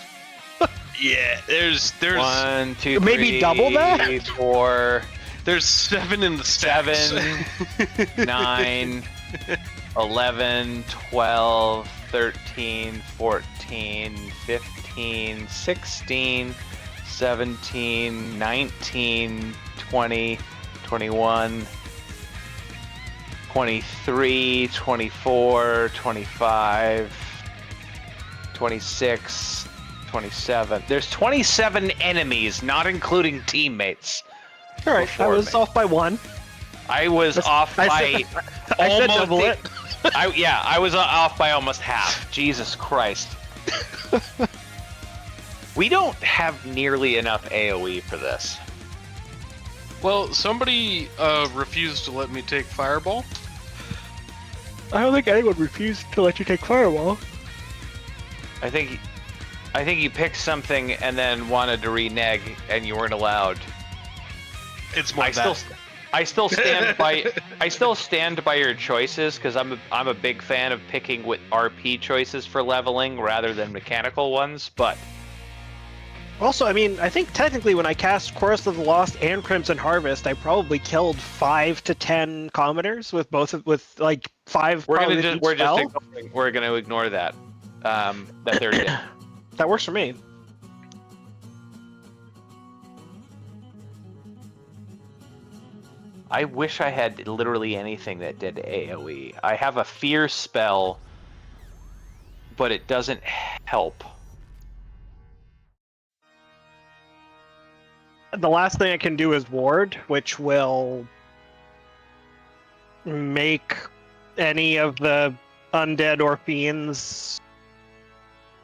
Yeah, there's 1, 2, Maybe 3, double that? 4, there's 7 in the stacks. 7, 9, 11, 12, 13, 14, 15, 16, 17, 19, 20, 21, 23, 24, 25, 26, 27. There's 27 enemies, not including teammates. All right, I Before was me. off by 1. I was off by I said almost double it. I was off by almost half. Jesus Christ. We don't have nearly enough AoE for this. Well, somebody refused to let me take Fireball. I don't think anyone refused to let you take Firewall. I think you picked something and then wanted to renege and you weren't allowed. It's more I still stand by your choices because I'm a big fan of picking with RP choices for leveling rather than mechanical ones, but Also, I mean, I think technically when I cast Chorus of the Lost and Crimson Harvest, I probably killed 5 to 10 commoners with like 5. we're probably gonna with each spell. we're gonna ignore that. That they're dead. That works for me. I wish I had literally anything that did AoE. I have a fear spell, but it doesn't help. The last thing I can do is Ward, which will make any of the undead or fiends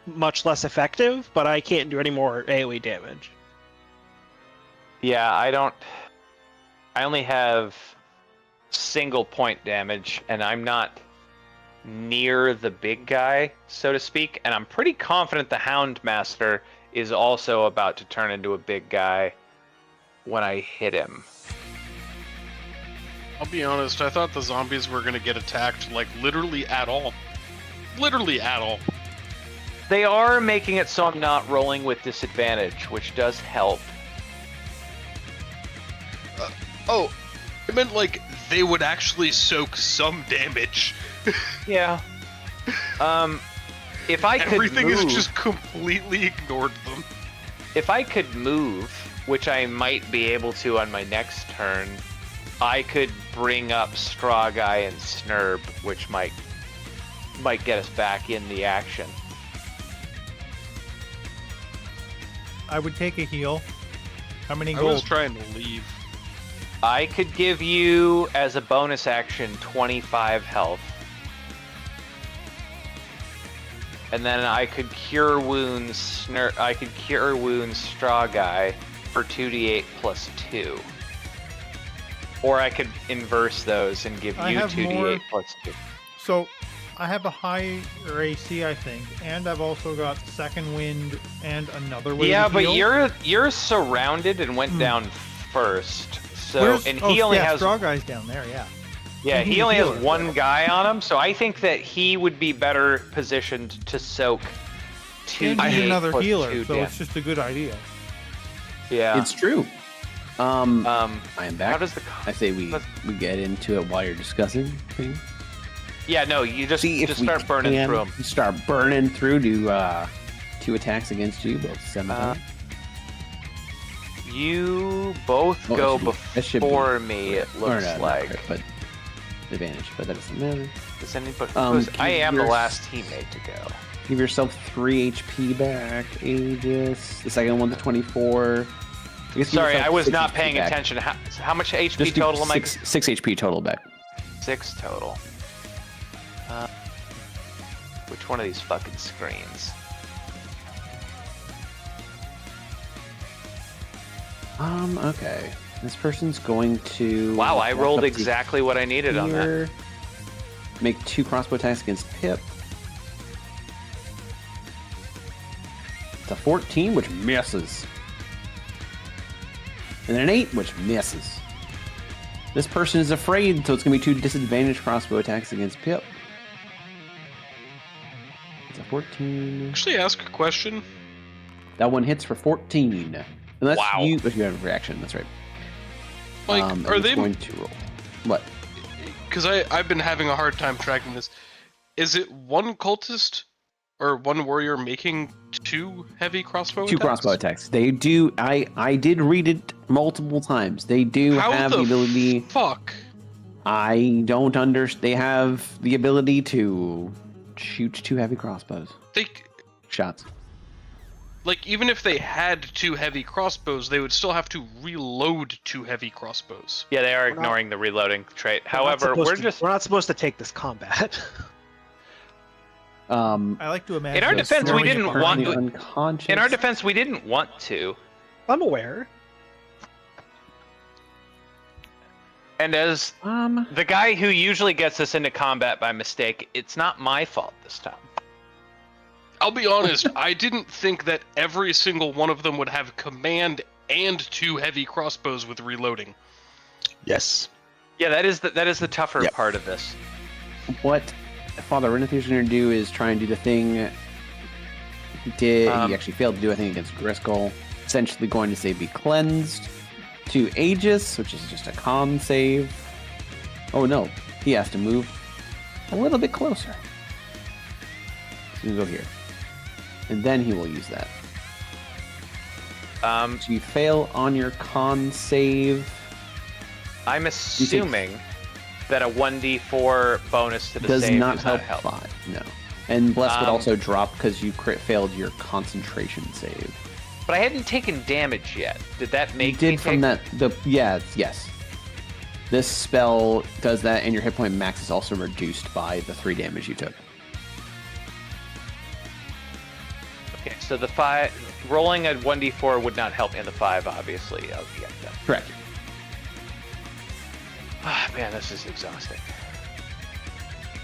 much less effective, but I can't do any more AoE damage. Yeah, I only have single point damage, and I'm not near the big guy, so to speak, and I'm pretty confident the Houndmaster is also about to turn into a big guy when I hit him. I'll be honest, I thought the zombies were gonna get attacked, like, literally at all. Literally at all. They are making it so I'm not rolling with disadvantage, which does help. Oh, I meant, like, they would actually soak some damage. Yeah. If I could Everything move, is just completely ignored them. if I could move, which I might be able to on my next turn, I could bring up StrawGuy and Snurb, which might get us back in the action. I would take a heal. How many I was gold? trying to leave. I could give you, as a bonus action, 25 health. And then I could cure wounds StrawGuy for 2d8 plus 2. Or I could inverse those and give I you have 2d8 more- plus 2. So, I have a higher AC, I think, and I've also got second wind and another way Yeah, to but heal. you're surrounded and went down first. So and he only has StrawGuy's down there, yeah. yeah, and he he's a only has healer. one guy on him, so I think that he would be better positioned to soak 2d8 And he's another plus healer, 2 so damage. it's just a good idea. Yeah. It's true. I am back. How does the I say we get into it while you're discussing things. Yeah, no, you just See if we start burning can through them. Start burning through to 2 attacks against you, both semi. You both Oh, go that should be- before me, it Or looks no, not like. crit, but advantage, but that doesn't matter. Does anybody, Um, I am the your- last teammate to go. Give yourself 3 HP back, Aegis. The second one to 24. I guess give Sorry, yourself I was 6 not HP paying back. attention. How much HP Just do total am I? 6 HP total back. 6 total. Which one of these fucking screens? Okay. This person's going to. Wow, I walk rolled up to exactly what I needed on that. here, Make 2 crossbow attacks against Pip. It's a 14, which misses. And an 8, which misses. This person is afraid, so it's going to be 2 disadvantaged crossbow attacks against Pip. It's a 14. Actually, ask a question. That one hits for 14. Unless Wow. you have a reaction, that's right. Like, And are it's they? going to roll? What? Because I've been having a hard time tracking this. Is it one cultist or one warrior making 2 heavy crossbow Two attacks? crossbow attacks. They do. I did read it multiple times. They do How have the the ability. fuck? I don't understand. They have the ability to shoot 2 heavy crossbows. They Shots. like even if they had 2 heavy crossbows, they would still have to reload 2 heavy crossbows. Yeah, they are We're not- ignoring the reloading trait. We're not However, supposed we're not supposed to take this combat. I like to imagine. In our defense, we throwing didn't it want- Currently unconscious. in our defense, we didn't want to. I'm aware. And as the guy who usually gets us into combat by mistake, it's not my fault this time. I'll be honest, I didn't think that every single one of them would have command and 2 heavy crossbows with reloading. Yes. Yeah, that is the tougher Yep. part of this. What Father Renethir is going to do is try and do the thing he did. He actually failed to do, I think, against Dri Skell. Essentially going to say be cleansed to Aegis, which is just a con save. Oh no, he has to move a little bit closer. So we go here. And then he will use that. So you fail on your con save. I'm assuming that a 1d4 bonus to the Does save not does help not help. 5, no. And Bless would Um, also drop because you failed your concentration save. But I hadn't taken damage yet. Did that make You me did from take... yes. This spell does that, and your hit point max is also reduced by the 3 damage you took. Okay, so the 5... Rolling a 1d4 would not help, and the 5, obviously. Oh, yeah, yeah. Correct. Ah, man, this is exhausting.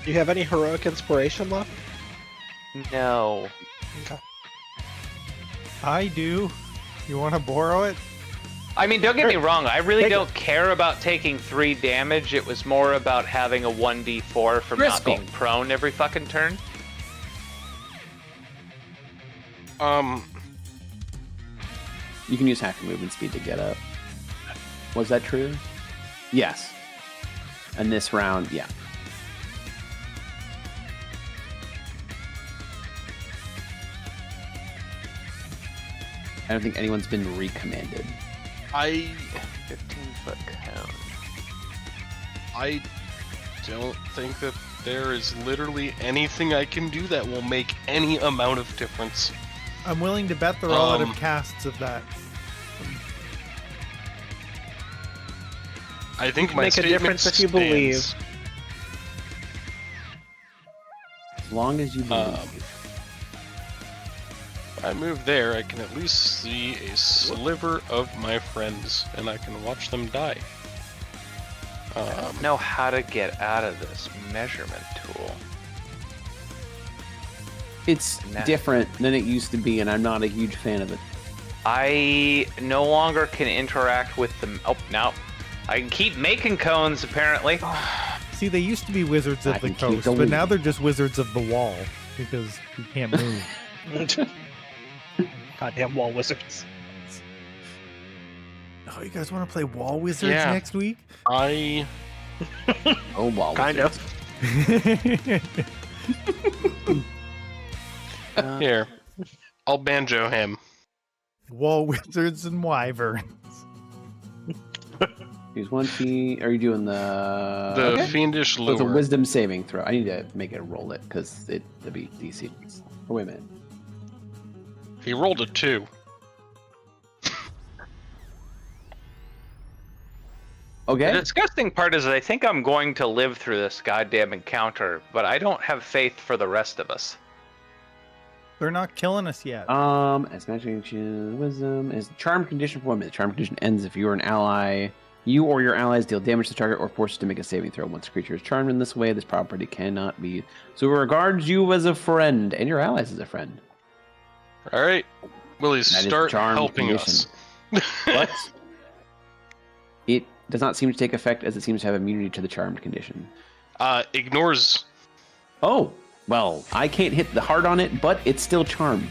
Do you have any heroic inspiration left? No. Okay. I do. You want to borrow it? I mean, don't get me wrong. I really Take it. don't care about taking 3 damage. It was more about having a 1d4 from Dri not Skell. being prone every fucking turn. You can use half your movement speed to get up. Was that true? Yes. And this round, yeah. I don't think anyone's been recommanded. I 15-foot cone. I don't think that there is literally anything I can do that will make any amount of difference. I'm willing to bet the relative Um, casts of that. I think my Make a statement difference if you stands. believe. As long as you believe. If I move there, I can at least see a sliver of my friends, and I can watch them die. I don't know how to get out of this measurement tool. It's Nah. different than it used to be, and I'm not a huge fan of it. I no longer can interact with them. Oh, no. I can keep making cones, apparently. See, they used to be wizards I of the can keep coast, but going. now they're just wizards of the wall because you can't move. Goddamn wall wizards. Oh, you guys want to play wall wizards Yeah. next week? I Oh, wow. Kind of. here. I'll banjo him. Wall wizards and wyverns. Use 1 feet. Are you doing the... The Okay. fiendish So it's a lure. wisdom saving throw. I need to make it roll it, because it'd be DC. Oh, wait a minute. He rolled a 2. The Okay. disgusting part is that I think I'm going to live through this goddamn encounter, but I don't have faith for the rest of us. They're not killing us yet. As magic wisdom is charm condition for 1 minute. Charm condition ends if you are an ally. You or your allies deal damage to the target or force it to make a saving throw. Once a creature is charmed in this way, this property cannot be. So it regards you as a friend and your allies as a friend. All right, Willie, That is start charm helping condition. us. But it does not seem to take effect as it seems to have immunity to the charmed condition. Ignores. Oh, well, I can't hit the heart on it, but it's still charmed.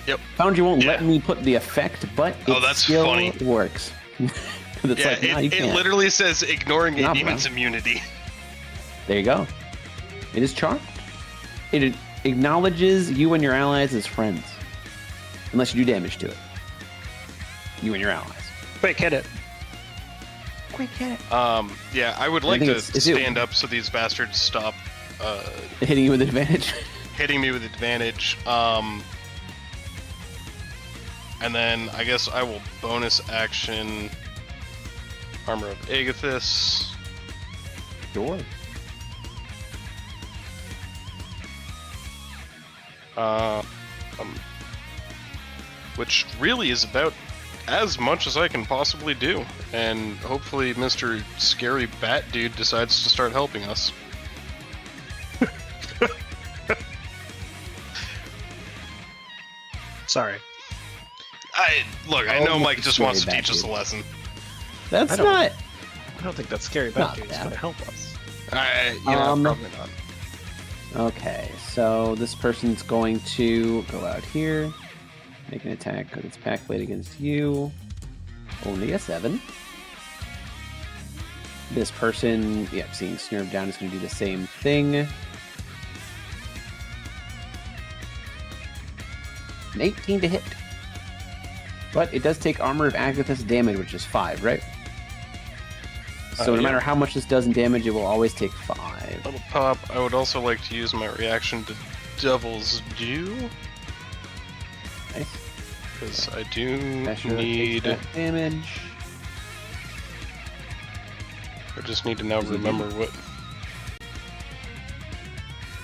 Yep. Foundry won't Yeah. let me put the effect, but it Oh, that's still funny. works. It's Yeah, like, no, you it can't. literally says ignoring Nah, a bro. demon's immunity. There you go. It is charmed. It acknowledges you and your allies as friends. Unless you do damage to it. You and your allies. Quick, hit it. Quick hit. Yeah, I would like think to is it- stand up so these bastards stop Hitting you with advantage. hitting me with advantage. And then I guess I will bonus action Armor of Aegis. Sure. Which really is about as much as I can possibly do. And hopefully Mr. Scary Bat Dude decides to start helping us. Sorry. I know Mike just wants to Scary Bat teach us a Dude. lesson. That's I don't- not. I don't think that scary Not bad dude's bad. gonna help us. Probably not. Okay, so this person's going to go out here, make an attack with its pack blade against you. Only a 7. This person, yeah, seeing Snurb down, is going to do the same thing. An 18 to hit. But it does take Armor of Aegis damage, which is 5, right? So no yeah. matter how much this does in damage, it will always take 5. Little pop. I would also like to use my reaction to Devil's Due, Nice. because I do Pressure takes need... that damage. I just need to now remember what...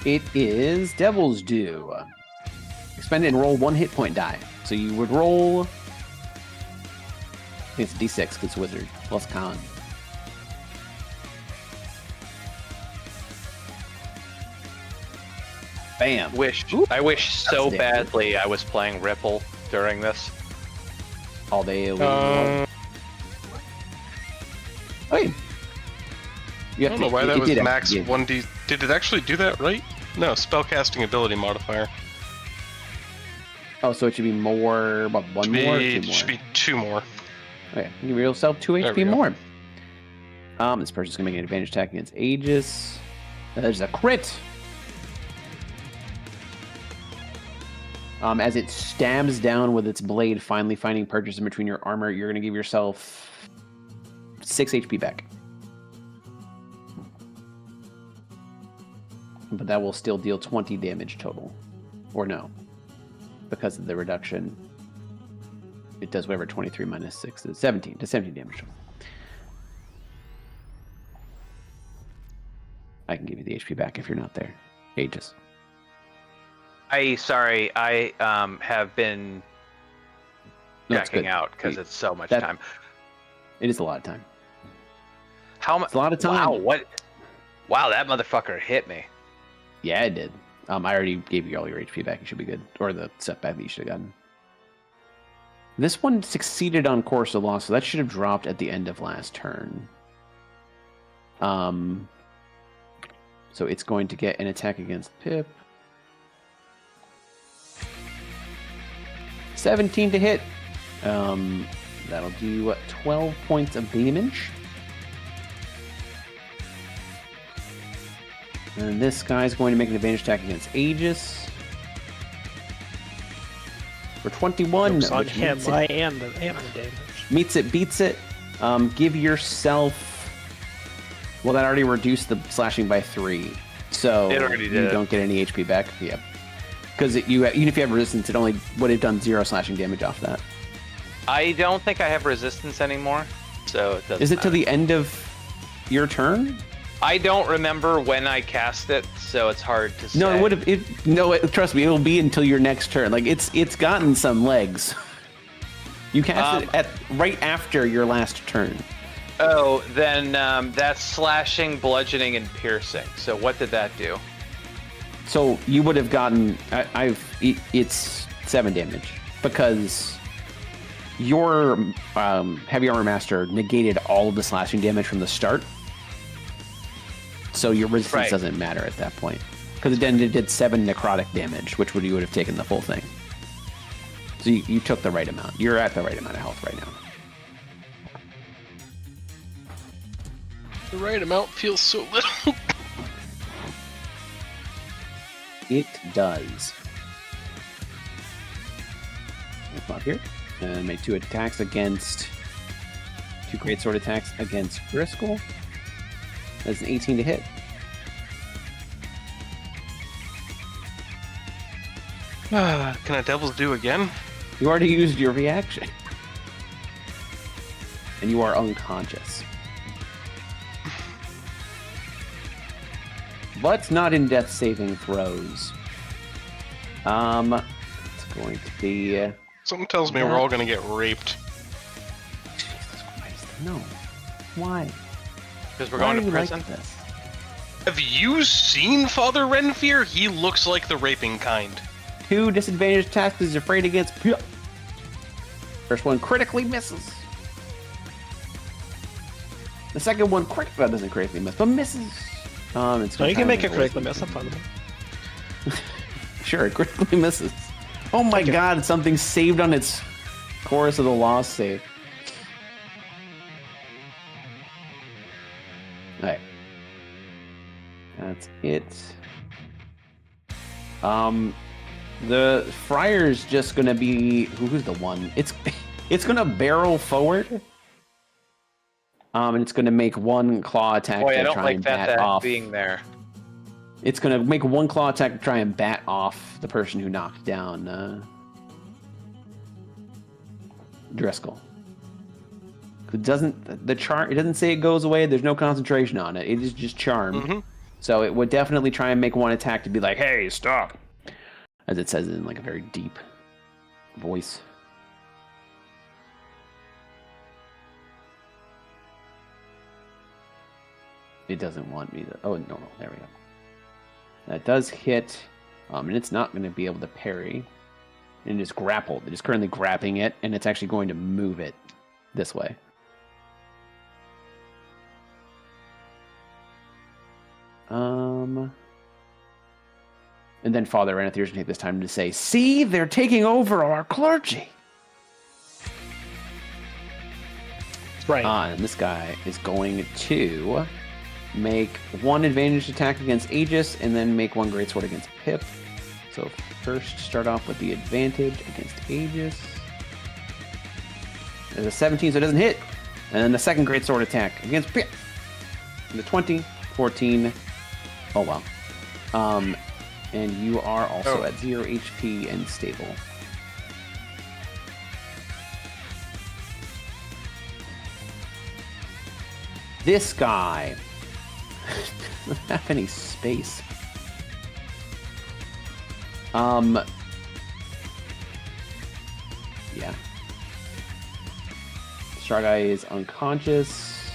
It is Devil's Due. Expend it and roll 1 hit point die. So you would roll... I think it's a d6 because it's wizard. Plus con. Bam. I wish so That's badly I was playing Ripple during this. All day. Wait. You I don't know why that was did max actually- 1d... Did it actually do that right? No, spellcasting ability modifier. Oh, so it should be more... What, one more or 2 more? Should be 2 more. Okay, give yourself 2 There HP we go. more. This person's gonna make an advantage attack against Aegis. There's a crit. As it stabs down with its blade, finally finding purchase in between your armor, you're gonna give yourself 6 HP back. But that will still deal 20 damage total. Or no. Because of the reduction. It does whatever 23 minus 6 is 17 to 17 damage total. I can give you the HP back if you're not there. Aegis. I have been No, it's checking good. out because it's so much That- time. It is a lot of time. How much? It's a lot of time. Wow, what? Wow, that motherfucker hit me. Yeah, it did. I already gave you all your HP back. You should be good. Or the setback that you should have gotten. This one succeeded on course of loss, so that should have dropped at the end of last turn. So it's going to get an attack against Pip. 17 to hit. That'll do 12 points of damage. And this guy's going to make an advantage attack against Aegis. For 21, Jokes on which him, meets it, I am the damage. meets it, beats it. Give yourself... Well, that already reduced the slashing by 3. So It already you did. don't get any HP back. Yep. Because even if you have resistance, it only would have done 0 slashing damage off that. I don't think I have resistance anymore, so it doesn't Is it to matter. the end of your turn? I don't remember when I cast it, so it's hard to say. No, it would have. Trust me, it'll be until your next turn. Like it's gotten some legs. You cast it right after your last turn. Oh, then that's slashing, bludgeoning, and piercing. So what did that do? So you would have gotten. It's 7 damage because your heavy armor master negated all of the slashing damage from the start. So your resistance Right. doesn't matter at that point because then it did 7 necrotic damage, which you would have taken the full thing. So you took the right amount. You're at the right amount of health right now. The right amount feels so little. It does. Come up here. And make 2 attacks against... 2 greatsword attacks against Dri Skell. That's an 18 to hit. Can a Devil's Do again? You already used your reaction. And you are unconscious. But not in death saving throws. It's going to be... Something tells me we're all gonna get raped. Jesus Christ, no. Why? Because we're Why going are to you prison. like this? Have you seen Father Renfear? He looks like the raping kind. 2 disadvantaged attacks is afraid against... First one critically misses. The second one doesn't critically miss, but misses. It's No, you can make it it critically miss. I'm fine with it. Sure, it critically misses. Oh my god, something saved on its Chorus of the Lost save. Alright. That's it. The Friar's just gonna be... Who's the one? It's gonna barrel forward. And it's gonna make 1 claw attack Boy, I to don't try like and that bat off. being there. It's gonna make 1 claw attack to try and bat off the person who knocked down Dri Skell. It doesn't say it goes away. There's no concentration on it. It is just charmed. Mm-hmm. So it would definitely try and make 1 attack to be like, "Hey, stop," as it says in like a very deep voice. It doesn't want me to. Oh no, there we go. That does hit, and it's not going to be able to parry. And it is grappled. It is currently grabbing it, and it's actually going to move it this way. And then Father Renethir is going to take this time to say, "See, they're taking over our clergy." Right. And this guy is going to make 1 advantage attack against Aegis, and then make 1 greatsword against Pip. So first, start off with the advantage against Aegis. There's a 17, so it doesn't hit. And then the second greatsword attack against Pip. The 20, 14. Oh wow. And you are also at 0 HP and stable. This guy doesn't have any space. Yeah. StrawGuy is unconscious.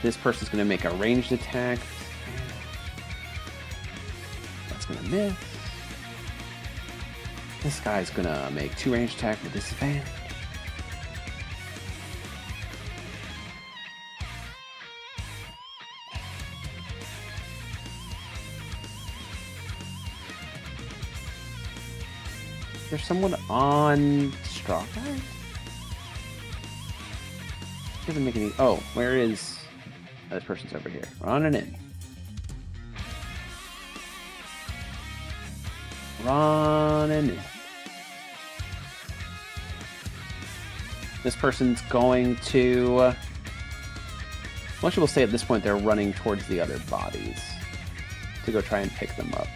This person's going to make a ranged attack. That's going to miss. This guy's going to make 2 ranged attacks with disadvantage. There's someone on StrawGuy? Doesn't make any. Oh, where is this person's over here? Running in. Running in. This person's going to. Most people say at this point they're running towards the other bodies to go try and pick them up.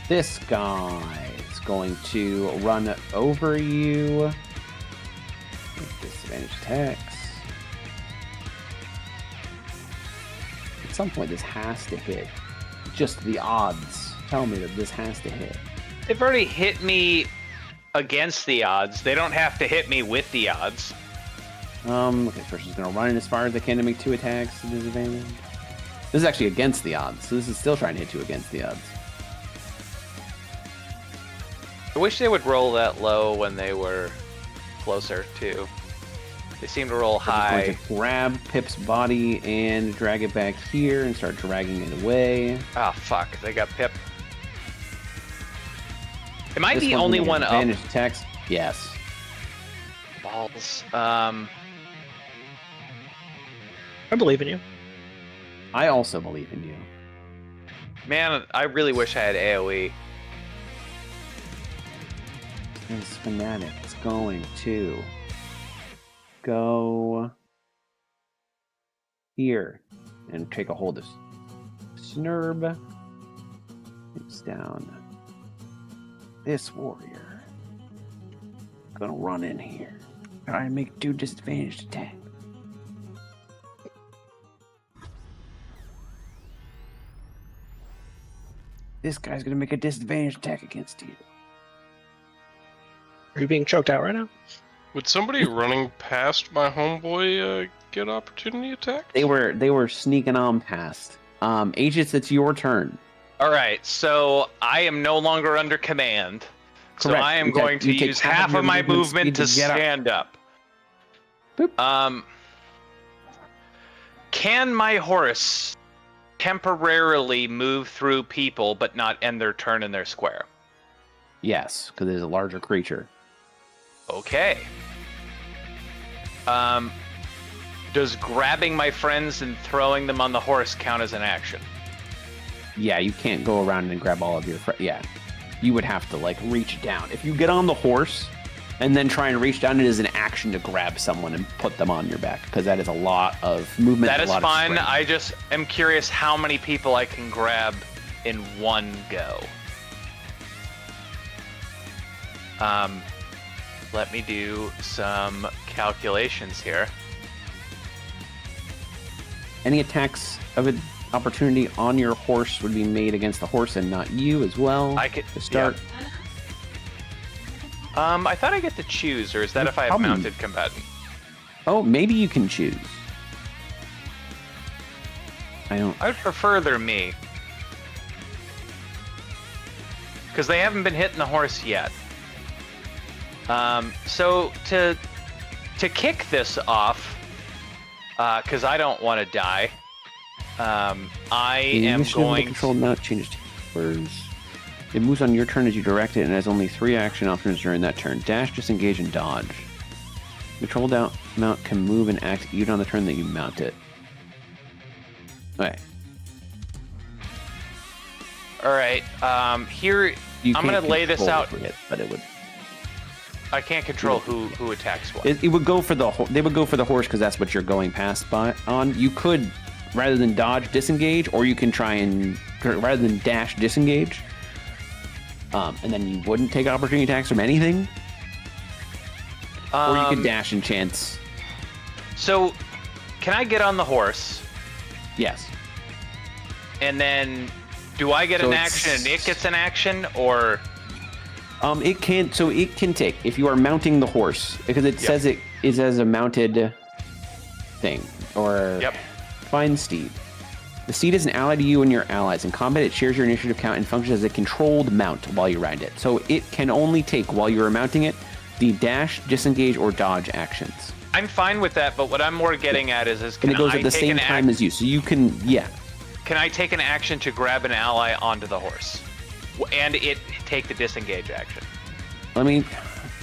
This guy is going to run over you. Make disadvantage attacks. At some point, this has to hit. Just the odds tell me that this has to hit. They've already hit me against the odds. They don't have to hit me with the odds. Okay, this person's going to run in as far as they can to make 2 attacks to disadvantage. This is actually against the odds, so this is still trying to hit you against the odds. I wish they would roll that low when they were closer, too. They seem to roll I'm high. going to grab Pip's body and drag it back here and start dragging it away. Ah, fuck. They got Pip. Am I This the one's only gonna one get up? advantage attacks? Yes. Balls. I believe in you. I also believe in you. Man, I really wish I had AoE. This fanatic is going to go here and take a hold of Snurb. It's down. This warrior gonna run in here. Try and make 2 disadvantaged attack. This guy's gonna make a disadvantaged attack against you. Are you being choked out right now? Would somebody running past my homeboy get opportunity attack? They were sneaking on past. Aegis, it's your turn. All right, so I am no longer under command. So Correct. I am You going to take use half half of your of my movement movement to speed to get up. stand up. Boop. Can my horse temporarily move through people but not end their turn in their square? Yes, because it is a larger creature. Okay. Does grabbing my friends and throwing them on the horse count as an action? Yeah, you can't go around and grab all of your friends. Yeah, you would have to like reach down. If you get on the horse and then try and reach down, it is an action to grab someone and put them on your back because that is a lot of movement. That a is lot of fine. strength. I just am curious how many people I can grab in one go. Let me do some calculations here. Any attacks of an opportunity on your horse would be made against the horse and not you as well. I could to start. Yeah. I thought I get to choose, or is that if I have Probably. mounted combatant? Oh, maybe you can choose. I don't. I would prefer they're me. Because they haven't been hitting the horse yet. So to kick this off, because I don't want to die, I The am initiative of the going controlled mount changes to yours. It moves on your turn as you direct it and has only 3 action options during that turn. Dash, disengage, and dodge. Controlled mount can move and act even on the turn that you mount it. Okay. All right. Here, You I'm can't gonna lay this control out. it, but it would. I can't control who attacks what. It would go for the. They would go for the horse because that's what you're going past on. You could, rather than dodge, disengage, or you can try and rather than dash, disengage. And then you wouldn't take opportunity attacks from anything. Or you could dash and chance. So, can I get on the horse? Yes. And then, do I get So an it's- action and it gets an action, or? It can. So it can take if you are mounting the horse because it says it is as a mounted thing or Yep. find steed. The steed is an ally to you and your allies. In combat, it shares your initiative count and functions as a controlled mount while you ride it. So it can only take while you are mounting it the dash, disengage, or dodge actions. I'm fine with that, but what I'm more getting at is And can it goes I at the take same an time as you. So you can, Can I take an action to grab an ally onto the horse, and it take the disengage action? I mean,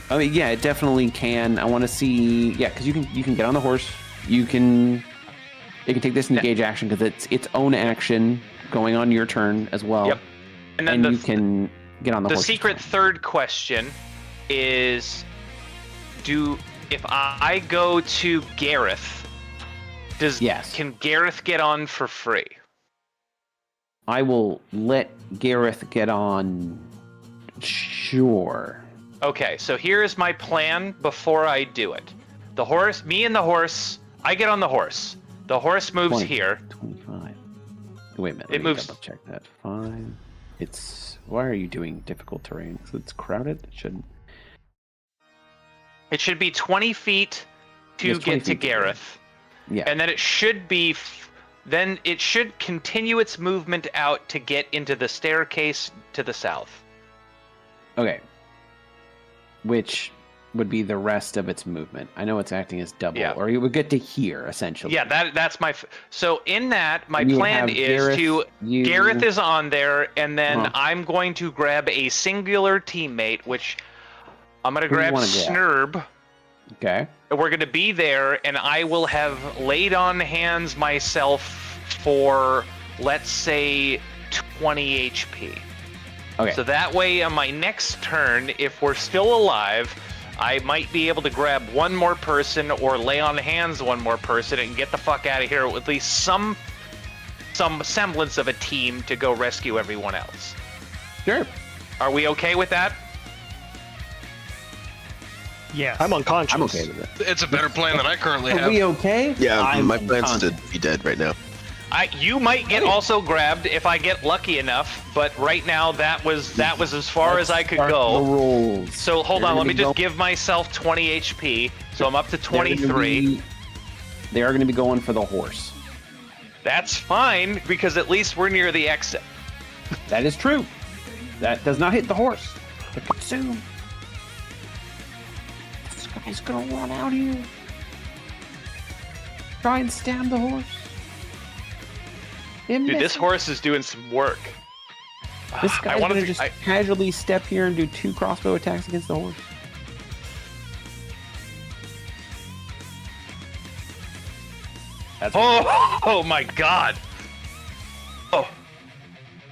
yeah, it definitely can. I want to see, because you can get on the horse. It can take this engage action because it's its own action going on your turn as well. Yep. And then you can get on the horse. The secret third question is, if I go to Gareth, can Gareth get on for free? I will let Gareth get on. Sure. Okay, so here is my plan before I do it. The horse, me and the horse, I get on the horse. The horse moves 20, here. 25. Wait a minute. It moves. Double check that. 5. It's. Why are you doing difficult terrain? So it's crowded. It shouldn't. It should be 20 feet to Yes, 20 get to feet to Gareth. Yeah. And then it should be. Then it should continue its movement out to get into the staircase to the south. Okay. Which would be the rest of its movement. I know it's acting as double, Yeah. or you would get to here essentially. Yeah, that's my. So in that, my You would plan have is Gareth, to. you- Gareth is on there, and then Uh-huh. I'm going to grab a singular teammate, which I'm going to Who do you grab wanna Snurb. Okay. We're going to be there, and I will have laid on hands myself for, let's say, 20 HP. Okay. So that way, on my next turn, if we're still alive, I might be able to grab one more person or lay on hands one more person and get the fuck out of here with at least some semblance of a team to go rescue everyone else. Sure. Are we okay with that? Yes. I'm unconscious. I'm okay with it. It's a better plan than I currently Are have. we okay? Yeah, I'm my plan's to unconscious. be dead right now. You might get also grabbed if I get lucky enough, but right now that was as far as I could Start go. The rolls. So hold They're on, gonna let me be just go- give myself 20 HP. So I'm up to they're gonna 23. They are going to be going for the horse. That's fine because at least we're near the exit. That is true. That does not hit the horse. But soon. This guy's going to run out here. Try and stab the horse. Dude, this horse is doing some work. This I guy's wanna going to do- just casually step here and do 2 crossbow attacks against the horse. That's Oh my god! Oh,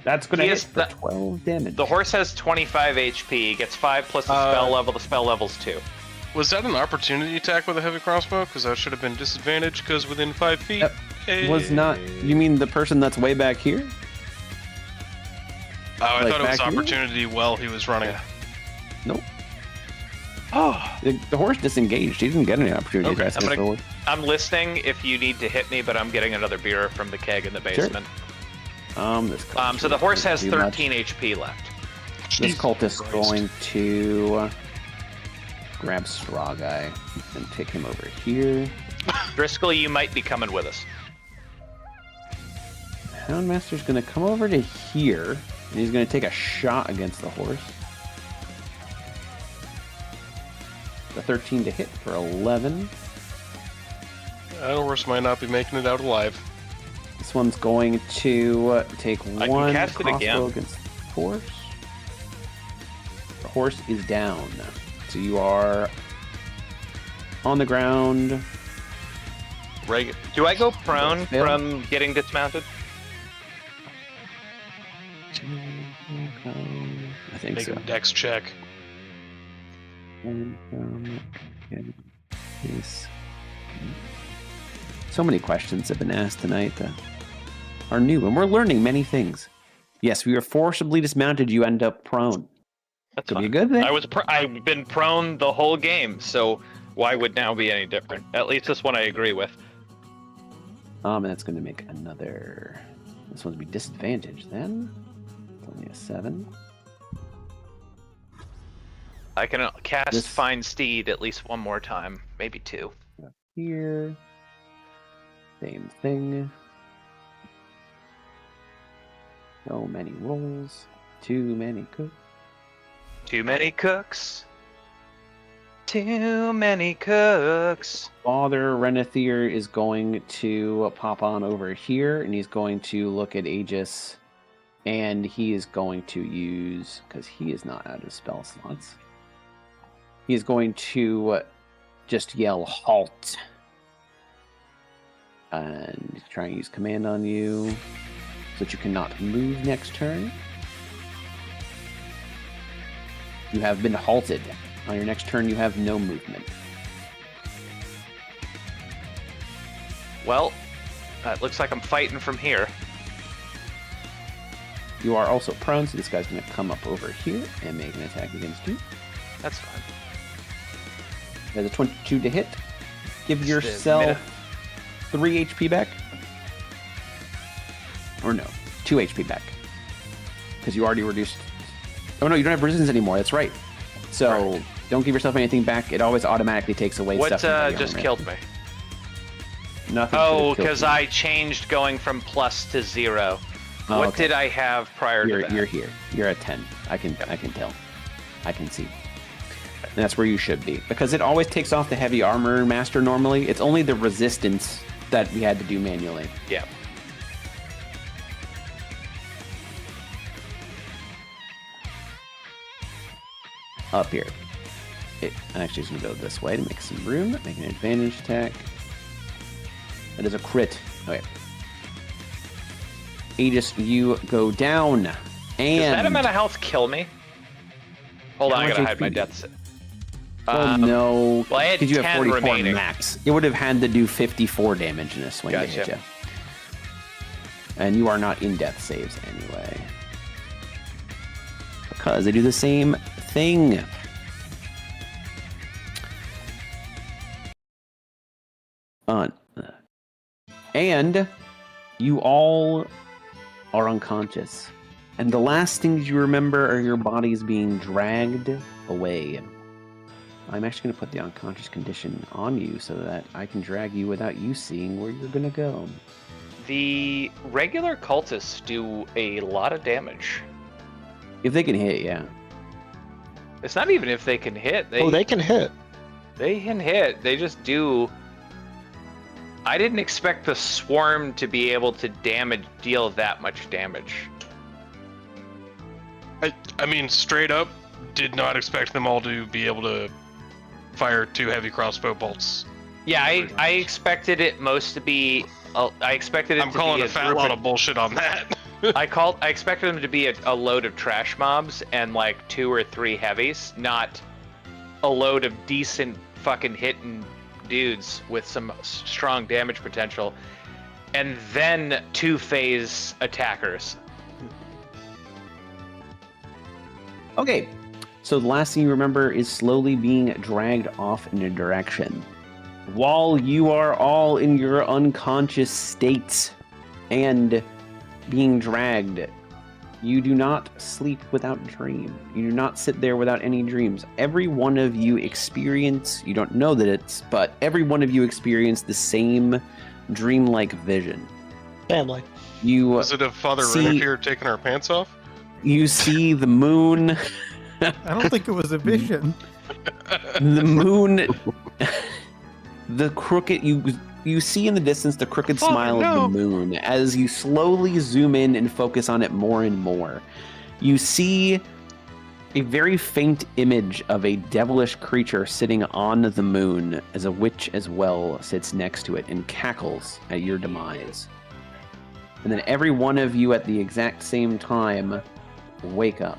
That's going to He hit is for the- 12 damage. the horse has 25 HP. Gets 5 plus the spell level. The spell level's 2. Was that an opportunity attack with a heavy crossbow? Because that should have been disadvantage because within 5 feet. That was not. You mean the person that's way back here? Oh, I like thought it was back here? opportunity while he was running. Nope. Oh, The horse disengaged. He didn't get any opportunity Okay, attacks I'm against the gonna- horse. I'm listening if you need to hit me, but I'm getting another beer from the keg in the basement. This cultist So the horse has too much. 13 HP left. This cultist is Christ. going to grab StrawGuy and take him over here. Driscoll, you might be coming with us. Houndmaster's going to come over to here, and he's going to take a shot against the horse. The 13 to hit for 11. That horse might not be making it out alive. This one's going to take can one cast it crossbow again. against the horse. The horse is down. So you are on the ground. Do I go prone Fail. from getting dismounted? I think Make so. a dex check. So many questions have been asked tonight that are new, and we're learning many things. Yes, we are forcibly dismounted. You end up prone. That's Could be a fine. good thing. I've been prone the whole game, so why would now be any different? At least this one I agree with. And that's going to make another. This one's be disadvantaged then. It's only a 7. I can cast This- Find Steed at least one more time, maybe 2. Here. Same thing. So many rolls. Too many cooks. Too many cooks. Too many cooks. Father Renethir is going to pop on over here, and he's going to look at Aegis, and he is going to use, because he is not out of spell slots, he is going to just yell, halt, and try and use command on you, so that you cannot move next turn. You have been halted. On your next turn, you have no movement. Well, it looks like I'm fighting from here. You are also prone, so this guy's going to come up over here and make an attack against you. That's fine. There's a 22 to hit. Give the yourself minute. 3 HP back. Or no, 2 HP back. Because you already reduced... Oh no, you don't have resistance anymore, that's right. So, don't give yourself anything back. It always automatically takes away What stuff. from body just armor. killed me? Nothing. Oh, should have killed because you. I changed going from plus to 0. Oh, What okay. did I have prior to that? You're here. You're at 10. I can tell. I can see. And that's where you should be. Because it always takes off the heavy armor master normally. It's only the resistance that we had to do manually. Yeah. Up here. I'm actually just going to go this way to make some room. Make an advantage attack. That is a crit. Okay. Aegis, you go down. And Does that amount of health kill me? Hold on, I much gotta hide HP? my deaths. Well, no. well, I had because you have 10 44 remaining. max. It would have had to do 54 damage in a swing to hit Gotcha. you. And you are not in death saves anyway. Because they do the same thing. And you all are unconscious. And the last things you remember are your bodies being dragged away. I'm actually going to put the unconscious condition on you so that I can drag you without you seeing where you're going to go. The regular cultists do a lot of damage. If they can hit, yeah. It's not even if they can hit. They can hit. They can hit. They just do. I didn't expect the swarm to be able to deal that much damage. I mean, straight up, did not expect them all to be able to fire 2 heavy crossbow bolts. Yeah, I expected it most to be. I expected it I'm to calling be a fat lot of bullshit on that. I expected them to be a load of trash mobs and like 2 or 3 heavies, not a load of decent fucking hitting dudes with some strong damage potential, and then 2 phase attackers. Okay, so the last thing you remember is slowly being dragged off in a direction. While you are all in your unconscious states and being dragged, you do not sleep without dream. You do not sit there without any dreams. Every one of you experience, you don't know that it's, but every one of you experience the same dreamlike vision. Family. You Was it a Father see- Rennefier taking our pants off? you see the moon. I don't think it was a vision. The moon, the crooked, you see in the distance the crooked smile of the moon as you slowly zoom in and focus on it more and more. You see a very faint image of a devilish creature sitting on the moon as a witch as well sits next to it and cackles at your demise. And then every one of you at the exact same time wake up.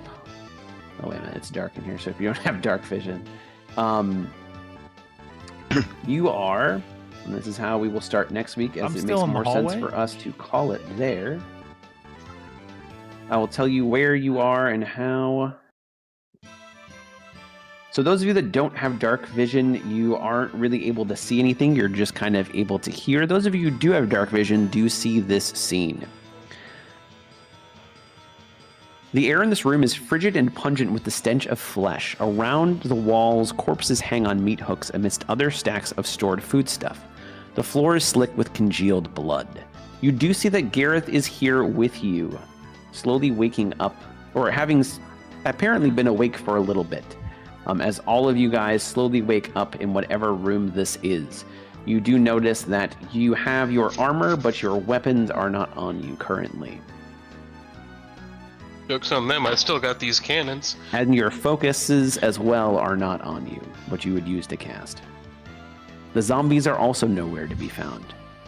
Oh, wait a minute, it's dark in here, so if you don't have dark vision. You are, and this is how we will start next week, as I'm it still makes in the more sense hallway? for us to call it there. I will tell you where you are and how. So those of you that don't have dark vision, you aren't really able to see anything. You're just kind of able to hear. Those of you who do have dark vision do see this scene. The air in this room is frigid and pungent with the stench of flesh. Around the walls, corpses hang on meat hooks amidst other stacks of stored foodstuff. The floor is slick with congealed blood. You do see that Gareth is here with you, slowly waking up, or having apparently been awake for a little bit, as all of you guys slowly wake up in whatever room this is. You do notice that you have your armor, but your weapons are not on you currently. Joke's on them, I still got these cannons. And your focuses as well are not on you, what you would use to cast. The zombies are also nowhere to be found.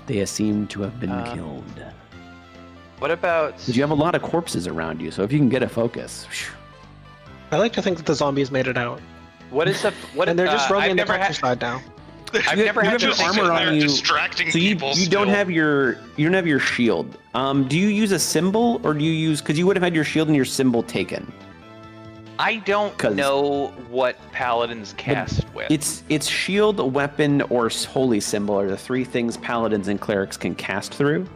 They seem to have been killed. What about? But you have a lot of corpses around you, so if you can get a focus. Phew. I like to think that the zombies made it out. What is the? What? And they're just roaming I've the never had. countryside now. I've never had you to have your armor on you, distracting so you people. don't have your shield. Do you use a symbol, or do you use, because you would have had your shield and your symbol taken? I don't 'Cause know what paladins cast with. It's shield, weapon, or holy symbol are the 3 things paladins and clerics can cast through.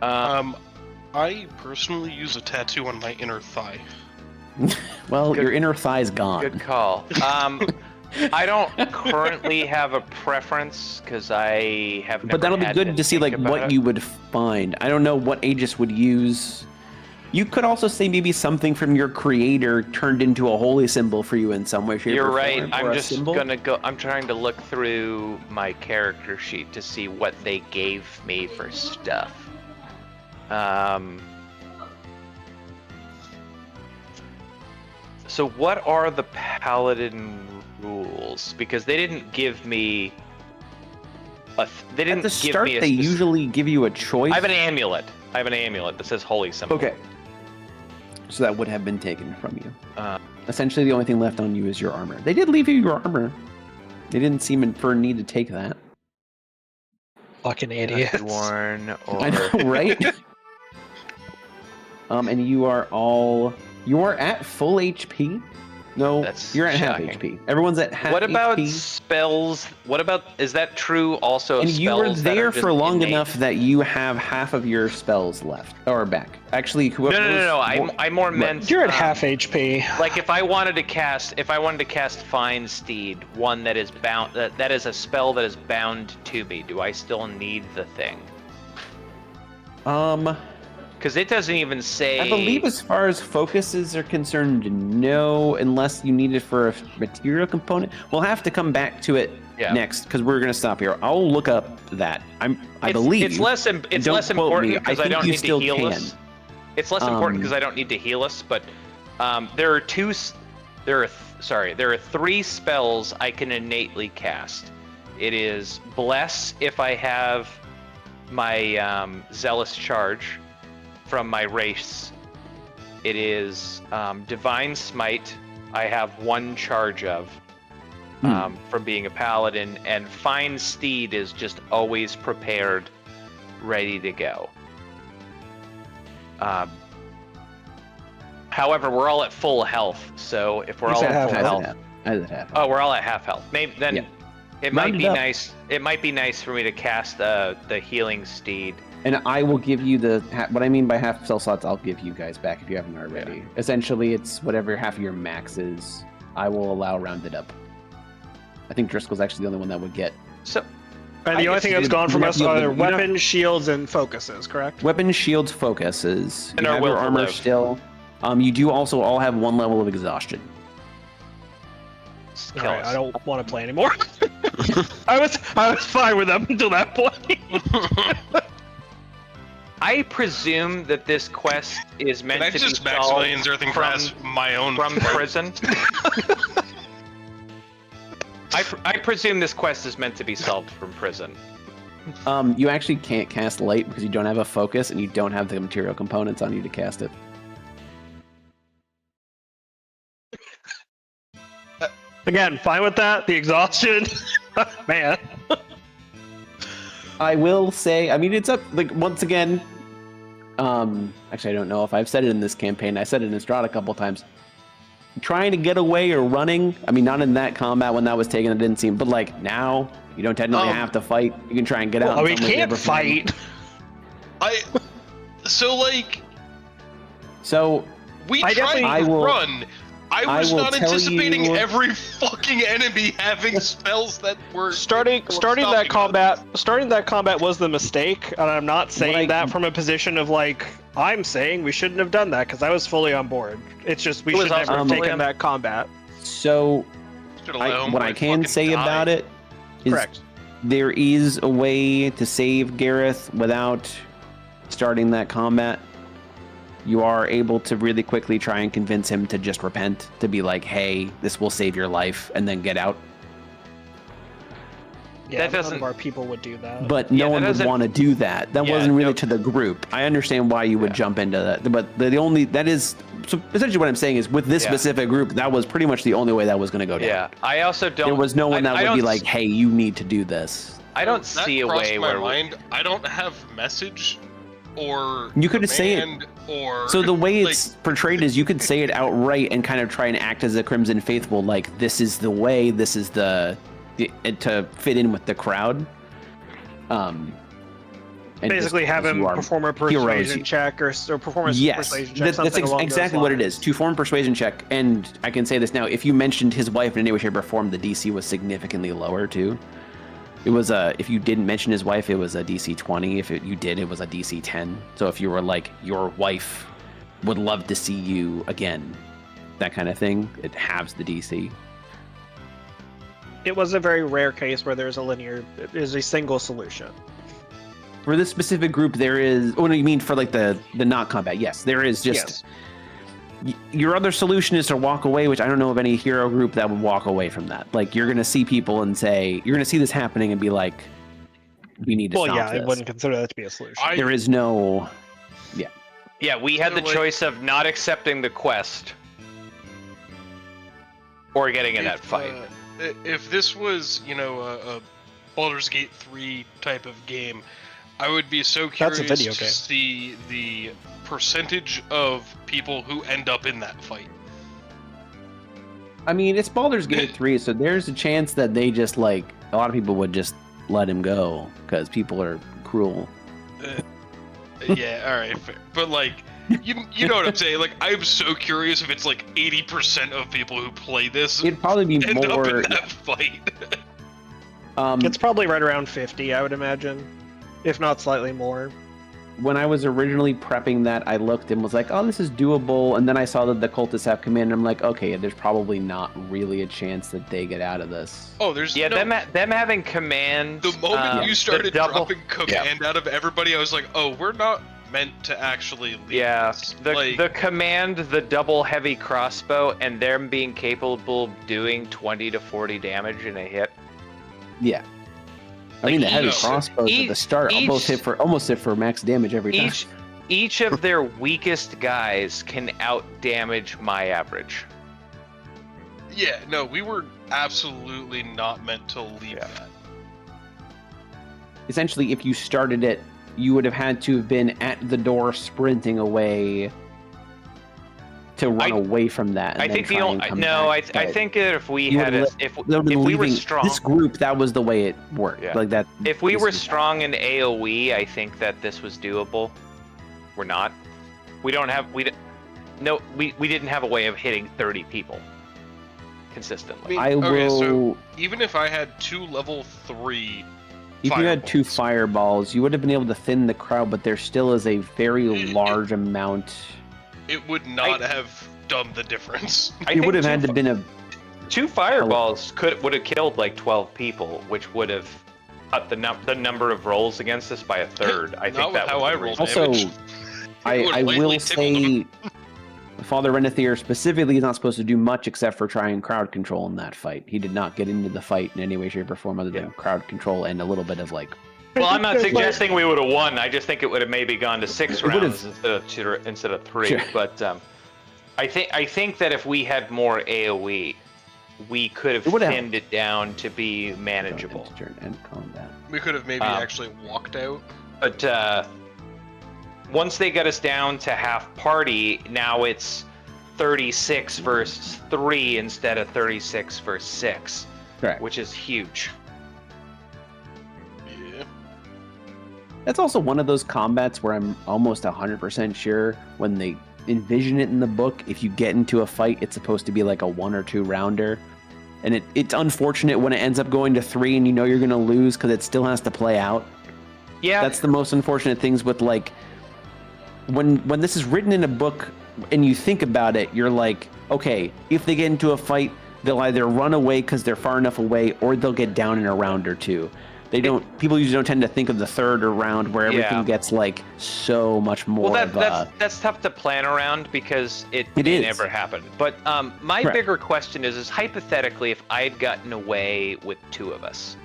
I personally use a tattoo on my inner thigh. Well, Good- your inner thigh's gone. Good call. I don't currently have a preference because I have. But that'll be good to see like what you would find. I don't know what Aegis would use. You could also say maybe something from your creator turned into a holy symbol for you in some way, shape, You're or right. form. I'm or a just symbol. gonna go. I'm trying to look through my character sheet to see what they gave me for stuff. So what are the Paladin rules? Because they didn't give me. They didn't At the give start, me a they usually give you a choice. I have an amulet. I have an amulet that says holy symbol. Okay. So that would have been taken from you. Uh, Essentially, the only thing left on you is your armor. They did leave you your armor. They didn't seem for a need to take that. Fucking idiots. Worn or I know, right? And you are at full HP. No, That's you're at shocking. half HP. Everyone's at half What about HP. spells? What about, is that true also? And spells you were that there are just for long innate? enough that you have half of your spells left or back. Actually, whoever. No. I more meant. You're at half HP. Like if I wanted to cast Find Steed, one that is bound, that is a spell that is bound to me. Do I still need the thing? Because it doesn't even say. I believe as far as focuses are concerned, no, unless you need it for a material component. We'll have to come back to it next because we're going to stop here. I'll look up that. I believe it's less Don't less quote important me. because I think don't you need to still heal can. us. It's less important because I don't need to heal us. But there are three spells I can innately cast. It is Bless if I have my Zealous Charge from my race. It is Divine Smite. I have one charge of from being a paladin, and Find Steed is just always prepared, ready to go. However, we're all at full health, so if we're all at full health, we're all at half health. Maybe then it might be nice. It might be nice for me to cast the healing steed. And I will give you what I mean by half spell slots. I'll give you guys back if you haven't already. Yeah. Essentially, it's whatever half of your max is. I will allow rounded up. I think Driscoll's actually the only one that would get. So, And the only thing that's gone from us are you weapons, shields, and focuses, correct? Weapons, shields, focuses. And you our have your will to armor live. still. You do also all have one level of exhaustion. kill Alright, us. I don't want to play anymore. I was fine with them until that point. I presume that this quest is meant Can I to just be Maximilian's solved Earthing Press my own from throat? prison. I presume this quest is meant to be solved from prison. You actually can't cast light because you don't have a focus and you don't have the material components on you to cast it. Again, fine with that. The exhaustion, man. I will say, I mean, it's up, like, once again, actually, I don't know if I've said it in this campaign. I said it in Estrada a couple times. Trying to get away or running, I mean, not in that combat when that was taken, it didn't seem, but like now, you don't technically have to fight. You can try and get out. Well, and we someone's can't never flying. fight. So, We I tried definitely- to I will- run. I was will not tell anticipating you- every fucking enemy having spells that were Starting that combat was the mistake, and I'm not saying that from a position of like I'm saying we shouldn't have done that because I was fully on board. It's just we It was should never have also fully taken on- that combat. so what I can say about it is Correct. there is a way to save Gareth without starting that combat. You are able to really quickly try and convince him to just repent, to be like, hey, this will save your life, and then get out. Yeah, That none doesn't- of our people would do that. But no that one would doesn't- want to do that. That Yeah, wasn't really no. to the group. I understand why you would jump into that. But so essentially what I'm saying is with this specific group, that was pretty much the only way that was going to go down. Yeah, I also don't. There was no one I that would don't be like, hey, you need to do this. I don't That see a crossed way my where. mind. I don't have message or You could say it. command or So the way like, it's portrayed is you could say it outright and kind of try and act as a Crimson Faithful, like this is the way, this is the to fit in with the crowd. And basically just have because him you are perform a heroes, persuasion check or performance Yes, persuasion check. that's exactly what it is. To form persuasion check, and I can say this now: if you mentioned his wife in any way, shape, or form, the DC was significantly lower too. It was if you didn't mention his wife, it was a DC 20. If you did, it was a DC 10. So if you were like your wife would love to see you again, that kind of thing. It halves the DC. It was a very rare case where there's a single solution. For this specific group, there is. Oh, no, you mean for like the not combat? Yes, there is just. Yes. Your other solution is to walk away, which I don't know of any hero group that would walk away from that. Like, you're gonna see people and say, you're gonna see this happening and be like, we need to Well, stop yeah, this. I wouldn't consider that to be a solution. There is no. Yeah, we had the choice of not accepting the quest or getting in that fight. If this was, a Baldur's Gate 3 type of game, I would be so That's curious a video to game. see the percentage of people who end up in that fight. I mean, it's Baldur's Gate 3, so there's a chance that they just, like, a lot of people would just let him go because people are cruel. Yeah, all right, fair. But like, you know what I'm saying? Like, I'm so curious if it's like 80% of people who play this It'd probably be end more. up in that fight. It's probably right around 50, I would imagine, if not slightly more. When I was originally prepping that, I looked and was like, oh, this is doable. And then I saw that the cultists have command, and I'm like, okay, there's probably not really a chance that they get out of this. Oh, there's Yeah, no, them having command. the moment you the started double- dropping command out of everybody, I was like, oh, we're not meant to actually leave Yeah, this. the command, the double heavy crossbow, and them being capable of doing 20 to 40 damage in a hit. Yeah. I mean, the heavy each- crossbows at the start almost hit for max damage every time. Each of their weakest guys can out damage my average. Yeah, no, we were absolutely not meant to leave that. Essentially, if you started it, you would have had to have been at the door sprinting away to run away from that. And I then think the try only and come I back, think that if we you had would've if they would've been we were leaving strong, this group, that was the way it worked. Yeah. Like that. if we this were is- strong in AOE, I think that this was doable. We're not. We don't have we didn't have a way of hitting 30 people consistently. I Okay, will. so even if I had 2 level 3 If you had 2 fireballs. fireballs, you would have been able to thin the crowd, but there still is a very large amount. it would not have done the difference. I It think would have had to been a. 2 fireballs would have killed like 12 people, which would have cut the number of rolls against us by a third. I Not think with that how was I the rolled reason. Also, damage. It would I lightly will tickle them. say, Father Renethir specifically is not supposed to do much except for try and crowd control in that fight. He did not get into the fight in any way, shape, or form other than crowd control and a little bit of like. Well, I'm not There's, like- suggesting we would have won. I just think it would have maybe gone to 6 It would've- rounds instead of 3. Sure. But I think that if we had more AOE, we could have It would've- thinned it down to be manageable. End turn and combat. We could have maybe actually walked out. But once they got us down to half party, now it's 36 versus 3 instead of 36 versus 6, Correct. which is huge. Yeah. That's also one of those combats where I'm almost 100% sure when they envision it in the book, if you get into a fight, it's supposed to be like a 1 or 2 rounder. And it's unfortunate when it ends up going to 3 and you know you're going to lose because it still has to play out. Yeah, That's the most unfortunate things with like when this is written in a book and you think about it, you're like, okay, if they get into a fight, they'll either run away because they're far enough away or they'll get down in a round or 2. People usually don't tend to think of the third or round where everything Yeah. gets like so much more well, of that's tough to plan around because it is. never happened. But my Correct. bigger question is hypothetically, if I'd gotten away with 2 of us,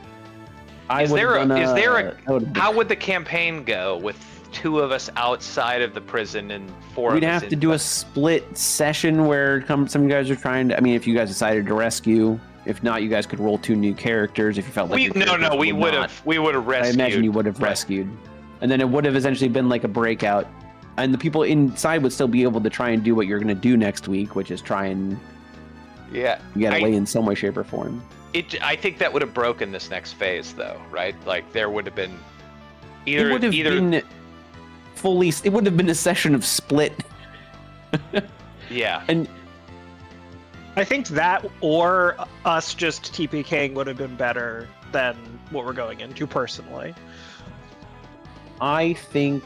I is would've there done a that would've been- how would the campaign go with 2 of us outside of the prison and 4 We'd of us have to do a inside? split session where some guys are trying to. I mean, if you guys decided to rescue, if not, you guys could roll 2 new characters if you felt like. your characters we would would not. have rescued. I imagine you would have Right. rescued, and then it would have essentially been like a breakout, and the people inside would still be able to try and do what you're going to do next week, which is try and Yeah, get away in some way, shape, or form. I think that would have broken this next phase, though, right? Like there would have been It would have been fully. It would have been a session of split, yeah. and I think that or us just TPKing would have been better than what we're going into personally. I think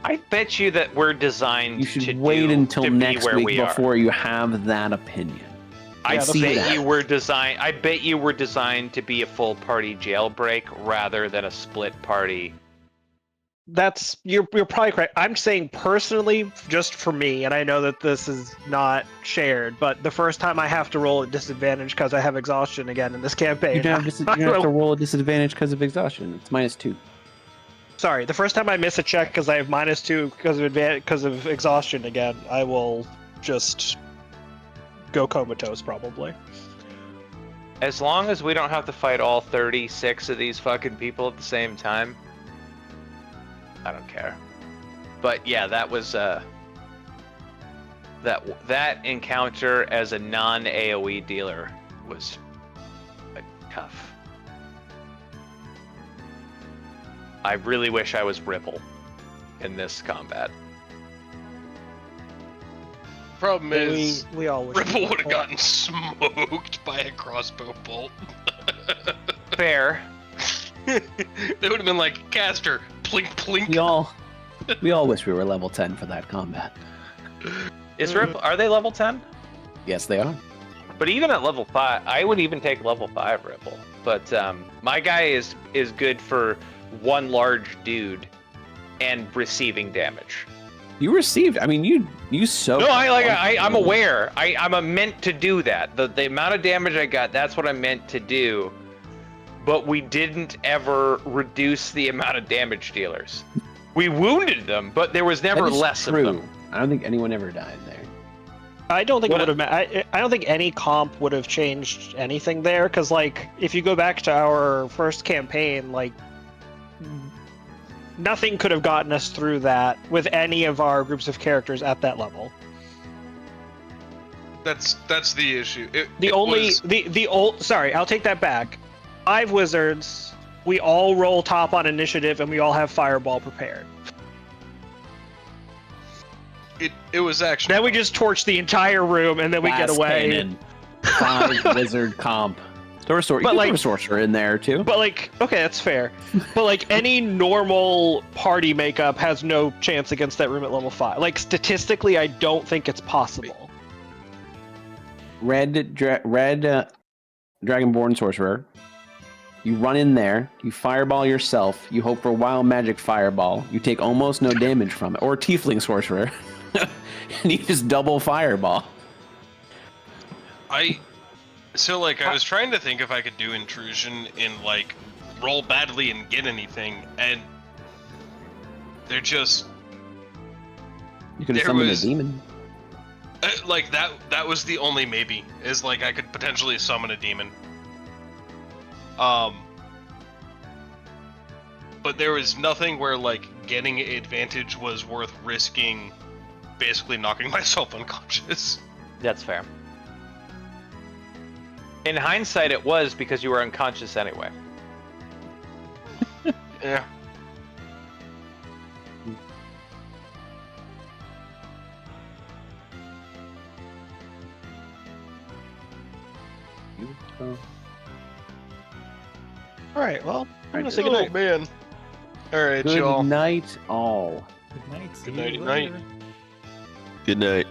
I bet you that we're designed You to should wait until to next be where week we before you have that opinion. I see bet that. you were designed. I bet you were designed to be a full party jailbreak rather than a split party. That's you're probably correct. I'm saying personally, just for me, and I know that this is not shared, but the first time I have to roll at disadvantage because I have exhaustion again in this campaign. You don't have to roll a disadvantage because of exhaustion. It's -2. Sorry, the first time I miss a check because I have -2 because of exhaustion again, I will just go comatose probably. As long as we don't have to fight all 36 of these fucking people at the same time, I don't care. But yeah, that was that encounter as a non-AoE dealer was tough. I really wish I was Ripple in this combat. Problem is, We all wish Ripple we would have were. gotten smoked by a crossbow bolt. Fair. They would have been like, Caster, plink plink. We all wish we were level 10 for that combat. Is Ripple? Are they level 10? Yes, they are. But even at level 5, I would even take level 5 Ripple. But my guy is good for one large dude and receiving damage. You received. I mean, you soaked. No, I'm aware. I'm meant to do that. The amount of damage I got, that's what I meant to do. But we didn't ever reduce the amount of damage dealers. We wounded them, but there was never less of them. I don't think anyone ever died there. I don't think it would have. I don't think any comp would have changed anything there, because like if you go back to our first campaign, like nothing could have gotten us through that with any of our groups of characters at that level. That's the issue. Sorry, I'll take that back. 5 wizards, we all roll top on initiative, and we all have fireball prepared. It was actually. Then we just torch the entire room, and then we get Glass away. cannon, 5 wizard comp. Throw a sorcerer in there too. But like, okay, that's fair. But like, any normal party makeup has no chance against that room at level 5. Like statistically, I don't think it's possible. Red Dragonborn sorcerer. You run in there, you fireball yourself, you hope for wild magic fireball, you take almost no damage from it. Or tiefling sorcerer. And you just double fireball. I was trying to think if I could do intrusion and like roll badly and get anything, and they're just. You could have summoned a demon. Like that was the only maybe, is like I could potentially summon a demon. But there was nothing where like getting advantage was worth risking basically knocking myself unconscious. That's fair. In hindsight, it was because you were unconscious anyway. Yeah. All right, well, I'm gonna say Oh goodnight. man. All right, Good y'all. night, all. Good night. See Good you night. later. Good night.